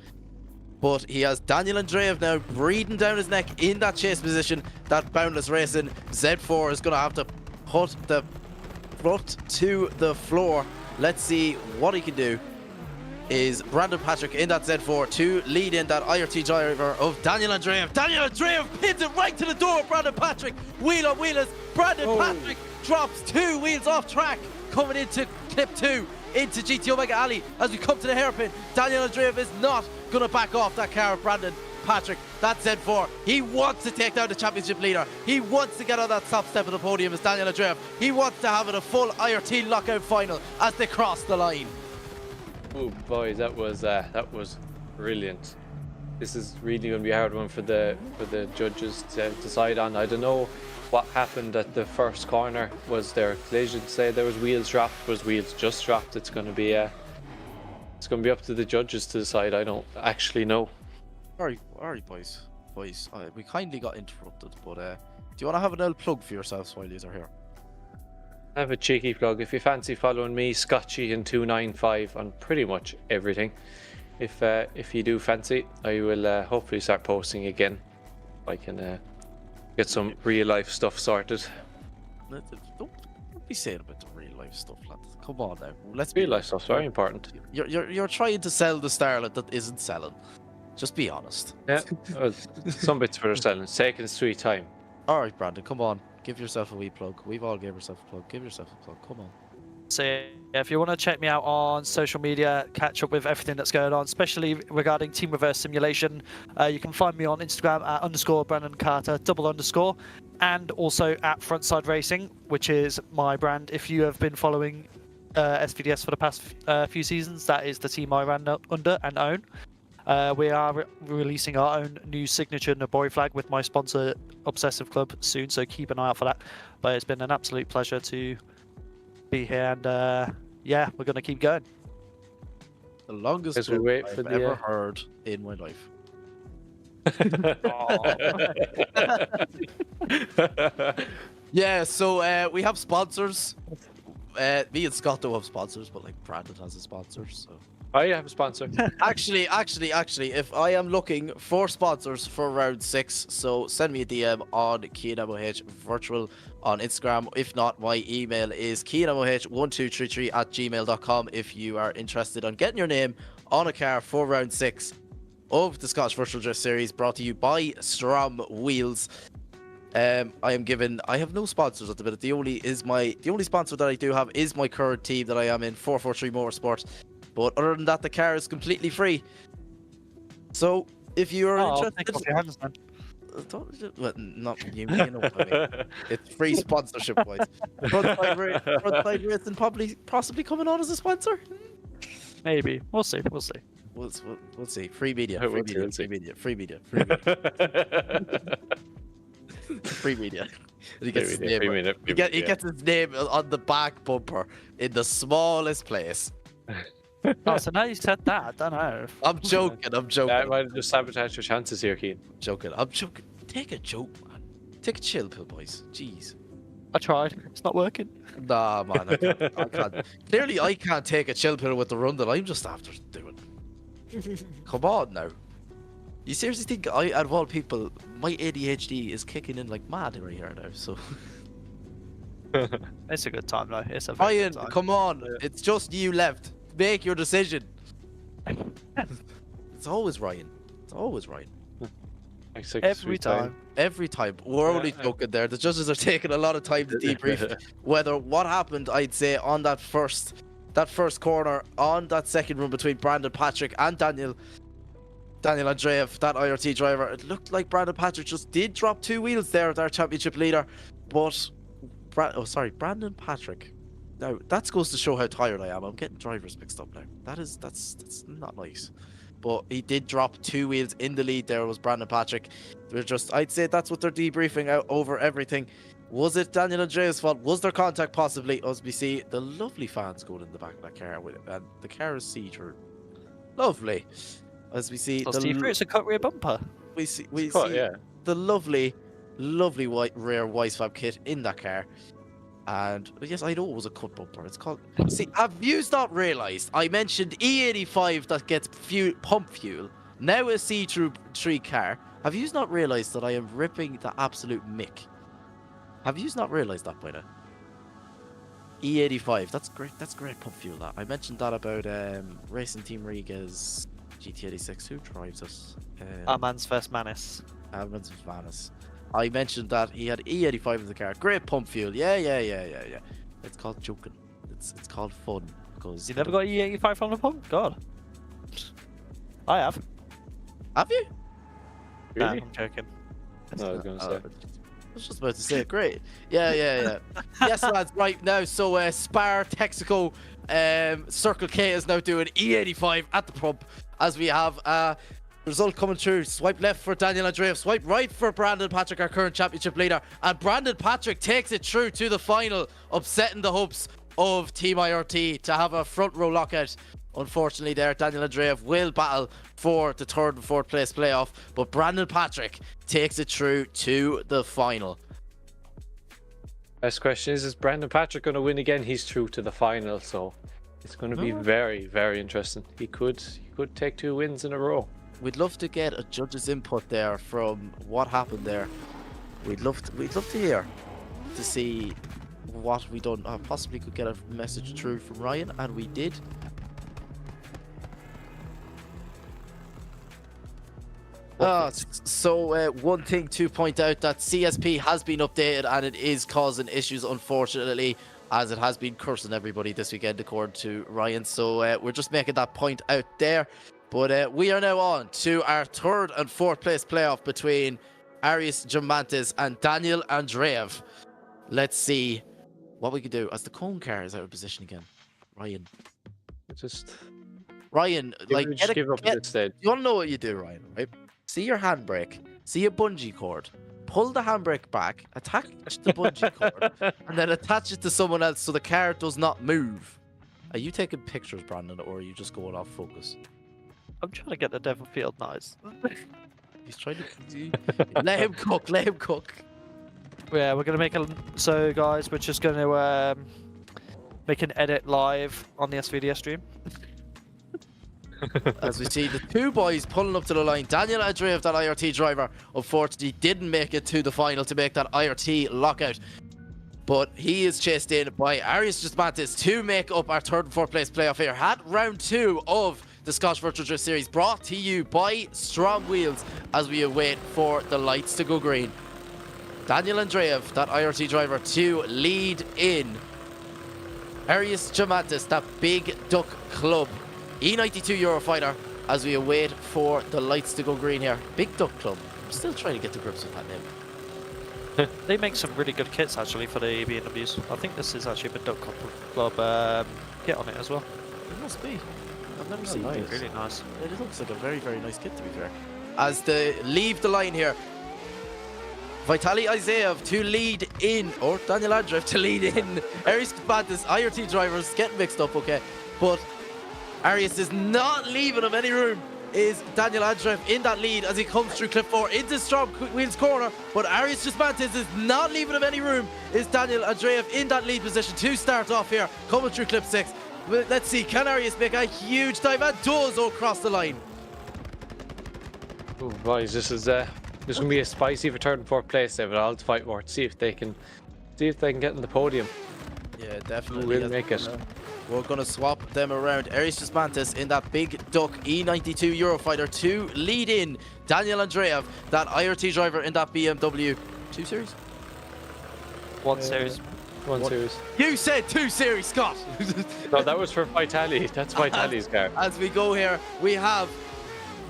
But he has Daniel Andreev now breathing down his neck in that chase position. That Boundless Racing Z4 is going to have to put the foot to the floor. Let's see what he can do. Is Brandon Patrick in that Z4 to lead in that IRT driver of Daniel Andreev. Daniel Andreev pins it right to the door of Brandon Patrick. Wheel on wheelers. Brandon Patrick drops 2 wheels off track. Coming into clip 2 into GT Omega Alley as we come to the hairpin. Daniel Andreev is not going to back off that car of Brandon Patrick. That Z4. He wants to take down the championship leader. He wants to get on that top step of the podium as Daniel Andreev. He wants to have it a full IRT lockout final as they cross the line. Oh boys, that was brilliant. This is really going to be a hard one for the judges to decide on. I don't know what happened at the first corner. Was there a collision? Say there was wheels dropped. Was wheels just dropped? It's going to be up to the judges to decide. I don't actually know. Alright, boys. We kindly got interrupted, but do you want to have an old plug for yourselves while these are here? I have a cheeky plug. If you fancy following me, Scotchy in 295 on pretty much everything. If you do fancy, I will hopefully start posting again. I can get some real life stuff sorted. Don't be saying about the real life stuff, lad. Come on now. Real life stuff's very important. You're trying to sell the starlet that isn't selling. Just be honest. Yeah. Well, some bits for selling. It's taking its sweet time. All right, Brandon, come on. Give yourself a wee plug. We've all gave ourselves a plug. Give yourself a plug. Come on. So yeah, if you want to check me out on social media, catch up with everything that's going on, especially regarding Team Reverse Simulation, you can find me on Instagram at _Brandon Carter _, and also at Frontside Racing, which is my brand. If you have been following SVDS for the past few seasons, that is the team I ran under and own. We are releasing our own new signature Nabori flag with my sponsor Obsessive Club soon, so keep an eye out for that. But it's been an absolute pleasure to be here, and yeah, we're gonna keep going. The longest As we book wait I've for the, ever heard in my life. Yeah, so we have sponsors. Me and Scott don't have sponsors, but like Brandon has a sponsor, so. I have a sponsor. Actually, if I am looking for sponsors for round 6, so send me a DM on KeanMOH Virtual on Instagram. If not, my email is KeanMOH1233@gmail.com if you are interested on getting your name on a car for round 6 of the Scottish Virtual Drift Series, brought to you by Strom Wheels. I have no sponsors at the minute. The only sponsor that I do have is my current team that I am in, 443 Motorsport. But other than that, the car is completely free. So if you are interested, take off your hands, man. Well, not you know what I mean. It's free sponsorship wise. Frontside Racing possibly coming on as a sponsor. Maybe we'll see. We'll see. Free media. Free media. He gets his name. He gets his name on the back bumper in the smallest place. Oh, so now you said that, I don't know. I'm joking. I might have just sabotaged your chances here, Keen. I'm joking. Take a joke, man. Take a chill pill, boys. Jeez. I tried. It's not working. Nah, man. I can't. Clearly, I can't take a chill pill with the run that I'm just after doing. Come on now. You seriously think out of all people, my ADHD is kicking in like mad right here now? So. It's a good time though. It's a very Ryan, good time. come on. It's just you left. Make your decision. It's always Ryan. Every time. Every time. We're only joking there. The judges are taking a lot of time to debrief whether what happened, I'd say, on that first corner, on that second run between Brandon Patrick and Daniel Andreev, that IRT driver. It looked like Brandon Patrick just did drop 2 wheels there at our championship leader, but Brandon Patrick. Now that goes to show how tired I am. I'm getting drivers mixed up now. That's not nice. But he did drop 2 wheels in the lead. There was Brandon Patrick. I'd say that's what they're debriefing out over everything. Was it Daniel Andreev's fault? Was there contact possibly? As we see the lovely fans going in the back of that car and the car is see-through. Lovely. As we see it's a cut rear bumper. We see the lovely white rear Weissfab kit in that car. And yes, I know it was a cut bumper. It's called. See, have you not realised? I mentioned E85 that gets pump fuel. Now a see-through tree car. Have you not realised that I am ripping the absolute mick? Have you not realised that by now? E85. That's great. That's great pump fuel. That I mentioned that about Racing Team Riga's GT86. Who drives us? Our man's Vismantas. Vismantas. I mentioned that he had E85 in the car. Great pump fuel. Yeah. It's called joking. It's called fun. Because You never got E85 from the pump? God. I have. Have you? Really? Nah, I'm joking. No, I was going to say. I was just about to say it. Great. Yeah. Yes, lads. Right now, so Spar, Texaco, Circle K is now doing E85 at the pump as we have result coming through. Swipe left for Daniel Andreev, swipe right for Brandon Patrick, our current championship leader, and Brandon Patrick takes it through to the final, upsetting the hopes of Team IRT to have a front row lockout. Unfortunately there, Daniel Andreev will battle for the 3rd and 4th place playoff, but Brandon Patrick takes it through to the final. Best question is Brandon Patrick going to win again? He's through to the final, so it's going to be very, very interesting. He could take 2 wins in a row. We'd love to get a judge's input there from what happened there. We'd love to hear, to see what we done. Possibly could get a message through from Ryan, and we did. So one thing to point out, that CSP has been updated and it is causing issues, unfortunately, as it has been cursing everybody this weekend, according to Ryan. So we're just making that point out there. But we are now on to our third and fourth place playoff between Arius Jomantas and Daniel Andreev. Let's see what we can do as the cone car is out of position again. Ryan, like, give up at this stage. you want to know what you do, Ryan, right? See your handbrake, see a bungee cord, pull the handbrake back, attach the bungee cord, and then attach it to someone else so the car does not move. Are you taking pictures, Brandon, or are you just going off focus? I'm trying to get the Devon Field nice. He's trying to... let him cook, let him cook. Yeah, we're gonna make a. So, guys, we're just gonna make an edit live on the SVDS stream. As we see the two boys pulling up to the line. Daniel Andreev, that IRT driver, unfortunately didn't make it to the final to make that IRT lockout. But he is chased in by Arius Jomantas to make up our third and fourth place playoff here at round 2 of the Scottish Virtual Drift Series, brought to you by Strom Wheels as we await for the lights to go green. Daniel Andreev, that IRT driver, to lead in. Arius Jomantas, that big duck club E92 Eurofighter, as we await for the lights to go green here. Big Duck Club. I'm still trying to get to grips with that name. They make some really good kits actually for the MWs. I think this is actually a Duck Club kit on it as well. It must be. I've never seen nice. it. Really nice. It looks like a very, very nice kit, to be fair. As they leave the line here, Vitaly Isaev to lead in, or Daniel Andreev to lead in. Arius Jomantas, IRT drivers getting mixed up, okay. But Arius is not leaving him any room. Is Daniel Andreev in that lead as he comes through clip 4 into Strom Wheels corner, but Arius Jomantas is not leaving him any room. Is Daniel Andreev in that lead position to start off here, coming through clip 6. Let's see, can Arius make a huge dive, and does across the line. Oh boys, this gonna be a spicy for third and fourth place. They have it all to fight for to see if they can get in the podium. Yeah, definitely. We'll make it. We're going to swap them around. Arius Jomantas in that big duck E92 Eurofighter to lead in. Daniel Andreev, that IRT driver in that BMW 2 Series? 1 Series. 1 Series. You said 2 Series, Scott! No, that was for Vitaly. That's Vitaly's car. As we go here, we have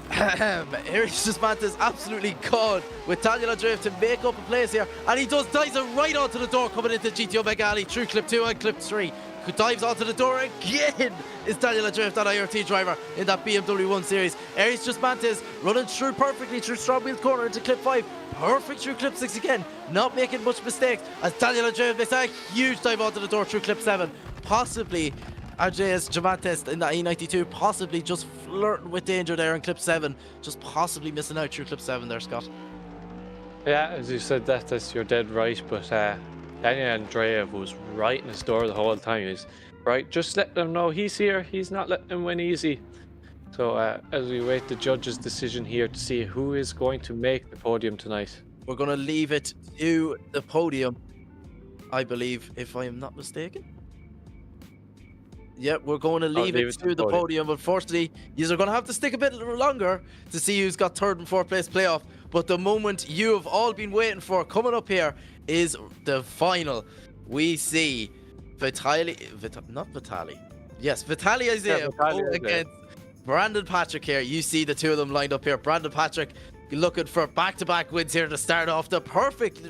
Arius Jomantas absolutely gone with Daniel Andreev to make up a place here, and he does dives it right onto the door coming into GTO Mega Alley through clip 2 and clip 3. Who dives onto the door again is Daniel Andreev, that IRT driver in that BMW 1 Series. Arius Jomantas running through perfectly through Strom Wheels corner into clip 5. Perfect through clip 6 again. Not making much mistakes as Daniel Andreev makes a huge dive onto the door through clip 7. Possibly Arius Jomantas in that E92 possibly just flirting with danger there in clip 7. Just possibly missing out through clip 7 there, Scott. Yeah, as you said, that's you're dead right, but Daniel Andreev was right in his door the whole time. He's right, just let them know he's here. He's not letting them win easy. So as we wait the judge's decision here to see who is going to make the podium tonight. We're going to leave it to the podium, I believe, if I am not mistaken. Yep, we're going to leave it to the podium. Unfortunately, you are going to have to stick a bit longer to see who's got third and fourth place playoff. But the moment you have all been waiting for coming up here is the final. We see Vitaly Isaev against Brandon Patrick here. You see the two of them lined up here. Brandon Patrick looking for back-to-back wins here to start off the perfect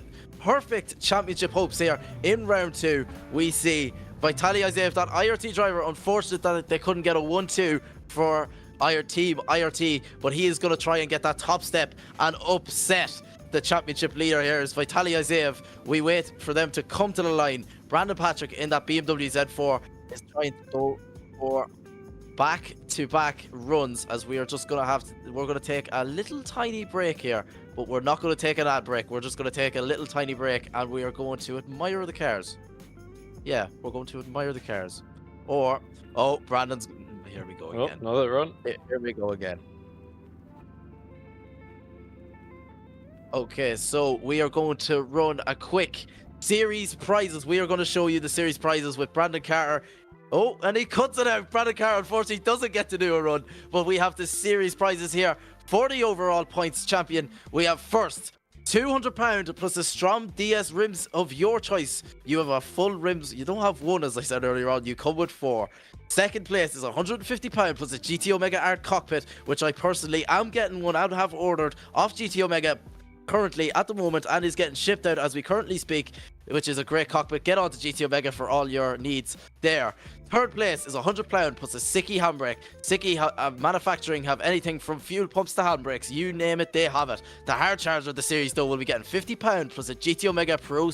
championship hopes here in round 2. We see Vitaly Isaev, that IRT driver, unfortunate that they couldn't get a 1-2 for IRT, but he is going to try and get that top step and upset the championship leader here is Vitaly Isaev. We wait for them to come to the line. Brandon Patrick in that BMW Z4 is trying to go for back-to-back runs, as we are just going to we're going to take a little tiny break here, but we're not going to take an ad break. We're just going to take a little tiny break, and we are going to admire the cars. Yeah, we're going to admire the cars. Or, oh, Brandon's, here we go again. Oh, another run. Here we go again. Okay, so we are going to run a quick series prizes. We are going to show you the series prizes with Brandon Carter. Oh, and he cuts it out. Brandon Carter, unfortunately, doesn't get to do a run, but we have the series prizes here For the overall points champion, we have first £200 plus a Strom DS rims of your choice. You have a full rims. You don't have one, as I said earlier on. You come with 4. Second place is £150 plus a GT Omega Art cockpit, which I personally am getting one and have ordered off GT Omega currently at the moment and is getting shipped out as we currently speak, which is a great cockpit. Get on to GT Omega for all your needs there. Third place is £100 plus a Sikky handbrake. Sikky Manufacturing have anything from fuel pumps to handbrakes. You name it, they have it. The hard charger of the series, though, will be getting £50 plus a GT Omega Pro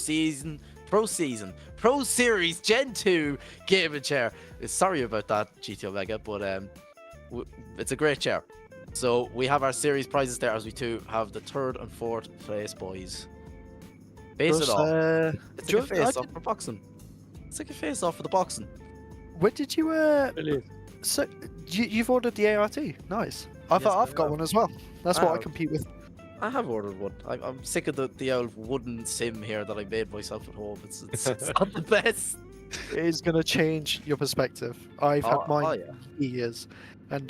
Series Gen 2 gaming chair. Sorry about that, GT Omega, but it's a great chair. So we have our series prizes there as we too have the 3rd and 4th place, boys. Face it off. It's like a face off for boxing. It's like a face off for the boxing. When did you so you've ordered the ART? Nice. I've got one as well. That's what I compete with. I have ordered one. I'm sick of the old wooden sim here that I made myself at home. It's not the best. It is going to change your perspective. I've had mine for years, and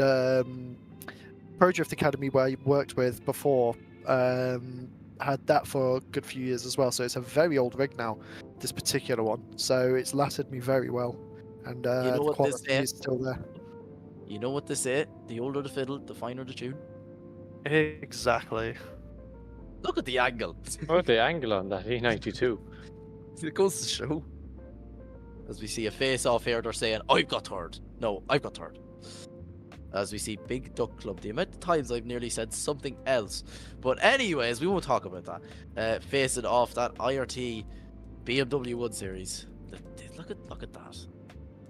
Pro Drift Academy, where I worked with before, had that for a good few years as well. So it's a very old rig now, this particular one. So it's lasted me very well, and the quality is still there. You know what they say? The older the fiddle, the finer the tune. Exactly. Look at the angle. Look at the angle on that E92. It goes to show. As we see a face-off here, they're saying, I've got 3rd. No, I've got 3rd. As we see Big Duck Club. The amount of times I've nearly said something else. But anyways, we won't talk about that. Facing off that IRT BMW 1 Series. Look at that.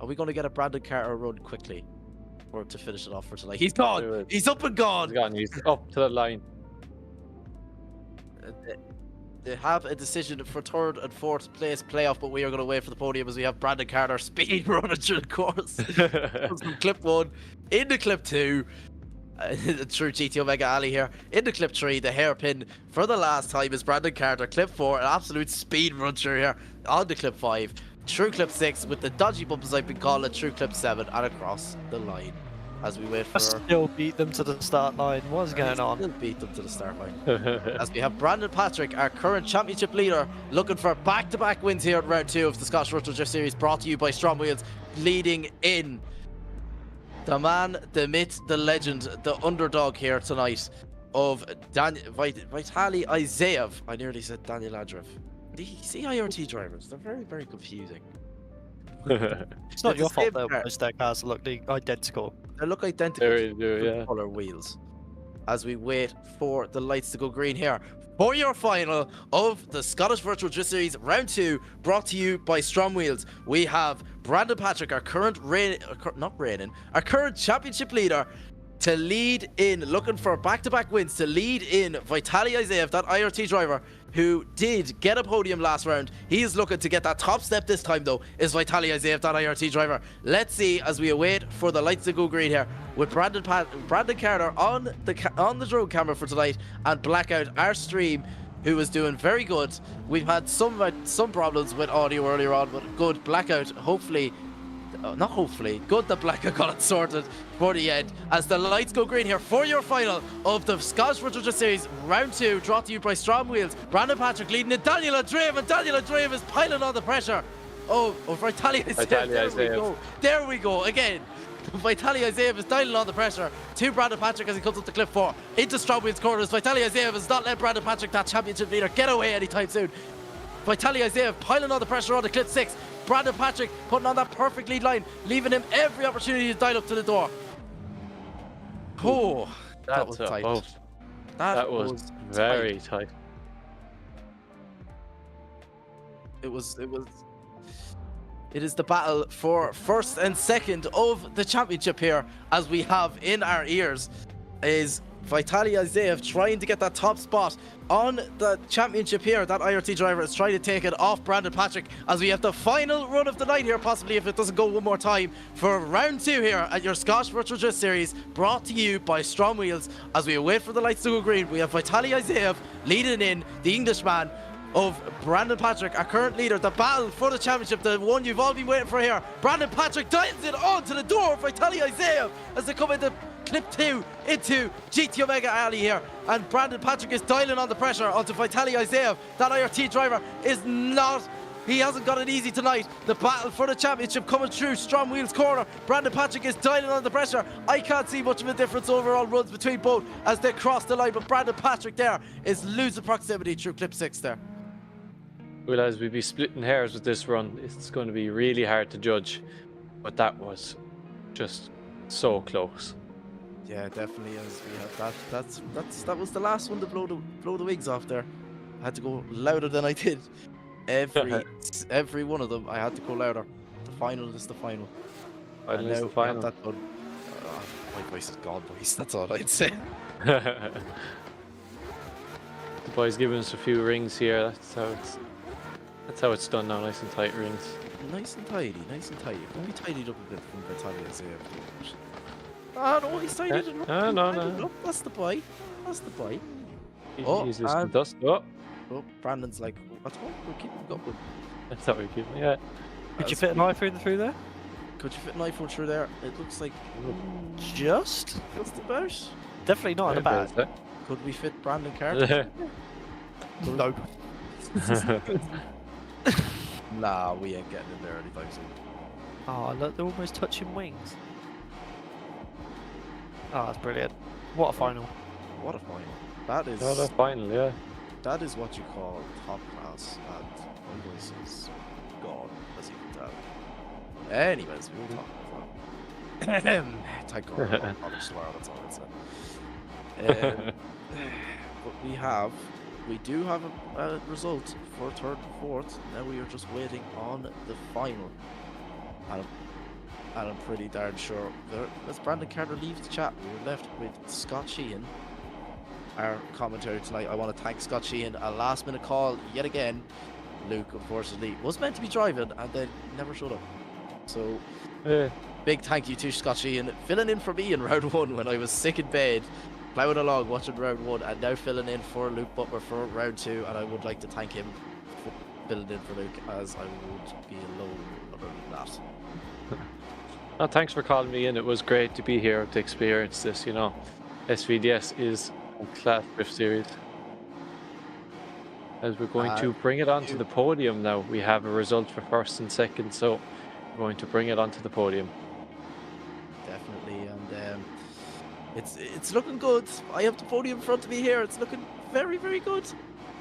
Are we going to get a Brandon Carter run quickly? Or to finish it off for tonight? He's gone! He's up and gone! He's gone. He's up to the line. They have a decision for 3rd and 4th place playoff, but we are going to wait for the podium as we have Brandon Carter speed running through the course. From clip 1 into clip 2. Through GT Omega Alley here. Into clip 3, the hairpin for the last time is Brandon Carter. Clip 4, an absolute speed run through here. On to clip 5. Through clip 6 with the dodgy bumps I've been calling it. Through clip 7 and across the line. As we wait for... I still beat them to the start line. What's going on? Still beat them to the start line. As we have Brandon Patrick, our current championship leader, looking for back-to-back wins here at round 2 of the Scottish Virtual Drift Series, brought to you by Strom Wheels, leading in the man, the myth, the legend, the underdog here tonight of Vitaly Isaev. I nearly said Daniel Andreev. You see IRT drivers, they're very, very confusing. It's not your fault though, most their cars look identical. They look identical. They do, yeah. Color wheels. As we wait for the lights to go green here for your final of the Scottish Virtual Drift Series round 2, brought to you by Strom Wheels. We have Brandon Patrick, our current our current championship leader, to lead in, looking for back-to-back wins, to lead in Vitaly Isaev, that IRT driver who did get a podium last round. He is looking to get that top step this time though, is Vitaly Isaev, that IRT driver. Let's see as we await for the lights to go green here with Brandon Carter on the drone camera for tonight, and Blackout, our stream, who was doing very good. We've had some problems with audio earlier on, but good. Blackout, hopefully, not hopefully, good that Blackout got it sorted for the end. As the lights go green here for your final of the Scottish Virtual Drift Series round 2, brought to you by Strom Wheels. Brandon Patrick leading in Daniel Andreev, and Daniel Andreev is piling on the pressure. Oh, Vitaly Isaev. There we go again. Vitaly Isaev is dialing on the pressure to Brandon Patrick as he comes up to clip 4 into Strom Wheels corners. Vitaly Isaev has not let Brandon Patrick, that championship leader, get away anytime soon. Vitaly Isaev piling on the pressure on the clip 6. Brandon Patrick putting on that perfect lead line, leaving him every opportunity to dial up to the door. Oh, that was tight. That was very tight. It is the battle for first and second of the championship here, as we have in our ears is Vitaly Isaev trying to get that top spot on the championship here. That IRT driver is trying to take it off Brandon Patrick as we have the final run of the night here, possibly if it doesn't go one more time, for round 2 here at your Scottish Virtual Drift Series, brought to you by Strom Wheels. As we wait for the lights to go green, we have Vitaly Isaev leading in, the Englishman of Brandon Patrick, our current leader. The battle for the championship, the one you've all been waiting for here. Brandon Patrick dials it onto the door of Vitaly Isaev as they come into clip 2 into GT Omega Alley here. And Brandon Patrick is dialing on the pressure onto Vitaly Isaev. That IRT driver is not... He hasn't got it easy tonight. The battle for the championship coming through Strom Wheels corner. Brandon Patrick is dialing on the pressure. I can't see much of a difference overall runs between both as they cross the line, but Brandon Patrick there is losing proximity through clip 6 there. Well, as we'd be splitting hairs with this run, it's going to be really hard to judge. But that was just so close. Yeah, definitely is. We have that was the last one to blow the wigs off there. I had to go louder than I did. Every one of them, I had to go louder. The final is the final. Final is the final. That done. My voice is gone, boys. That's all I'd say. The boys giving us a few rings here. That's how it's done now. Nice and tight rings. Nice and tidy, nice and tidy. Can we tidied up a bit from Vitaly Isaev? Ah, no, he's tidied it up. No. That's the boy. That's the boy. He's just the dust. Oh, Brandon's like, what's wrong? We're keeping going. that's how we keep. Yeah. Could you fit an iPhone through there? Could you fit an iPhone through there? It looks like Just about. definitely not in a bag. Could we fit Brandon Carter? No. Nah, we ain't getting in there anytime soon. Oh, look, they're almost touching wings. Oh, that's brilliant. What a final. What a final. That is. Oh, the final, yeah. That is what you call top class, and my voice is gone, as you can tell. Anyways, we will talk about that. Thank God, I'm not Polish swear, that's all I'd say. But we do have a result for third and fourth. Now we are just waiting on the final. And I'm pretty darn sure. As Brandon Carter leaves the chat, we were left with Scott Sheehan, our commentary tonight. I want to thank Scott Sheehan. A last minute call yet again. Luke, unfortunately, was meant to be driving and then never showed up. So, big thank you to Scott Sheehan, filling in for me in round 1 when I was sick in bed, plowing along watching round 1, and now filling in for Luke Butler for round 2. And I would like to thank him for filling in for Luke, as I would be alone other than that. Oh, thanks for calling me in. It was great to be here to experience this. You know, SVDS is a class drift series. As we're going to bring it onto the podium now. We have a result for first and second, so we're going to bring it onto the podium. Definitely, and it's looking good. I have the podium in front of me here. It's looking very, very good.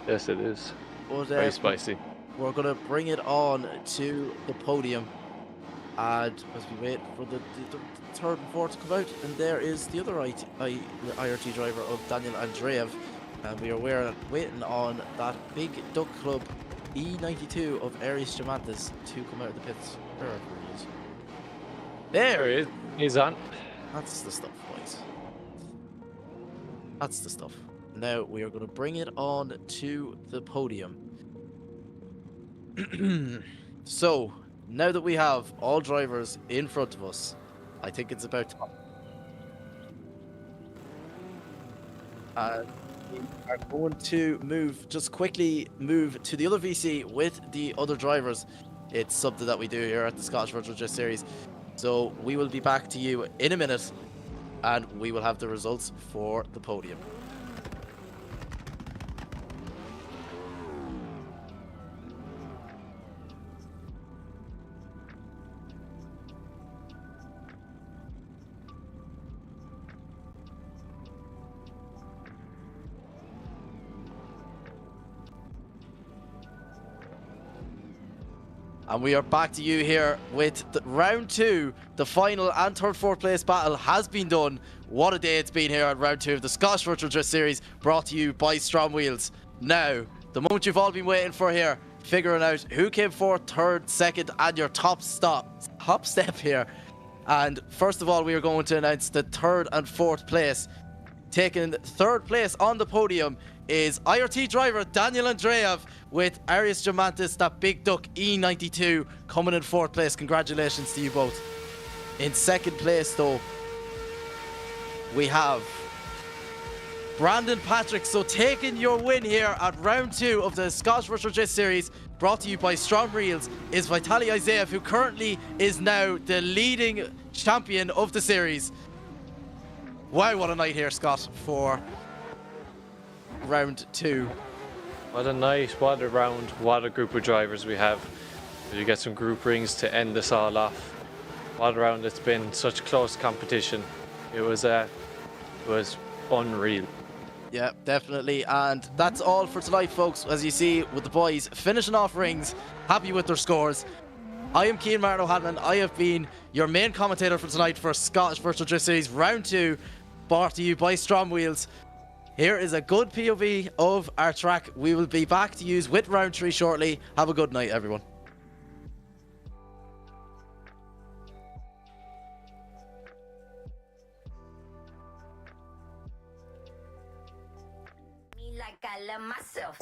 Yes, it is. But, very spicy. We're going to bring it on to the podium. And as we wait for the third and fourth to come out, and there is the other IRT driver of Daniel Andreev, and we are waiting on that big Duck Club E92 of Aries Jomantas to come out of the pits. Where he is. There he is. He's on. That's the stuff, boys. That's the stuff. Now we are going to bring it on to the podium. So, now that we have all drivers in front of us, I think it's about time. We are going to quickly move to the other VC with the other drivers. It's something that we do here at the Scottish Virtual Drift Series. So we will be back to you in a minute, and we will have the results for the podium. And we are back to you here with round 2. The final and third, fourth place battle has been done. What a day it's been here at round 2 of the Scottish Virtual Drift Series, brought to you by Strom Wheels. Now, the moment you've all been waiting for here, figuring out who came fourth, third, second, and your top step here. And first of all, we are going to announce the third and fourth place. Taking third place on the podium is IRT driver Daniel Andreev with Aries Jomantas, that big duck E92, coming in fourth place. Congratulations to you both. In second place, though, we have Brandon Patrick. So taking your win here at round 2 of the Scottish Virtual Drift Series, brought to you by Strom Wheels, is Vitaly Isaev, who currently is now the leading champion of the series. Wow, what a night here, Scott, for round 2. What a night, what a round, what a group of drivers we have. You get some group rings to end this all off. What a round, it's been such close competition. It was unreal. Yeah, definitely. And that's all for tonight, folks. As you see, with the boys finishing off rings, happy with their scores. I am Cian Martin O'Hanlon. I have been your main commentator for tonight for Scottish Virtual Drift Series Round 2, brought to you by Strom Wheels. Here is a good POV of our track. We will be back to use with Round 3 shortly. Have a good night, everyone. Like I love myself.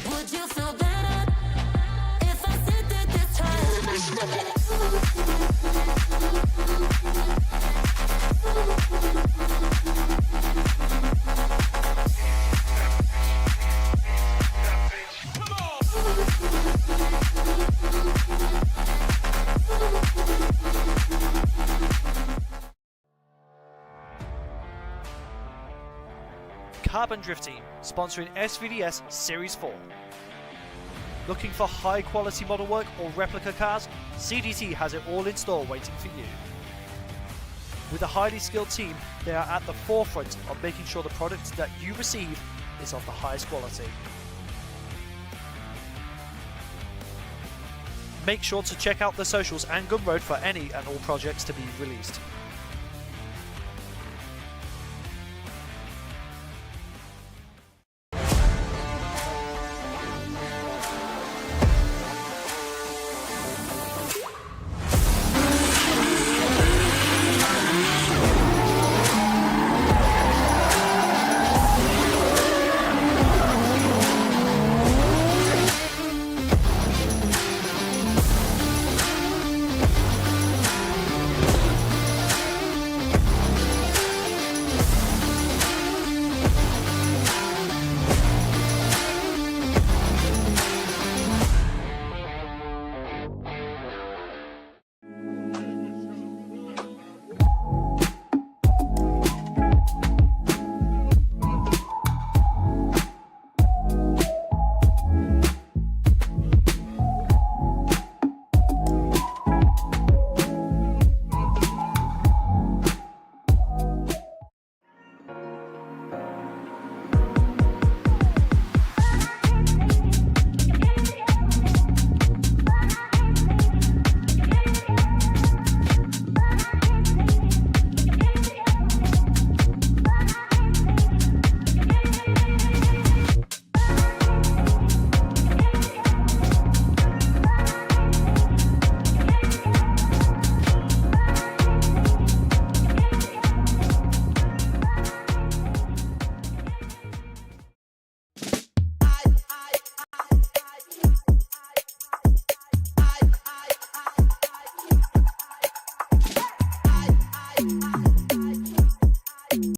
Would you feel better if I said that this time? Carbon Drift Team, sponsoring SVDS Series 4. Looking for high quality model work or replica cars? CDT has it all in store waiting for you. With a highly skilled team, they are at the forefront of making sure the product that you receive is of the highest quality. Make sure to check out the socials and Gumroad for any and all projects to be released.